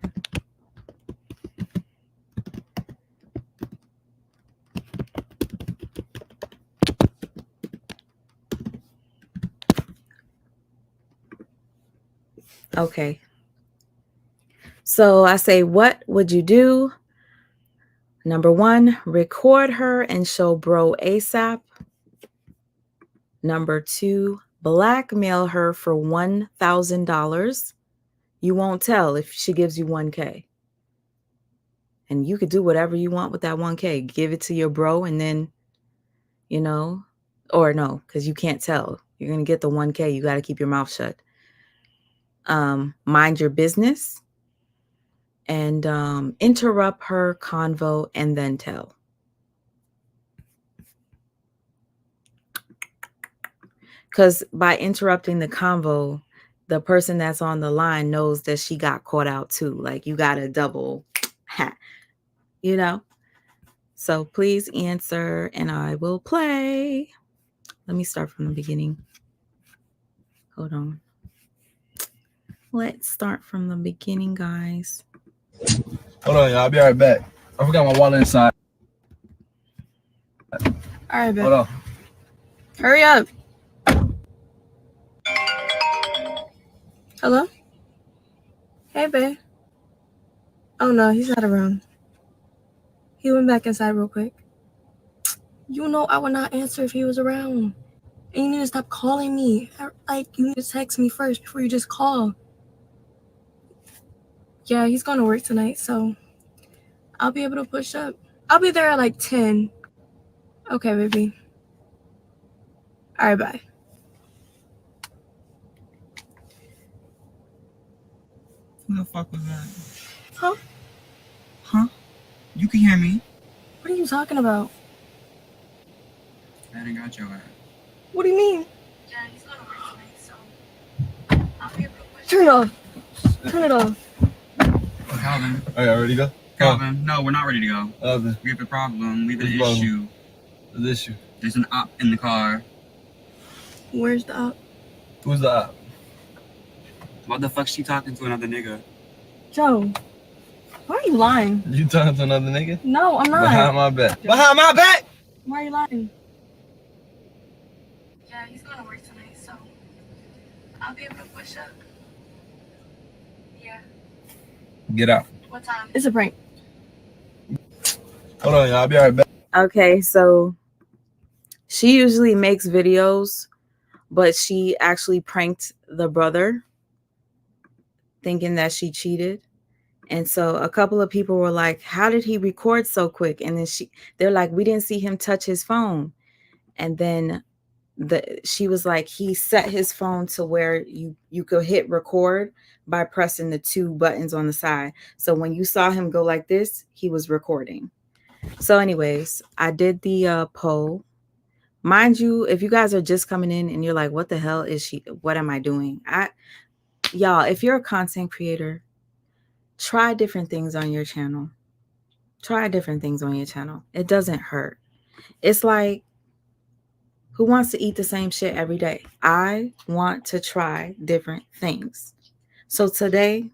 Okay. So I say, what would you do? Number 1, record her and show bro ASAP. Number 2, blackmail her for $1,000. You won't tell if she gives you $1K. And you could do whatever you want with that $1K. Give it to your bro and then, or no, because you can't tell. You're going to get the $1K. You got to keep your mouth shut. Mind your business. And interrupt her convo and then tell. Because by interrupting the convo, the person that's on the line knows that she got caught out too. Like you got a double hat, So please answer and I will play. Let me start from the beginning. Hold on. Let's start from the beginning, guys. Hold on, y'all. I'll be right back. I forgot my wallet inside. All right, babe. Hold on. Hurry up. Hello? Hey, babe. Oh, no, he's not around. He went back inside real quick. You know I would not answer if he was around. And you need to stop calling me. Like, you need to text me first before you just call. Yeah, he's going to work tonight, so I'll be able to push up. I'll be there at like 10. Okay, baby. All right, bye. Who the fuck was that? Huh? Huh? You can hear me. What are you talking about? I already got your ass. What do you mean? Yeah, he's gonna work tonight, so I'll be able to push. Turn it off. Turn it off. Calvin. All right, ready to go? Calvin, no, we're not ready to go. Okay. We have a problem. We have an What's the issue. What's the issue? There's an op in the car. Where's the op? Who's the op? What the fuck's she talking to another nigga? Joe, why are you lying? You talking to another nigga? No, I'm not. Behind my back. Behind my back! Why are you lying? Yeah, he's gonna work tonight, so I'll be able to push up. Yeah. Get out. What time? It's a prank. Hold on, y'all. I'll be right back. Okay, so she usually makes videos, but she actually pranked the brother, thinking that she cheated. And so a couple of people were like, how did he record so quick? And then they're like, we didn't see him touch his phone. And then she was like, he set his phone to where you could hit record by pressing the 2 buttons on the side. So when you saw him go like this, he was recording. So anyways, I did the poll. Mind you, if you guys are just coming in and you're like, what the hell is she? What am I doing? Y'all, if you're a content creator, try different things on your channel. Try different things on your channel. It doesn't hurt. It's like, who wants to eat the same shit every day? I want to try different things. So today,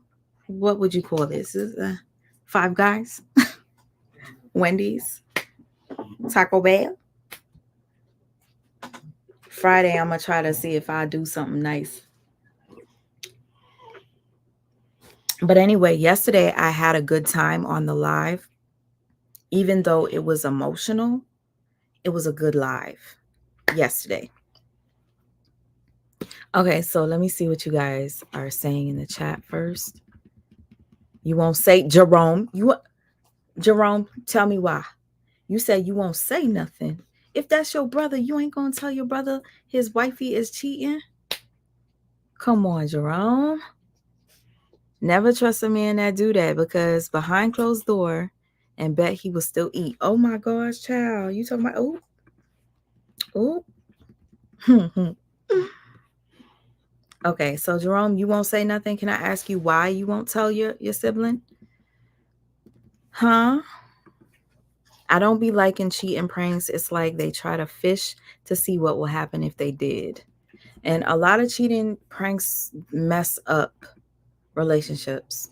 what would you call this? Is Five Guys? Wendy's? Taco Bell? Friday, I'm going to try to see if I do something nice. But anyway, yesterday I had a good time on the live. Even though it was emotional, it was a good live yesterday. Okay, so let me see what you guys are saying in the chat first. You won't say, Jerome, Jerome, tell me why. You said you won't say nothing. If that's your brother, you ain't gonna tell your brother his wifey is cheating? Come on, Jerome. Never trust a man that do that, because behind closed door, and bet he will still eat. Oh my gosh, child. You talking about, oh. Okay, so Jerome, you won't say nothing. Can I ask you why you won't tell your sibling? Huh? I don't be liking cheating pranks. It's like they try to fish to see what will happen if they did. And a lot of cheating pranks mess up relationships.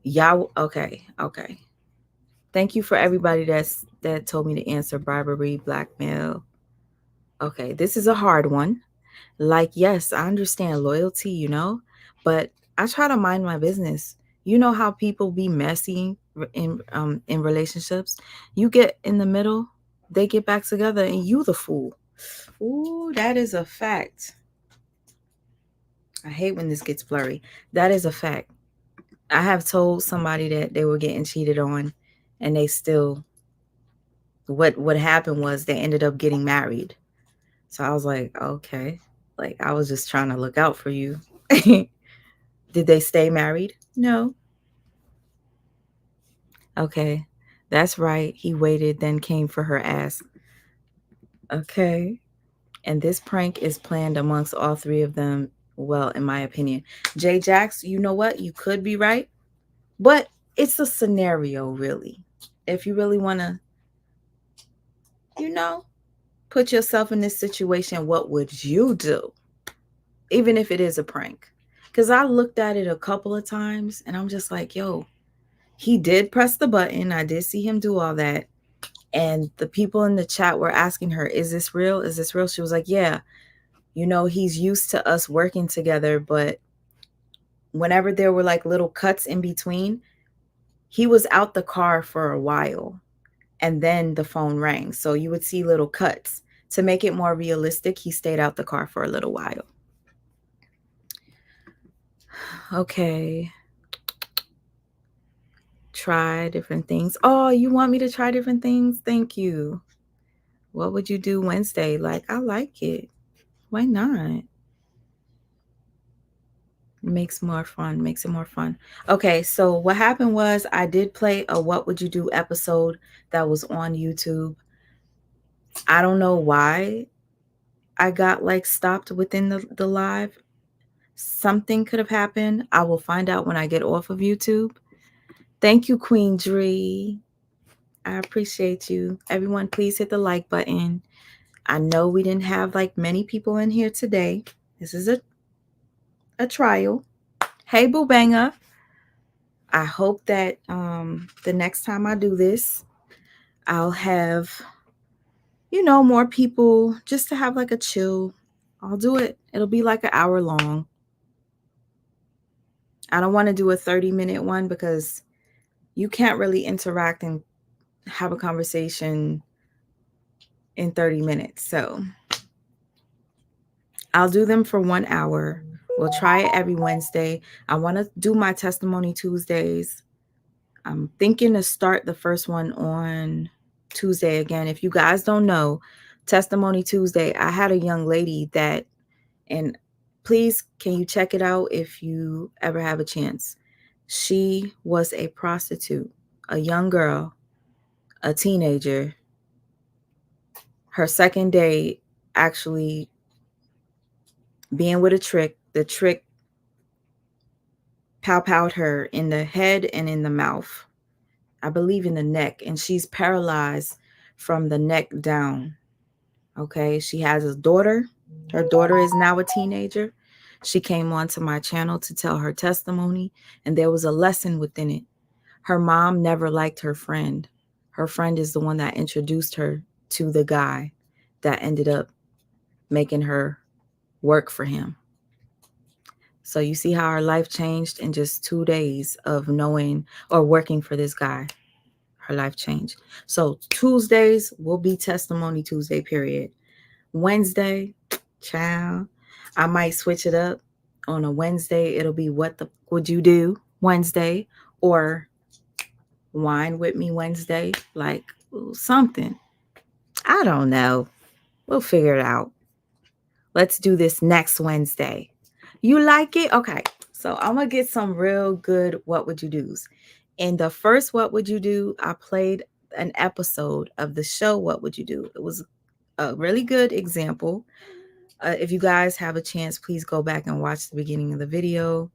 Y'all, okay. Thank you for everybody that told me to answer bribery, blackmail. Okay, this is a hard one. Like, yes, I understand loyalty, but I try to mind my business. You know how people be messy in relationships. You get in the middle, they get back together, and you the fool. Ooh, that is a fact. I hate when this gets blurry. That is a fact. I have told somebody that they were getting cheated on, and they still, what happened was they ended up getting married. So I was like, okay, like I was just trying to look out for you. Did they stay married? No. Okay, that's right. He waited, then came for her ass. Okay. And this prank is planned amongst all three of them. Well, in my opinion, Jay Jax, you know what? You could be right, but it's a scenario, really. If you really want to, put yourself in this situation, what would you do? Even if it is a prank. Because I looked at it a couple of times and I'm just like, yo, he did press the button. I did see him do all that. And the people in the chat were asking her, is this real? Is this real? She was like, yeah. He's used to us working together, but whenever there were like little cuts in between, he was out the car for a while and then the phone rang. So you would see little cuts. To make it more realistic, he stayed out the car for a little while. Okay. Try different things. Oh, you want me to try different things? Thank you. What would you do Wednesday? Like, I like it. Why not? Makes it more fun. Okay, so what happened was I did play a What Would You Do episode that was on YouTube. I don't know why I got like stopped within the live. Something could have happened. I will find out when I get off of YouTube. Thank you, Queen Dree. I appreciate you. Everyone, please hit the like button. I know we didn't have like many people in here today. This is a trial. Hey, Boo Banger. I hope that the next time I do this, I'll have, you know, more people just to have like a chill. I'll do it. It'll be like an hour long. I don't want to do a 30-minute one because you can't really interact and have a conversation in 30 minutes. So I'll do them for 1 hour. We'll try it every Wednesday. I want to do my Testimony Tuesdays. I'm thinking to start the first one on Tuesday again. If you guys don't know, Testimony Tuesday, I had a young lady that, and please, can you check it out if you ever have a chance? She was a prostitute, a young girl, a teenager. Her second day actually being with a trick, the trick pow-powed her in the head and in the mouth. I believe in the neck, and she's paralyzed from the neck down. Okay, she has a daughter. Her daughter is now a teenager. She came onto my channel to tell her testimony, and there was a lesson within it. Her mom never liked her friend. Her friend is the one that introduced her to the guy that ended up making her work for him. So you see how her life changed in just 2 days of knowing or working for this guy. Her life changed. So Tuesdays will be Testimony Tuesday, period. Wednesday, child, I might switch it up. On a Wednesday, it'll be What the Would You Do Wednesday, or Wine With Me Wednesday, like something. I don't know. We'll figure it out. Let's do this next Wednesday. You like it? Okay. So I'm going to get some real good What Would You Do's. In the first What Would You Do, I played an episode of the show What Would You Do. It was a really good example. If you guys have a chance, please go back and watch the beginning of the video.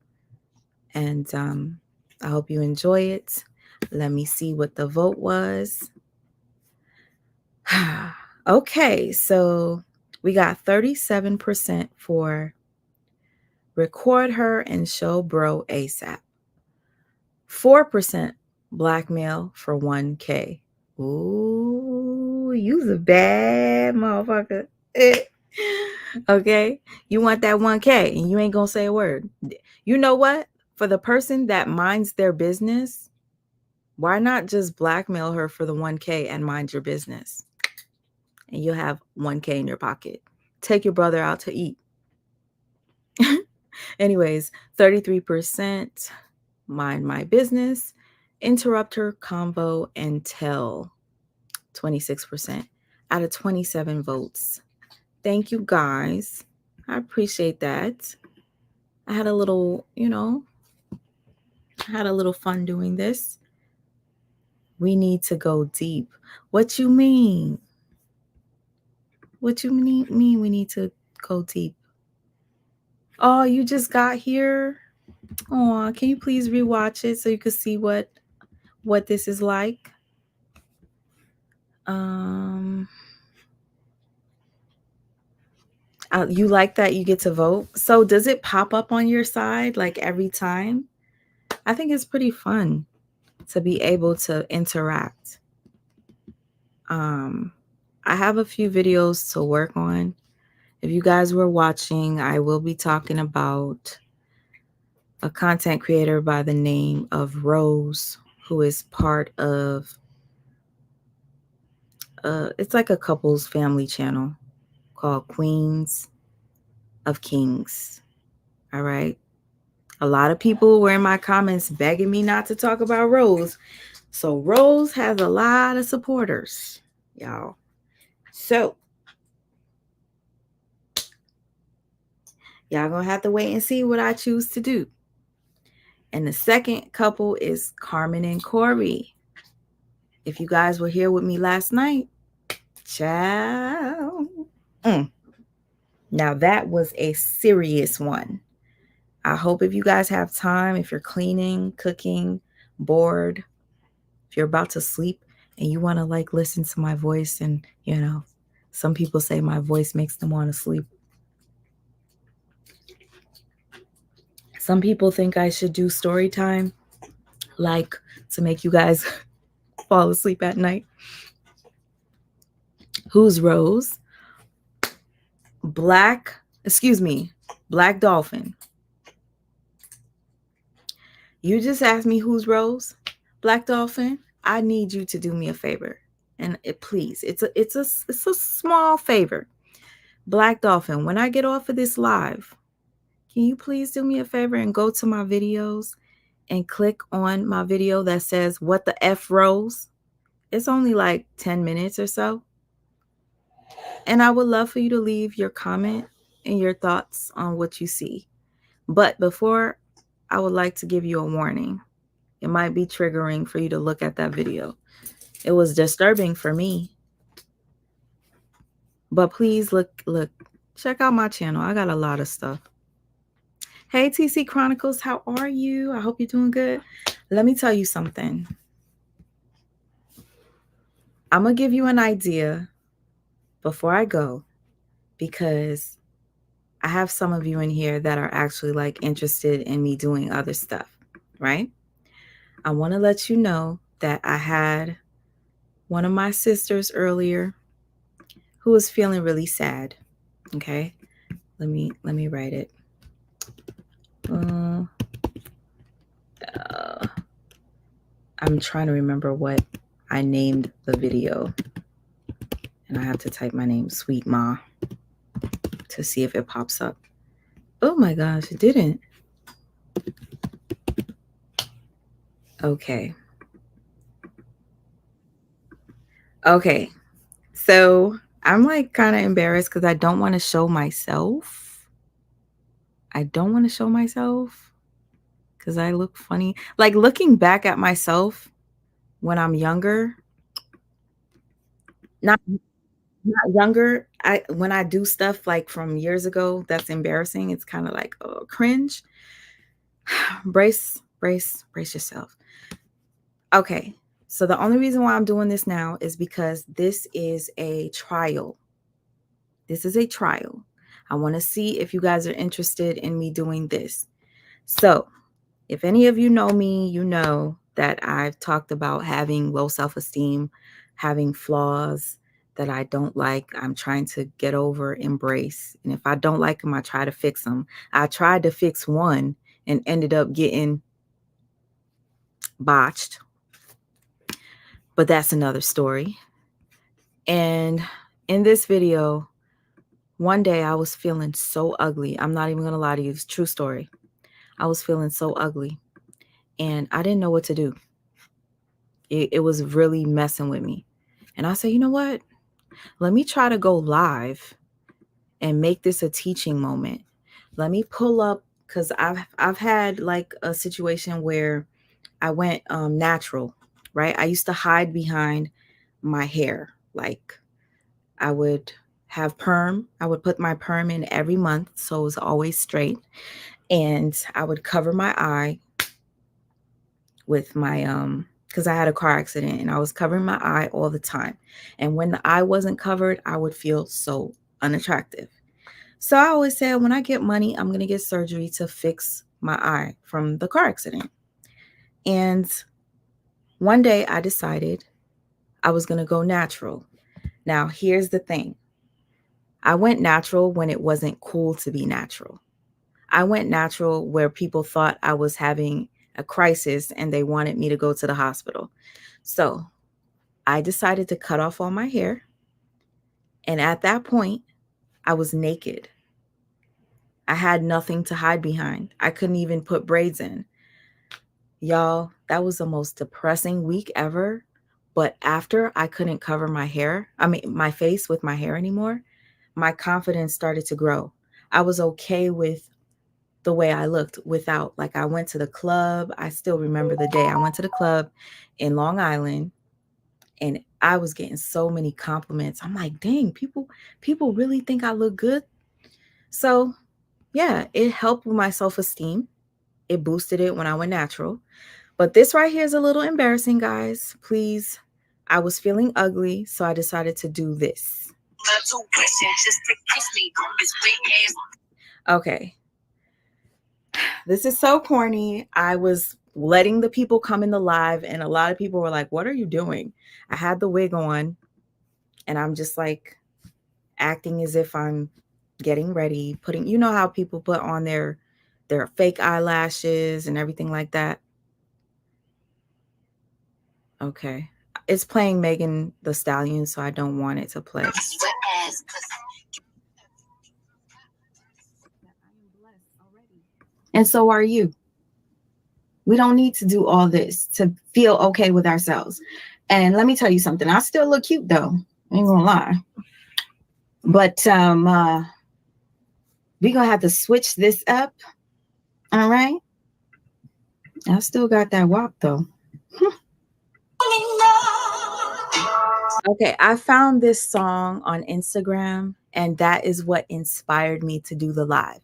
And I hope you enjoy it. Let me see what the vote was. Okay, so we got 37% for record her and show bro ASAP. 4% blackmail for 1K. Ooh, you's a bad motherfucker. Okay, you want that 1K and you ain't gonna say a word. You know what? For the person that minds their business, why not just blackmail her for the 1K and mind your business? And you'll have 1K in your pocket. Take your brother out to eat. Anyways, 33% mind my business, interrupt her convo and tell. 26% out of 27 votes. Thank you guys. I appreciate that. I had a little, I had a little fun doing this. We need to go deep. What you mean? What you mean we need to go deep? Oh, you just got here? Oh, can you please rewatch it so you can see what this is like? You like that you get to vote? So does it pop up on your side like every time? I think it's pretty fun to be able to interact. I have a few videos to work on. If you guys were watching, I will be talking about a content creator by the name of Rose, who is part of, it's like a couples family channel called Queens of Kings. All right. A lot of people were in my comments begging me not to talk about Rose. So Rose has a lot of supporters, y'all. So y'all gonna have to wait and see what I choose to do. And the second couple is Carmen and Corey. If you guys were here with me last night, Child. Now that was a serious one. I hope if you guys have time, if you're cleaning, cooking, bored, if you're about to sleep and you want to like listen to my voice, and you know, some people say my voice makes them want to sleep. Some people think I should do story time, like to make you guys fall asleep at night. Who's Rose? Black Dolphin. You just asked me who's Rose? Black Dolphin, I need you to do me a favor. And please, it's a small favor. Black Dolphin, when I get off of this live, can you please do me a favor and go to my videos and click on my video that says What the F Rose? It's only like 10 minutes or so. And I would love for you to leave your comment and your thoughts on what you see. But before, I would like to give you a warning. It might be triggering for you to look at that video. It was disturbing for me. But please look, check out my channel. I got a lot of stuff. Hey, TC Chronicles, how are you? I hope you're doing good. Let me tell you something. I'm going to give you an idea before I go, because I have some of you in here that are actually like interested in me doing other stuff, right? I want to let you know that I had one of my sisters earlier who was feeling really sad. Okay, let me write it. I'm trying to remember what I named the video, and I have to type my name, Sweet Ma, to see if it pops up. Oh my gosh, it didn't. Okay. So I'm like kind of embarrassed because I don't want to show myself. Because I look funny. Like looking back at myself when I'm younger, not younger, when I do stuff like from years ago that's embarrassing, it's kind of like, oh, cringe. Brace yourself. Okay, so the only reason why I'm doing this now is because this is a trial. I want to see if you guys are interested in me doing this. So if any of you know me, you know that I've talked about having low self-esteem, having flaws that I don't like. I'm trying to get over, embrace. And if I don't like them, I try to fix them. I tried to fix one and ended up getting botched. But that's another story. And in this video, one day I was feeling so ugly. I'm not even going to lie to you. It's a true story. I was feeling so ugly and I didn't know what to do. It was really messing with me. And I said, you know what? Let me try to go live and make this a teaching moment. Let me pull up, because I've had like a situation where I went natural, right? I used to hide behind my hair. Like I would have perm. I would put my perm in every month, so it was always straight. And I would cover my eye with my, because I had a car accident and I was covering my eye all the time. And when the eye wasn't covered, I would feel so unattractive. So I always said, when I get money, I'm going to get surgery to fix my eye from the car accident. And one day I decided I was going to go natural. Now, here's the thing. I went natural when it wasn't cool to be natural. I went natural where people thought I was having a crisis and they wanted me to go to the hospital. So I decided to cut off all my hair. And at that point, I was naked. I had nothing to hide behind. I couldn't even put braids in. Y'all, that was the most depressing week ever. But after I couldn't cover my face with my hair anymore, my confidence started to grow. I was okay with the way I looked without, like I went to the club. I still remember the day I went to the club in Long Island and I was getting so many compliments. I'm like, dang, people really think I look good. So yeah, it helped with my self-esteem. It boosted it when I went natural. But this right here is a little embarrassing, guys. Please. I was feeling ugly, so I decided to do this. Okay. This is so corny. I was letting the people come in the live, and a lot of people were like, what are you doing? I had the wig on, and I'm just like acting as if I'm getting ready, putting, you know how people put on their fake eyelashes and everything like that. Okay. It's playing Megan Thee Stallion, so I don't want it to play. And so are you. We don't need to do all this to feel okay with ourselves. And let me tell you something. I still look cute though. I ain't gonna lie. But we're gonna have to switch this up. All right. I still got that walk though. Okay, I found this song on Instagram, and that is what inspired me to do the live.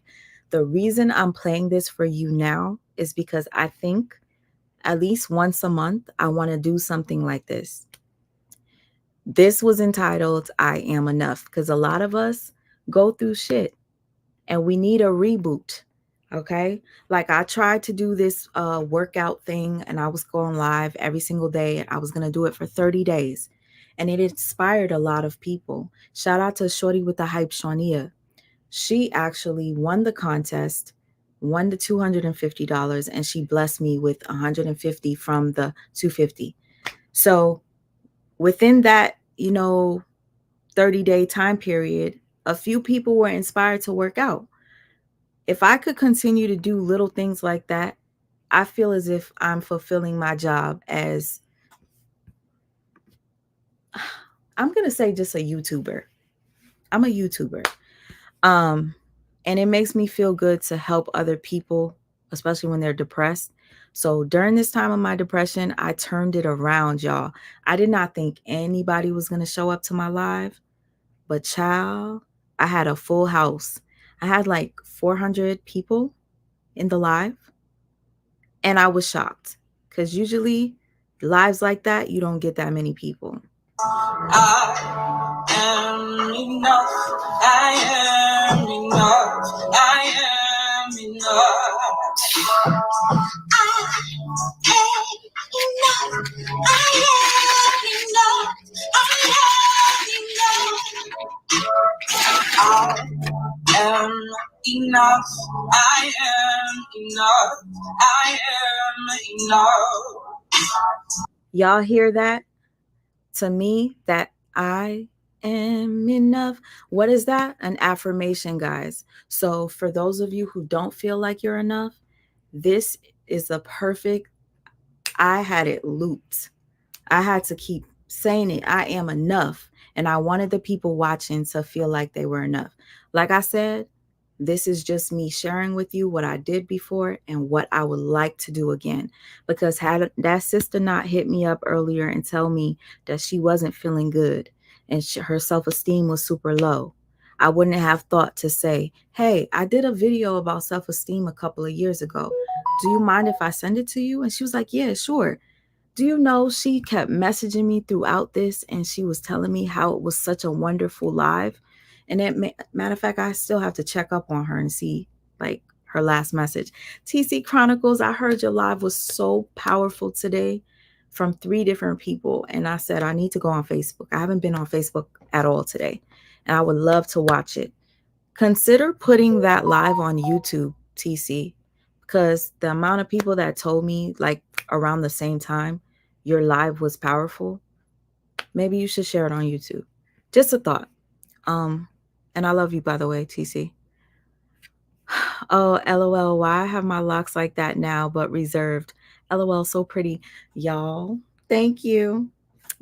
The reason I'm playing this for you now is because I think at least once a month, I want to do something like this. This was entitled I Am Enough, because a lot of us go through shit and we need a reboot. Okay. Like I tried to do this workout thing, and I was going live every single day. I was going to do it for 30 days. And it inspired a lot of people. Shout out to Shorty with the Hype, Shaunia. She actually won the contest, won the $250, and she blessed me with $150 from the $250. So within that, 30-day time period, a few people were inspired to work out. If I could continue to do little things like that, I feel as if I'm fulfilling my job as, I'm going to say, just a YouTuber. I'm a YouTuber. And it makes me feel good to help other people, especially when they're depressed. So during this time of my depression, I turned it around, y'all. I did not think anybody was going to show up to my live, but child, I had a full house. I had like 400 people in the live, and I was shocked because usually lives like that, you don't get that many people. I am enough. I am enough. I am enough. I am enough. I am enough. I am enough. I am enough. Y'all hear that? To me, that I am enough. What is that? An affirmation, guys. So for those of you who don't feel like you're enough, this is a perfect, I had it looped. I had to keep saying it. I am enough. And I wanted the people watching to feel like they were enough. Like I said, this is just me sharing with you what I did before and what I would like to do again. Because had that sister not hit me up earlier and tell me that she wasn't feeling good and her self-esteem was super low, I wouldn't have thought to say, hey, I did a video about self-esteem a couple of years ago. Do you mind if I send it to you? And she was like, yeah, sure. Do you know she kept messaging me throughout this, and she was telling me how it was such a wonderful live. And matter of fact, I still have to check up on her and see like her last message. TC Chronicles, I heard your live was so powerful today from 3 different people. And I said, I need to go on Facebook. I haven't been on Facebook at all today, and I would love to watch it. Consider putting that live on YouTube, TC, because the amount of people that told me like around the same time your live was powerful, maybe you should share it on YouTube. Just a thought. And I love you, by the way, TC. Oh, LOL, why I have my locks like that now, but reserved. LOL, so pretty. Y'all, thank you.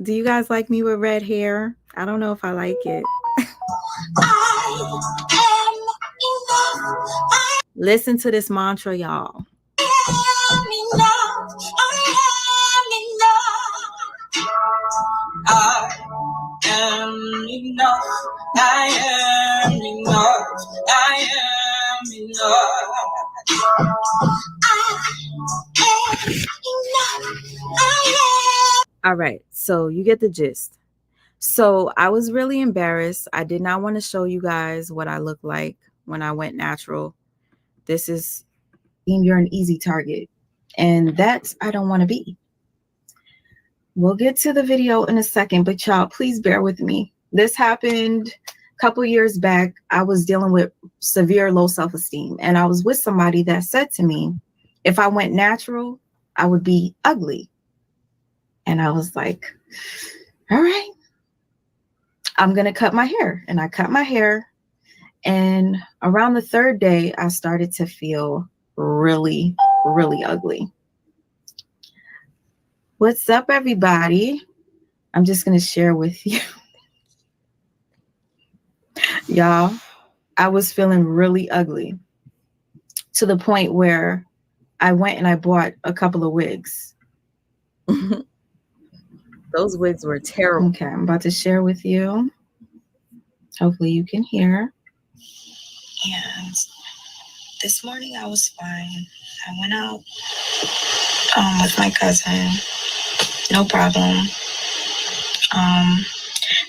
Do you guys like me with red hair? I don't know if I like it. Listen to this mantra, y'all. I enough. I am enough. I am enough. All right, so you get the gist. So I was really embarrassed. I did not want to show you guys what I look like when I went natural. This is, you're an easy target, and that's I don't want to be. We'll get to the video in a second, but y'all, please bear with me. This happened a couple years back. I was dealing with severe low self-esteem, and I was with somebody that said to me, if I went natural, I would be ugly. And I was like, all right, I'm going to cut my hair. And I cut my hair. And around the third day, I started to feel really, really ugly. What's up, everybody? I'm just going to share with you. Y'all, I was feeling really ugly to the point where I went and I bought a couple of wigs. Those wigs were terrible. Okay, I'm about to share with you. Hopefully you can hear. And this morning I was fine. I went out with my cousin. No problem.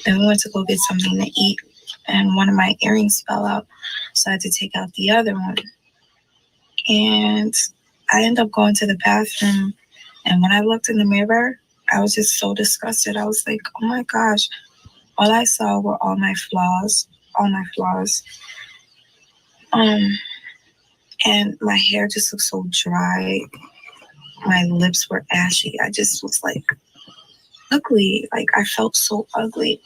Then we went to go get something to eat, and one of my earrings fell out, so I had to take out the other one. And I ended up going to the bathroom, and when I looked in the mirror, I was just so disgusted. I was like, oh my gosh, all I saw were all my flaws. And my hair just looked so dry. My lips were ashy. I just was like ugly. Like I felt so ugly.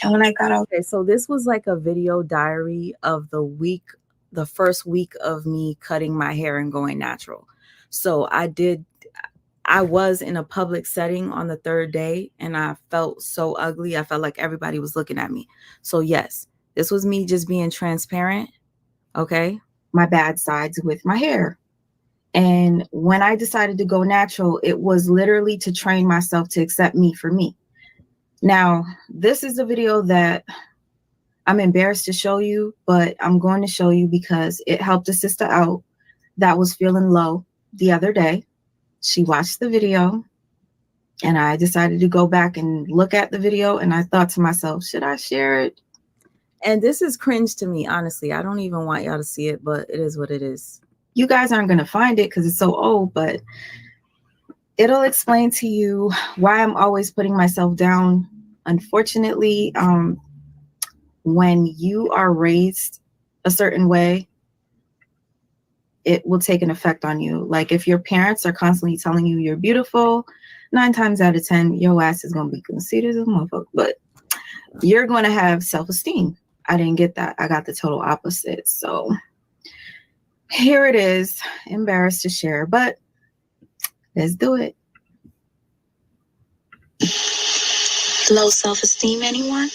And when I got out. Okay, so this was like a video diary of the first week of me cutting my hair and going natural. So I was in a public setting on the third day, and I felt so ugly. I felt like everybody was looking at me. So yes, this was me just being transparent. Okay. My bad sides with my hair. And when I decided to go natural, it was literally to train myself to accept me for me. Now, this is a video that I'm embarrassed to show you, but I'm going to show you because it helped a sister out that was feeling low the other day. She watched the video, and I decided to go back and look at the video, and I thought to myself, should I share it? And this is cringe to me, honestly. I don't even want y'all to see it, but it is what it is. You guys aren't going to find it because it's so old, but it'll explain to you why I'm always putting myself down. Unfortunately, when you are raised a certain way, it will take an effect on you. Like if your parents are constantly telling you you're beautiful, 9 times out of 10, your ass is going to be conceited as a motherfucker, but you're going to have self-esteem. I didn't get that. I got the total opposite. So here it is. Embarrassed to share, but let's do it. Low self-esteem, anyone?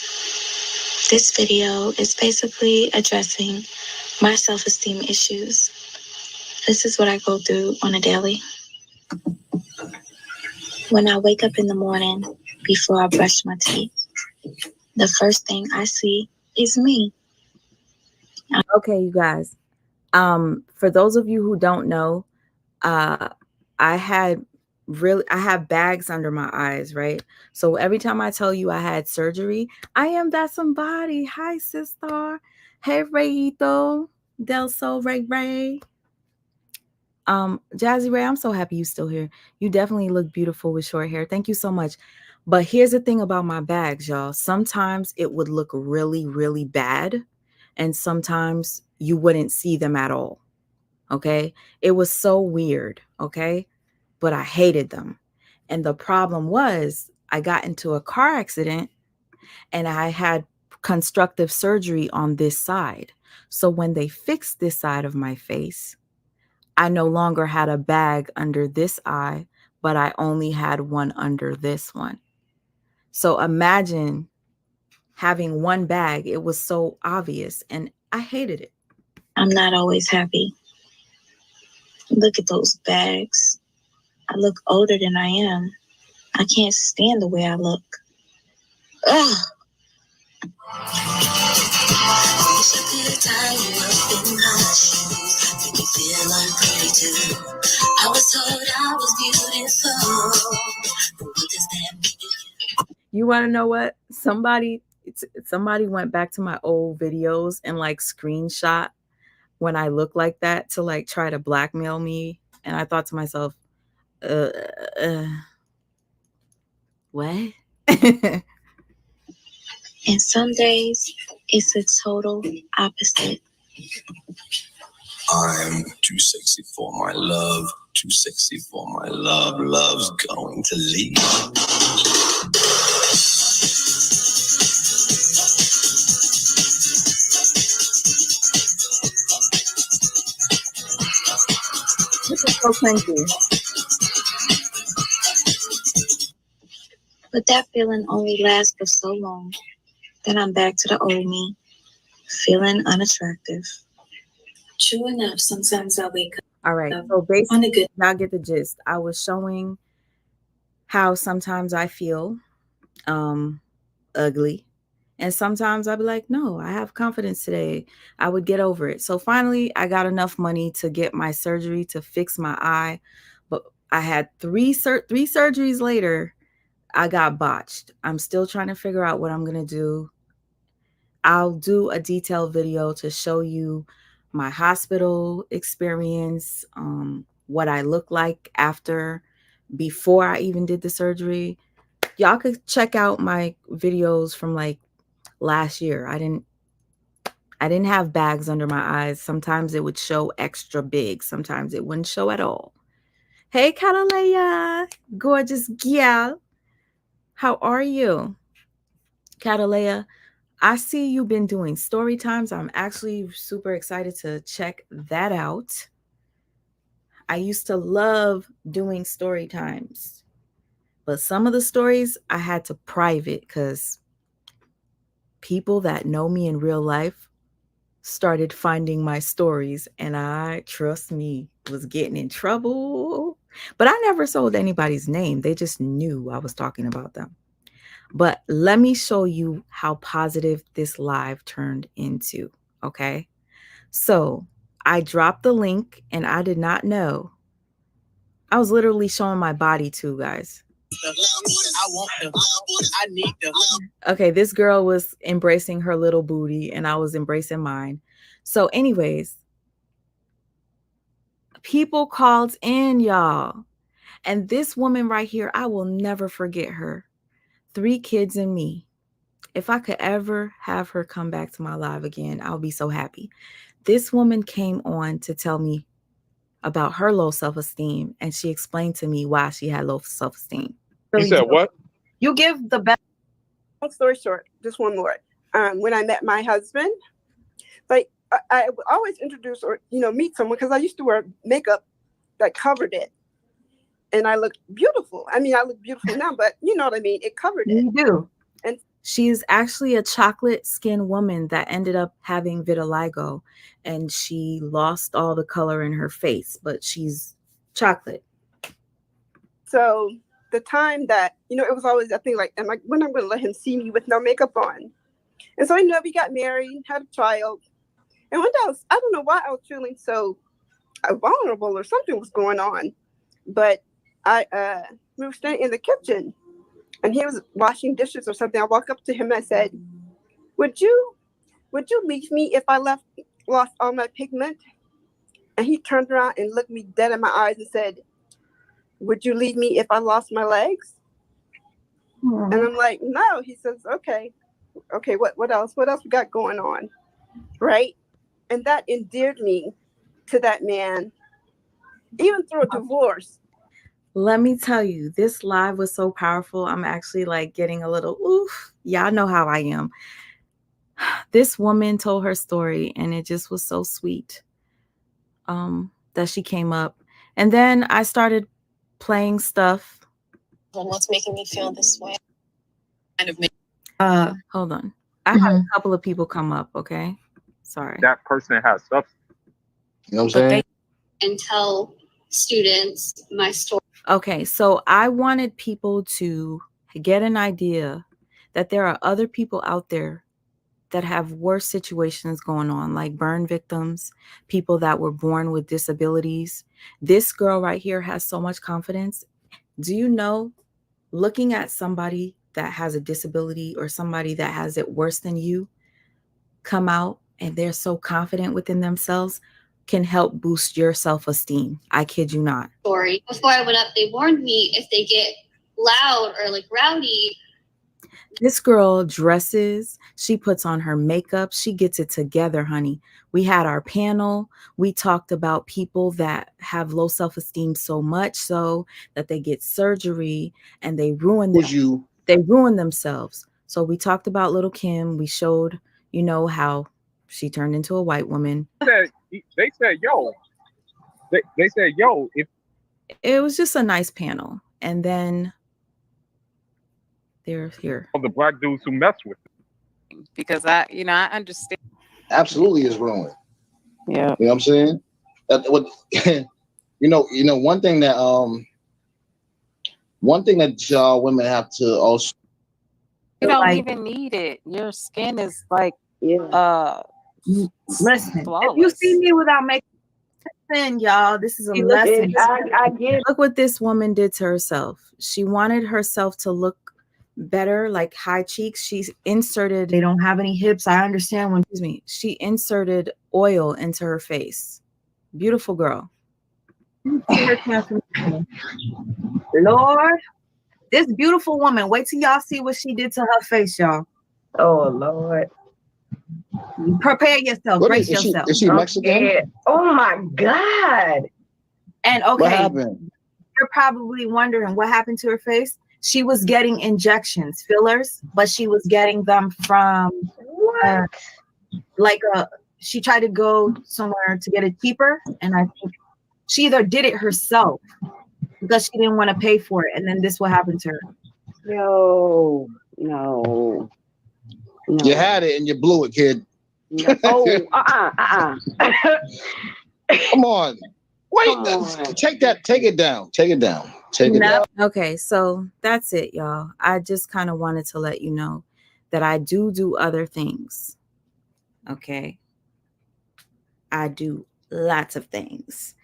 This video is basically addressing my self-esteem issues. This is what I go through on a daily. When I wake up in the morning, before I brush my teeth, the first thing I see is me. Okay, you guys. For those of you who don't know, I have bags under my eyes, right? So every time I tell you I had surgery, I am that somebody. Hi, sister. Hey, Rayito. Del Sol Ray Ray. Jazzy Ray, I'm so happy you're still here. You definitely look beautiful with short hair. Thank you so much. But here's the thing about my bags, y'all. Sometimes it would look really, really bad, and sometimes you wouldn't see them at all. Okay? It was so weird, okay? But I hated them. And the problem was I got into a car accident and I had constructive surgery on this side. So when they fixed this side of my face, I no longer had a bag under this eye, but I only had one under this one. So imagine having one bag. It was so obvious, and I hated it. I'm not always happy. Look at those bags. I look older than I am. I can't stand the way I look. Ugh. Wish I could tie you up in my shoes, make you feel unpretty too. I was told I was beautiful, but what does that mean? You want to know what? Somebody went back to my old videos and like screenshot when I look like that to like try to blackmail me. And I thought to myself, what? And some days it's a total opposite. I'm too sexy for my love, too sexy for my love. Love's going to leave. This is so crazy. But that feeling only lasts for so long. Then I'm back to the old me, feeling unattractive. True enough, sometimes I wake up. All right. So basically, y'all get the gist. I was showing how sometimes I feel ugly. And sometimes I'd be like, no, I have confidence today. I would get over it. So finally, I got enough money to get my surgery to fix my eye. But I had three surgeries later. I got botched. I'm still trying to figure out what I'm going to do. I'll do a detailed video to show you my hospital experience, what I look like before I even did the surgery. Y'all could check out my videos from like last year. I didn't have bags under my eyes. Sometimes it would show extra big. Sometimes it wouldn't show at all. Hey, Catalea, gorgeous gal. How are you? Catalea, I see you've been doing story times. I'm actually super excited to check that out. I used to love doing story times, but some of the stories I had to private because people that know me in real life started finding my stories, and I, trust me, was getting in trouble. But I never sold anybody's name. They just knew I was talking about them. But let me show you how positive this live turned into, okay? So I dropped the link, and I did not know. I was literally showing my body too, guys. I want them. I need them. Okay, this girl was embracing her little booty, and I was embracing mine. So anyways, people called in, y'all. And this woman right here, I will never forget her. 3 kids and me. If I could ever have her come back to my live again, I'll be so happy. This woman came on to tell me about her low self-esteem, and she explained to me why she had low self-esteem. You said what? You give the best. Long story short, just one more. When I met my husband, like I would always introduce or meet someone because I used to wear makeup that covered it, and I looked beautiful. I mean, I look beautiful now, but you know what I mean. It covered it. You do. And she's actually a chocolate skin woman that ended up having vitiligo, and she lost all the color in her face, but she's chocolate. so the time that it was always that thing like, when I'm going to let him see me with no makeup on? And so we got married, had a child, and one day I don't know why I was feeling so vulnerable or something was going on, but we were standing in the kitchen, and he was washing dishes or something. I walked up to him and I said, "Would you leave me if I lost all my pigment?" And he turned around and looked me dead in my eyes and said, "Would you leave me if I lost my legs?" And I'm like, "No." He says, "Okay, what else? What else we got going on?" Right? And that endeared me to that man, even through a divorce. Let me tell you, this live was so powerful. I'm actually like getting a little oof. Y'all know how I am. This woman told her story, and it just was so sweet that she came up. And then I started playing stuff. What's making me feel this way? Hold on. I had a couple of people come up, okay? Sorry. That person has substance. You know what I'm saying? And tell students my story. Okay, so I wanted people to get an idea that there are other people out there that have worse situations going on, like burn victims, people that were born with disabilities. This girl right here has so much confidence. Do you know, looking at somebody that has a disability or somebody that has it worse than you come out and they're so confident within themselves can help boost your self-esteem. I kid you not. Story. Before I went up, they warned me if they get loud or like rowdy. This girl dresses, she puts on her makeup, she gets it together, honey. We had our panel. We talked about people that have low self-esteem so much so that they get surgery and they ruin themselves. So we talked about Little Kim. We showed, you know, how she turned into a white woman. They said, yo. They said, yo, if it was just a nice panel. And then they're here. the black dudes who mess with it. Because I understand. Absolutely is ruined. Yeah. You know what I'm saying? What you know, one thing that y'all women have to also, You don't even need it. Your skin is like listen, flawless. if you see me without makeup, y'all, this is a lesson. I get. Look what this woman did to herself. She wanted herself to look better, like high cheeks. She's inserted, they don't have any hips. I understand when, excuse me, she inserted oil into her face. Beautiful girl. Lord, this beautiful woman, wait till y'all see what she did to her face, y'all. Oh Lord. Prepare yourself, brace yourself. Is she Mexican? Yeah. Oh my God. And What okay, happened? you're probably wondering what happened to her face. She was getting injections, fillers, but she was getting them from she tried to go somewhere to get it cheaper, and I think she either did it herself because she didn't want to pay for it, and then this what happened to her. No. You had it and you blew it, kid. Oh, Come on. Wait, take it down. Take it down. Okay, so that's it, y'all. I just kind of wanted to let you know that I do other things. Okay. I do lots of things.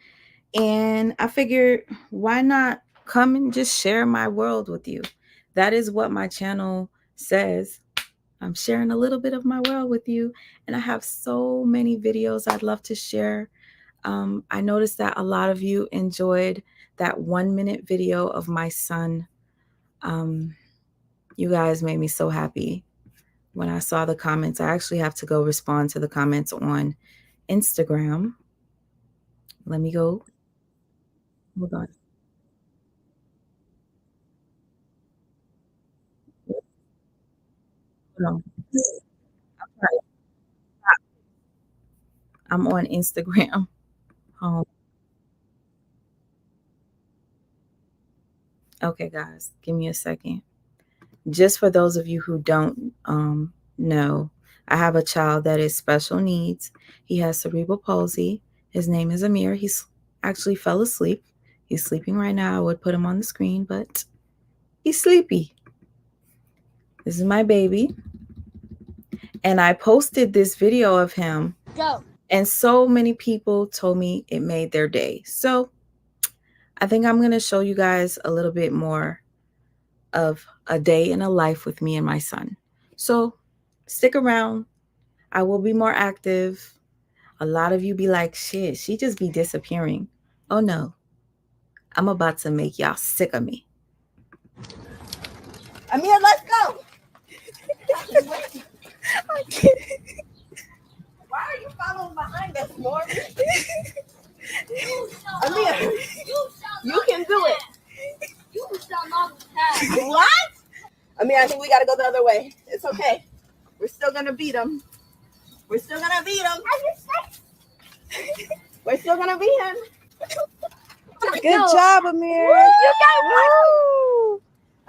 And I figured, why not come and just share my world with you? That is what my channel says. I'm sharing a little bit of my world with you. And I have so many videos I'd love to share. I noticed that a lot of you enjoyed that 1-minute video of my son. You guys made me so happy when I saw the comments. I actually have to go respond to the comments on Instagram. Let me go. Hold on. No. I'm on Instagram. Okay, guys, give me a second. Just for those of you who don't know, I have a child that is special needs. He has cerebral palsy. His name is Amir. He's actually fell asleep. He's sleeping right now. I would put him on the screen, but he's sleepy. This is my baby. And I posted this video of him. Go. And so many people told me it made their day. So I think I'm going to show you guys a little bit more of a day in a life with me and my son. So stick around. I will be more active. A lot of you be like, shit, she just be disappearing. Oh no. I'm about to make y'all sick of me. Amir, let's go. I can't. Why are you following behind us, Morgan? Amir, you can do it. You shall not pass. What? Amir, I think we got to go the other way. It's okay. We're still going to beat them. We're still going to beat him. We're still going to beat him. Good job, Amir. Woo, you got one.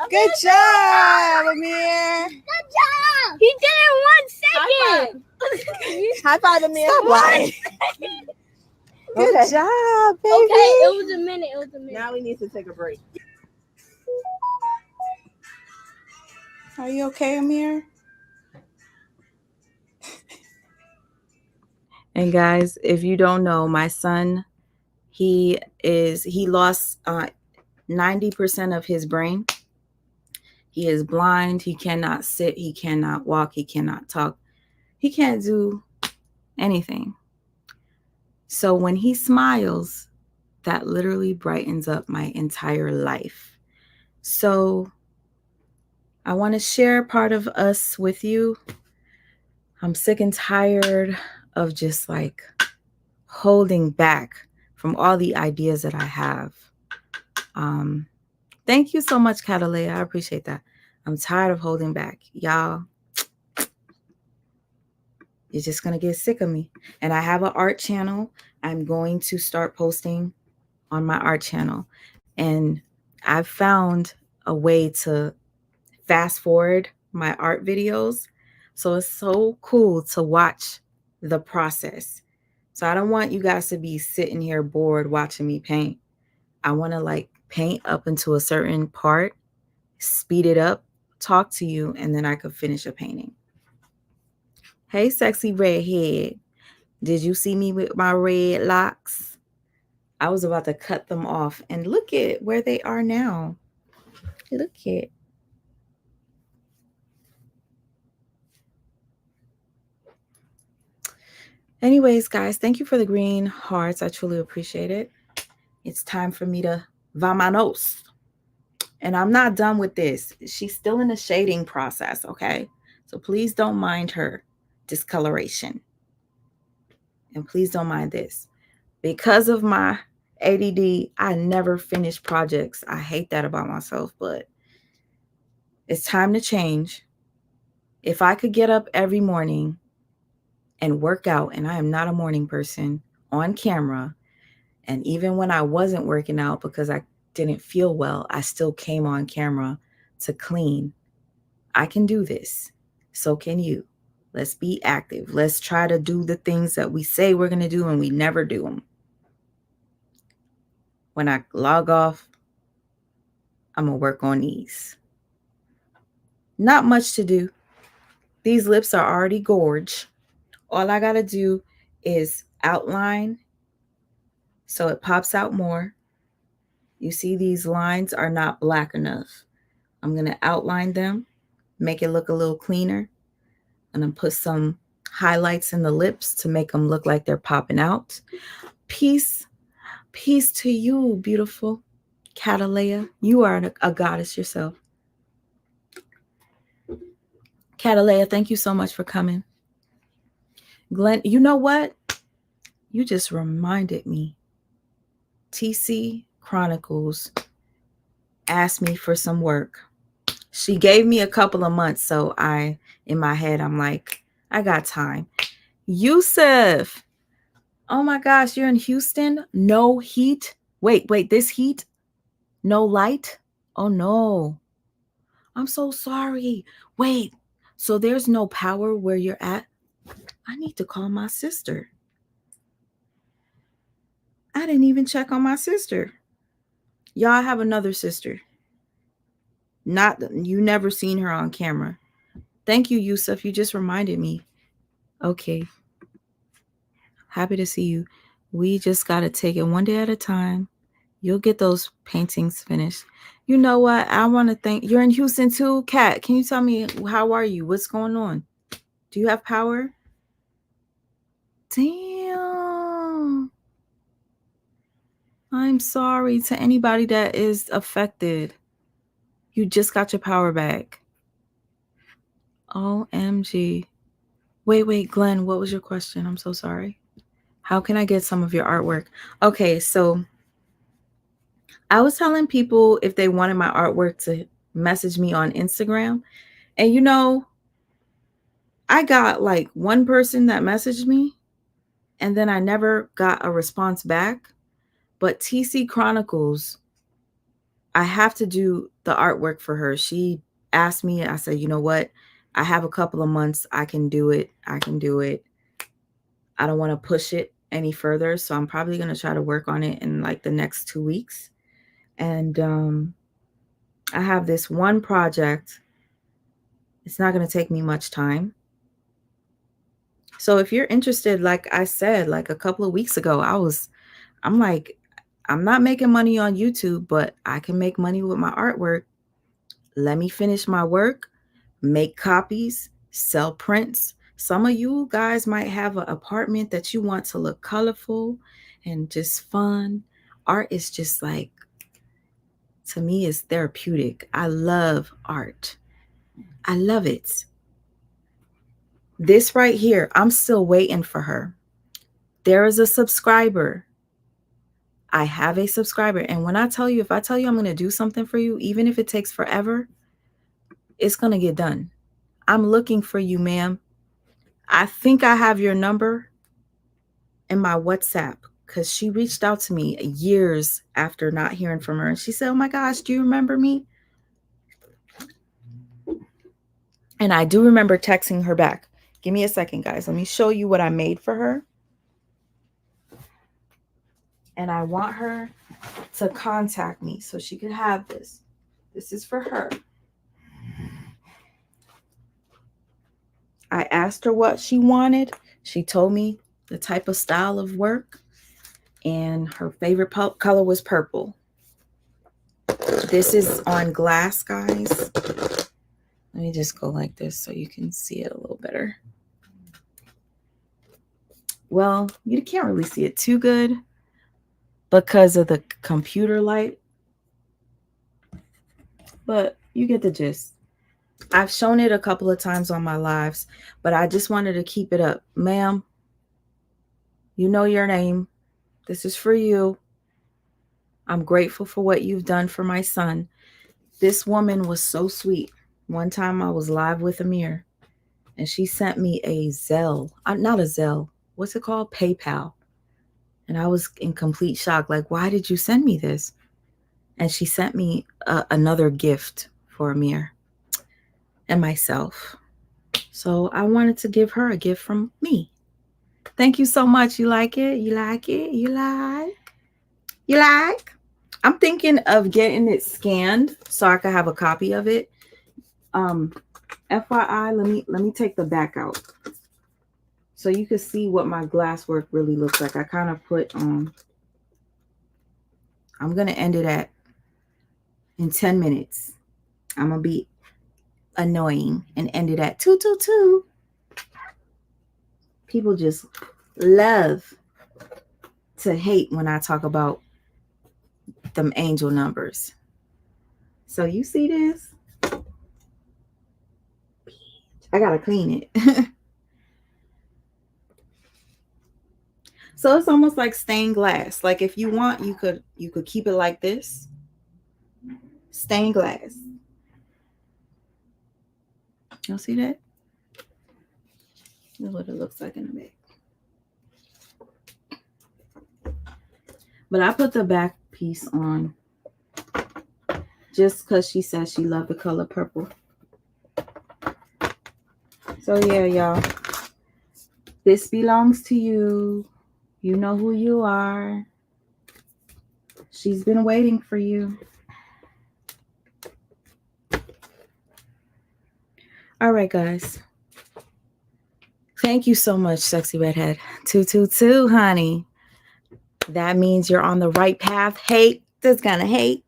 Good job, Amir. Good job. He did it 1 second. High five, Amir. Stop lying. Good job, baby. Okay, it was a minute. It was a minute. Now we need to take a break. Are you okay, Amir? And guys, if you don't know, my son, he lost 90% of his brain. He is blind. He cannot sit. He cannot walk. He cannot talk. He can't do anything. So when he smiles, that literally brightens up my entire life. So I want to share part of us with you. I'm sick and tired of just like holding back from all the ideas that I have. Thank you so much, Catalea. I appreciate that. I'm tired of holding back. Y'all, you're just going to get sick of me. And I have an art channel. I'm going to start posting on my art channel. And I've found a way to fast forward my art videos. So it's so cool to watch the process. So I don't want you guys to be sitting here bored watching me paint. I want to like paint up into a certain part, speed it up, talk to you, and then I could finish a painting. Hey, sexy redhead. Did you see me with my red locks? I was about to cut them off, and look at where they are now. Look at. Anyways, guys, thank you for the green hearts. I truly appreciate it. It's time for me to vamanos. And I'm not done with this. She's still in the shading process, okay? So please don't mind her discoloration. And please don't mind this. Because of my ADD, I never finish projects. I hate that about myself, but it's time to change. If I could get up every morning and work out, and I am not a morning person, on camera, and even when I wasn't working out because I didn't feel well, I still came on camera to clean. I can do this. So can you. Let's be active. Let's try to do the things that we say we're going to do and we never do them. When I log off, I'm going to work on these. Not much to do. These lips are already gorge. All I got to do is outline so it pops out more. You see these lines are not black enough. I'm going to outline them, make it look a little cleaner, and then put some highlights in the lips to make them look like they're popping out. Peace to you, beautiful Catalea. You are a goddess yourself. Catalea, thank you so much for coming. Glenn, you know what? You just reminded me. TC Chronicles asked me for some work. She gave me a couple of months, so in my head, I'm like, I got time. Yusuf, oh my gosh, you're in Houston? No heat? Wait, this heat? No light? Oh no. I'm so sorry. Wait, so there's no power where you're at? I need to call my sister. I didn't even check on my sister. Y'all have another sister. You never seen her on camera. Thank you, Yusuf. You just reminded me. Okay. Happy to see you. We just got to take it one day at a time. You'll get those paintings finished. You know what? I want to thank... You're in Houston too? Kat, can you tell me, how are you? What's going on? Do you have power? Damn. I'm sorry to anybody that is affected. You just got your power back. OMG. Wait, Glenn, what was your question? I'm so sorry. How can I get some of your artwork? Okay, so I was telling people if they wanted my artwork to message me on Instagram. And you know, I got like one person that messaged me and then I never got a response back. But TC Chronicles, I have to do the artwork for her. She asked me, I said, you know what? I have a couple of months. I can do it. I don't want to push it any further. So I'm probably going to try to work on it in like the next 2 weeks. And I have this one project. It's not going to take me much time. So if you're interested, like I said, like a couple of weeks ago, I'm like, I'm not making money on YouTube, but I can make money with my artwork. Let me finish my work, make copies, sell prints. Some of you guys might have an apartment that you want to look colorful and just fun. Art is just like, to me, is therapeutic. I love art. I love it. This right here, I'm still waiting for her. There is a subscriber. I have a subscriber. And when I tell you, if I tell you I'm going to do something for you, even if it takes forever, it's going to get done. I'm looking for you, ma'am. I think I have your number in my WhatsApp because she reached out to me years after not hearing from her. And she said, oh my gosh, do you remember me? And I do remember texting her back. Give me a second, guys. Let me show you what I made for her. And I want her to contact me so she could have this. This is for her. I asked her what she wanted. She told me the type of style of work, and her favorite color was purple. This is on glass, guys. Let me just go like this so you can see it a little better. Well, you can't really see it too good because of the computer light, but you get the gist. I've shown it a couple of times on my lives, but I just wanted to keep it up. Ma'am, you know your name. This is for you. I'm grateful for what you've done for my son. This woman was so sweet. One time I was live with Amir, and she sent me a Zelle. Not a Zelle. What's it called? PayPal. And I was in complete shock. Like, why did you send me this? And she sent me another gift for Amir and myself. So I wanted to give her a gift from me. Thank you so much. You like it? You like it? You like? You like? I'm thinking of getting it scanned so I could have a copy of it. FYI, let me take the back out so you can see what my glass work really looks like. I kind of put I'm gonna end it at in 10 minutes. I'm gonna be annoying and end it at 222. People just love to hate when I talk about them angel numbers. So you see this? I gotta clean it. So it's almost like stained glass. Like if you want, you could keep it like this. Stained glass. Y'all see that? That's what it looks like in the back. But I put the back piece on just because she said she loved the color purple. So yeah, y'all. This belongs to you. You know who you are. She's been waiting for you. All right, guys. Thank you so much, Sexy Redhead. 222, honey. That means you're on the right path. Hate is gonna hate.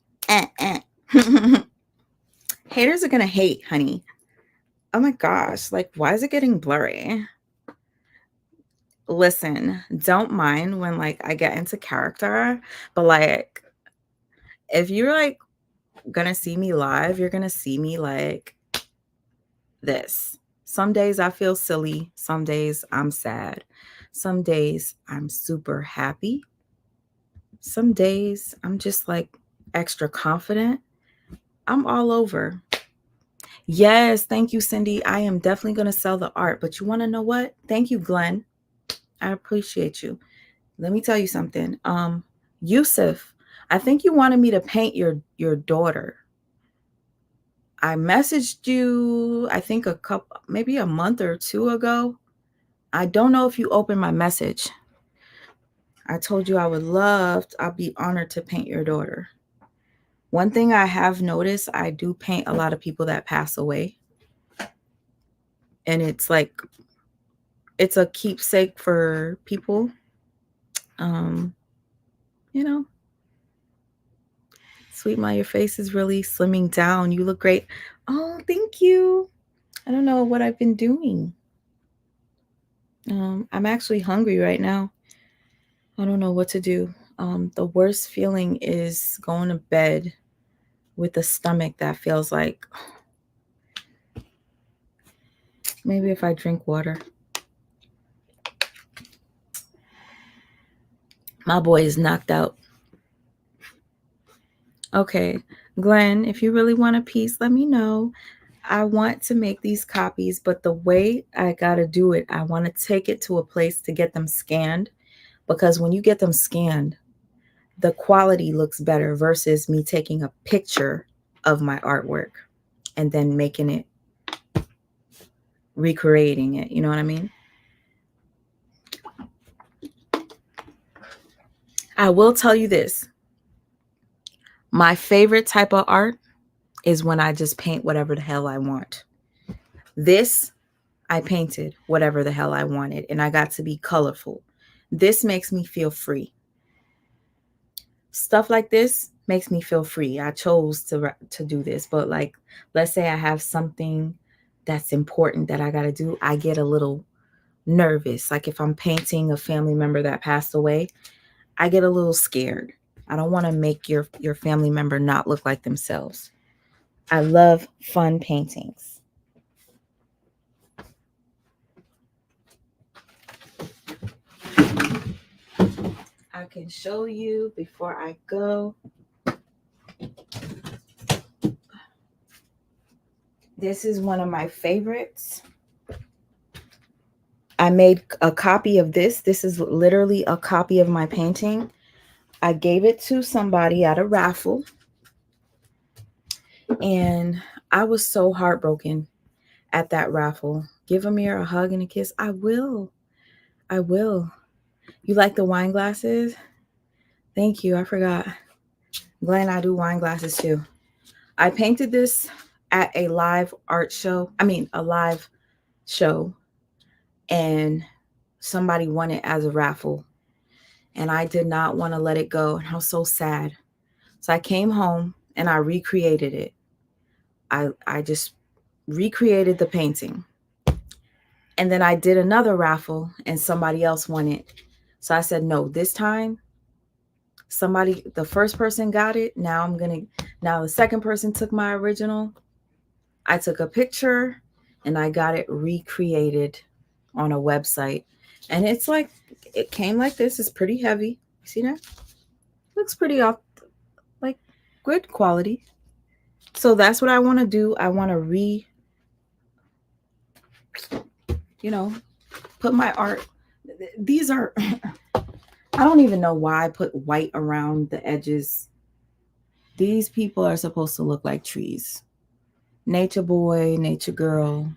Haters are gonna hate, honey. Oh my gosh. Like, why is it getting blurry? Listen, don't mind when like I get into character, but like if you're like gonna see me live, you're gonna see me like this. Some days I feel silly, some days I'm sad, some days I'm super happy, some days I'm just like extra confident. I'm all over. Yes, thank you, Cindy. I am definitely gonna sell the art, but you want to know what? Thank you, Glenn. I appreciate you. Let me tell you something. Yusuf, I think you wanted me to paint your daughter. I messaged you, I think maybe a month or two ago. I don't know if you opened my message. I told you I'd be honored to paint your daughter. One thing I have noticed, I do paint a lot of people that pass away. And it's like, it's a keepsake for people. You know, Sweet Ma, your face is really slimming down. You look great. Oh, thank you. I don't know what I've been doing. I'm actually hungry right now. I don't know what to do. The worst feeling is going to bed with a stomach that feels like maybe if I drink water. My boy is knocked out. Okay, Glenn, if you really want a piece, let me know. I want to make these copies, but the way I got to do it, I want to take it to a place to get them scanned, because when you get them scanned, the quality looks better versus me taking a picture of my artwork and then making it, recreating it. You know what I mean? I will tell you this. My favorite type of art is when I just paint whatever the hell I want. This, I painted whatever the hell I wanted, and I got to be colorful. This makes me feel free. Stuff like this makes me feel free. I chose to do this, but like, let's say I have something that's important that I got to do, I get a little nervous. Like if I'm painting a family member that passed away, I get a little scared. I don't want to make your family member not look like themselves. I love fun paintings. I can show you before I go. This is one of my favorites. I made a copy of this. This is literally a copy of my painting. I gave it to somebody at a raffle. And I was so heartbroken at that raffle. Give Amir a hug and a kiss. I will. I will. You like the wine glasses? Thank you. I forgot. Glenn, I do wine glasses too. I painted this at a live art show. A live show. And somebody won it as a raffle. And I did not want to let it go. And I was so sad. So I came home and I recreated it. I just recreated the painting. And then I did another raffle and somebody else won it. So I said, no, this time the first person got it. Now the second person took my original. I took a picture and I got it recreated on a website. And it's like, it came like this. It's pretty heavy. See that? Looks pretty off, like good quality. So that's what I want to do. I want to put my art. These are, I don't even know why I put white around the edges. These people are supposed to look like trees. Nature boy, nature girl.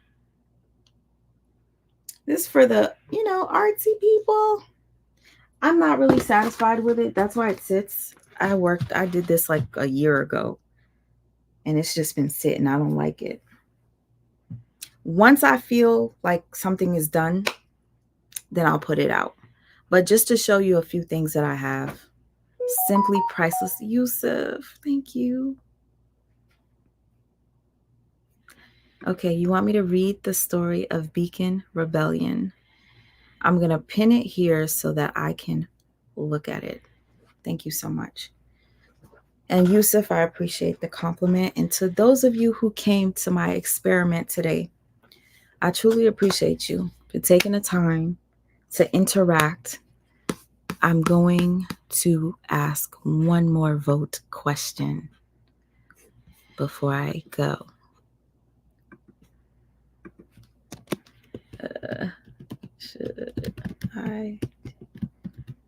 This is for the, artsy people. I'm not really satisfied with it. That's why it sits. I did this like a year ago. And it's just been sitting. I don't like it. Once I feel like something is done, then I'll put it out. But just to show you a few things that I have. Simply Priceless. Yusuf, thank you. Okay, you want me to read the story of Beacon Rebellion? I'm going to pin it here so that I can look at it. Thank you so much. And Yusuf, I appreciate the compliment. And to those of you who came to my experiment today, I truly appreciate you for taking the time to interact. I'm going to ask one more vote question before I go. Should I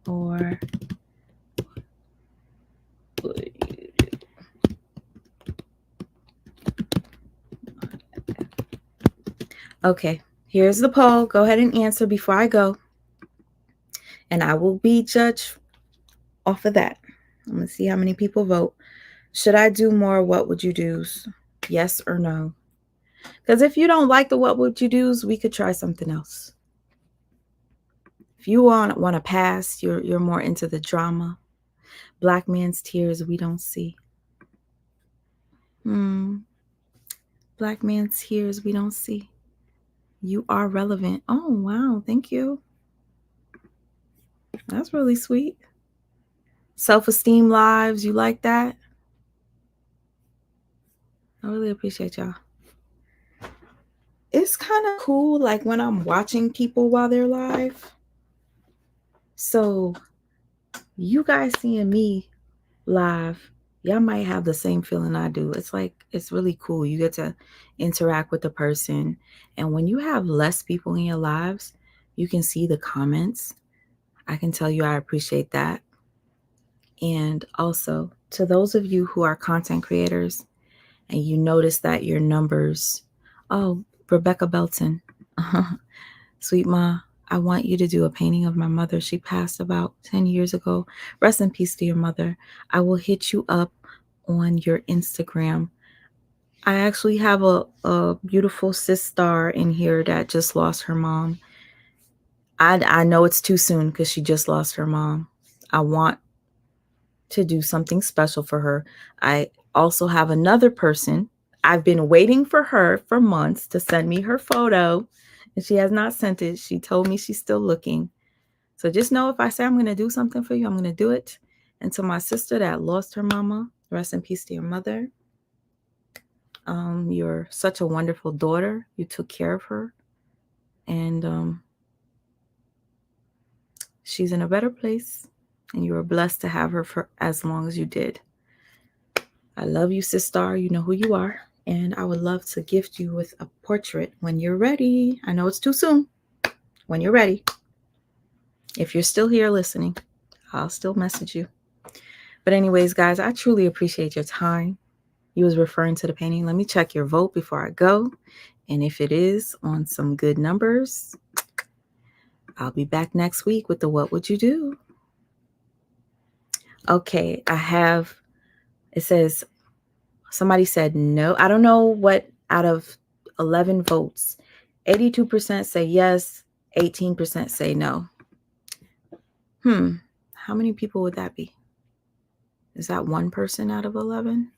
or would you do? Okay, here's the poll. Go ahead and answer before I go. And I will be judged off of that. I'm going to see how many people vote. Should I do more what would you do's? Yes or no? Because if you don't like the what would you do's, we could try something else. If you want to pass, you're more into the drama. Black man's tears we don't see. Black man's tears we don't see. You are relevant. Oh, wow. Thank you. That's really sweet. Self-esteem lives. You like that? I really appreciate y'all. It's kind of cool, like when I'm watching people while they're live. So you guys seeing me live, y'all might have the same feeling I do. It's like, it's really cool. You get to interact with the person. And when you have less people in your lives, you can see the comments. I can tell you I appreciate that. And also, to those of you who are content creators and you notice that your numbers, oh, Rebecca Belton, sweet ma, I want you to do a painting of my mother. She passed about 10 years ago. Rest in peace to your mother. I will hit you up on your Instagram. I actually have a beautiful sis star in here that just lost her mom. I know it's too soon because she just lost her mom. I want to do something special for her. I also have another person. I've been waiting for her for months to send me her photo, and she has not sent it. She told me she's still looking. So just know if I say I'm going to do something for you, I'm going to do it. And to my sister that lost her mama, rest in peace to your mother. You're such a wonderful daughter. You took care of her. And she's in a better place. And you were blessed to have her for as long as you did. I love you, Sis Star. You know who you are. And I would love to gift you with a portrait when you're ready. I know it's too soon. When you're ready. If you're still here listening, I'll still message you. But anyways, guys, I truly appreciate your time. You was referring to the painting. Let me check your vote before I go. And if it is on some good numbers, I'll be back next week with the What Would You Do? Okay, it says, somebody said no. I don't know what out of 11 votes, 82% say yes, 18% say no. How many people would that be? Is that one person out of 11?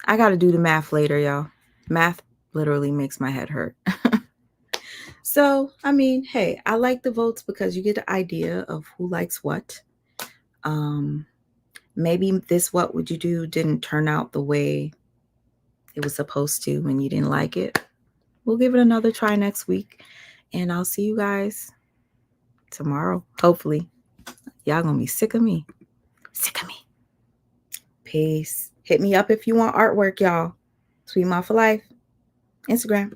I got to do the math later, y'all. Math literally makes my head hurt. So, I mean, hey, I like the votes because you get an idea of who likes what. Maybe this What Would You Do didn't turn out the way it was supposed to when you didn't like it. We'll give it another try next week. And I'll see you guys tomorrow, hopefully. Y'all gonna be sick of me. Sick of me. Peace. Hit me up if you want artwork, y'all. Sweet Ma for Life. Instagram.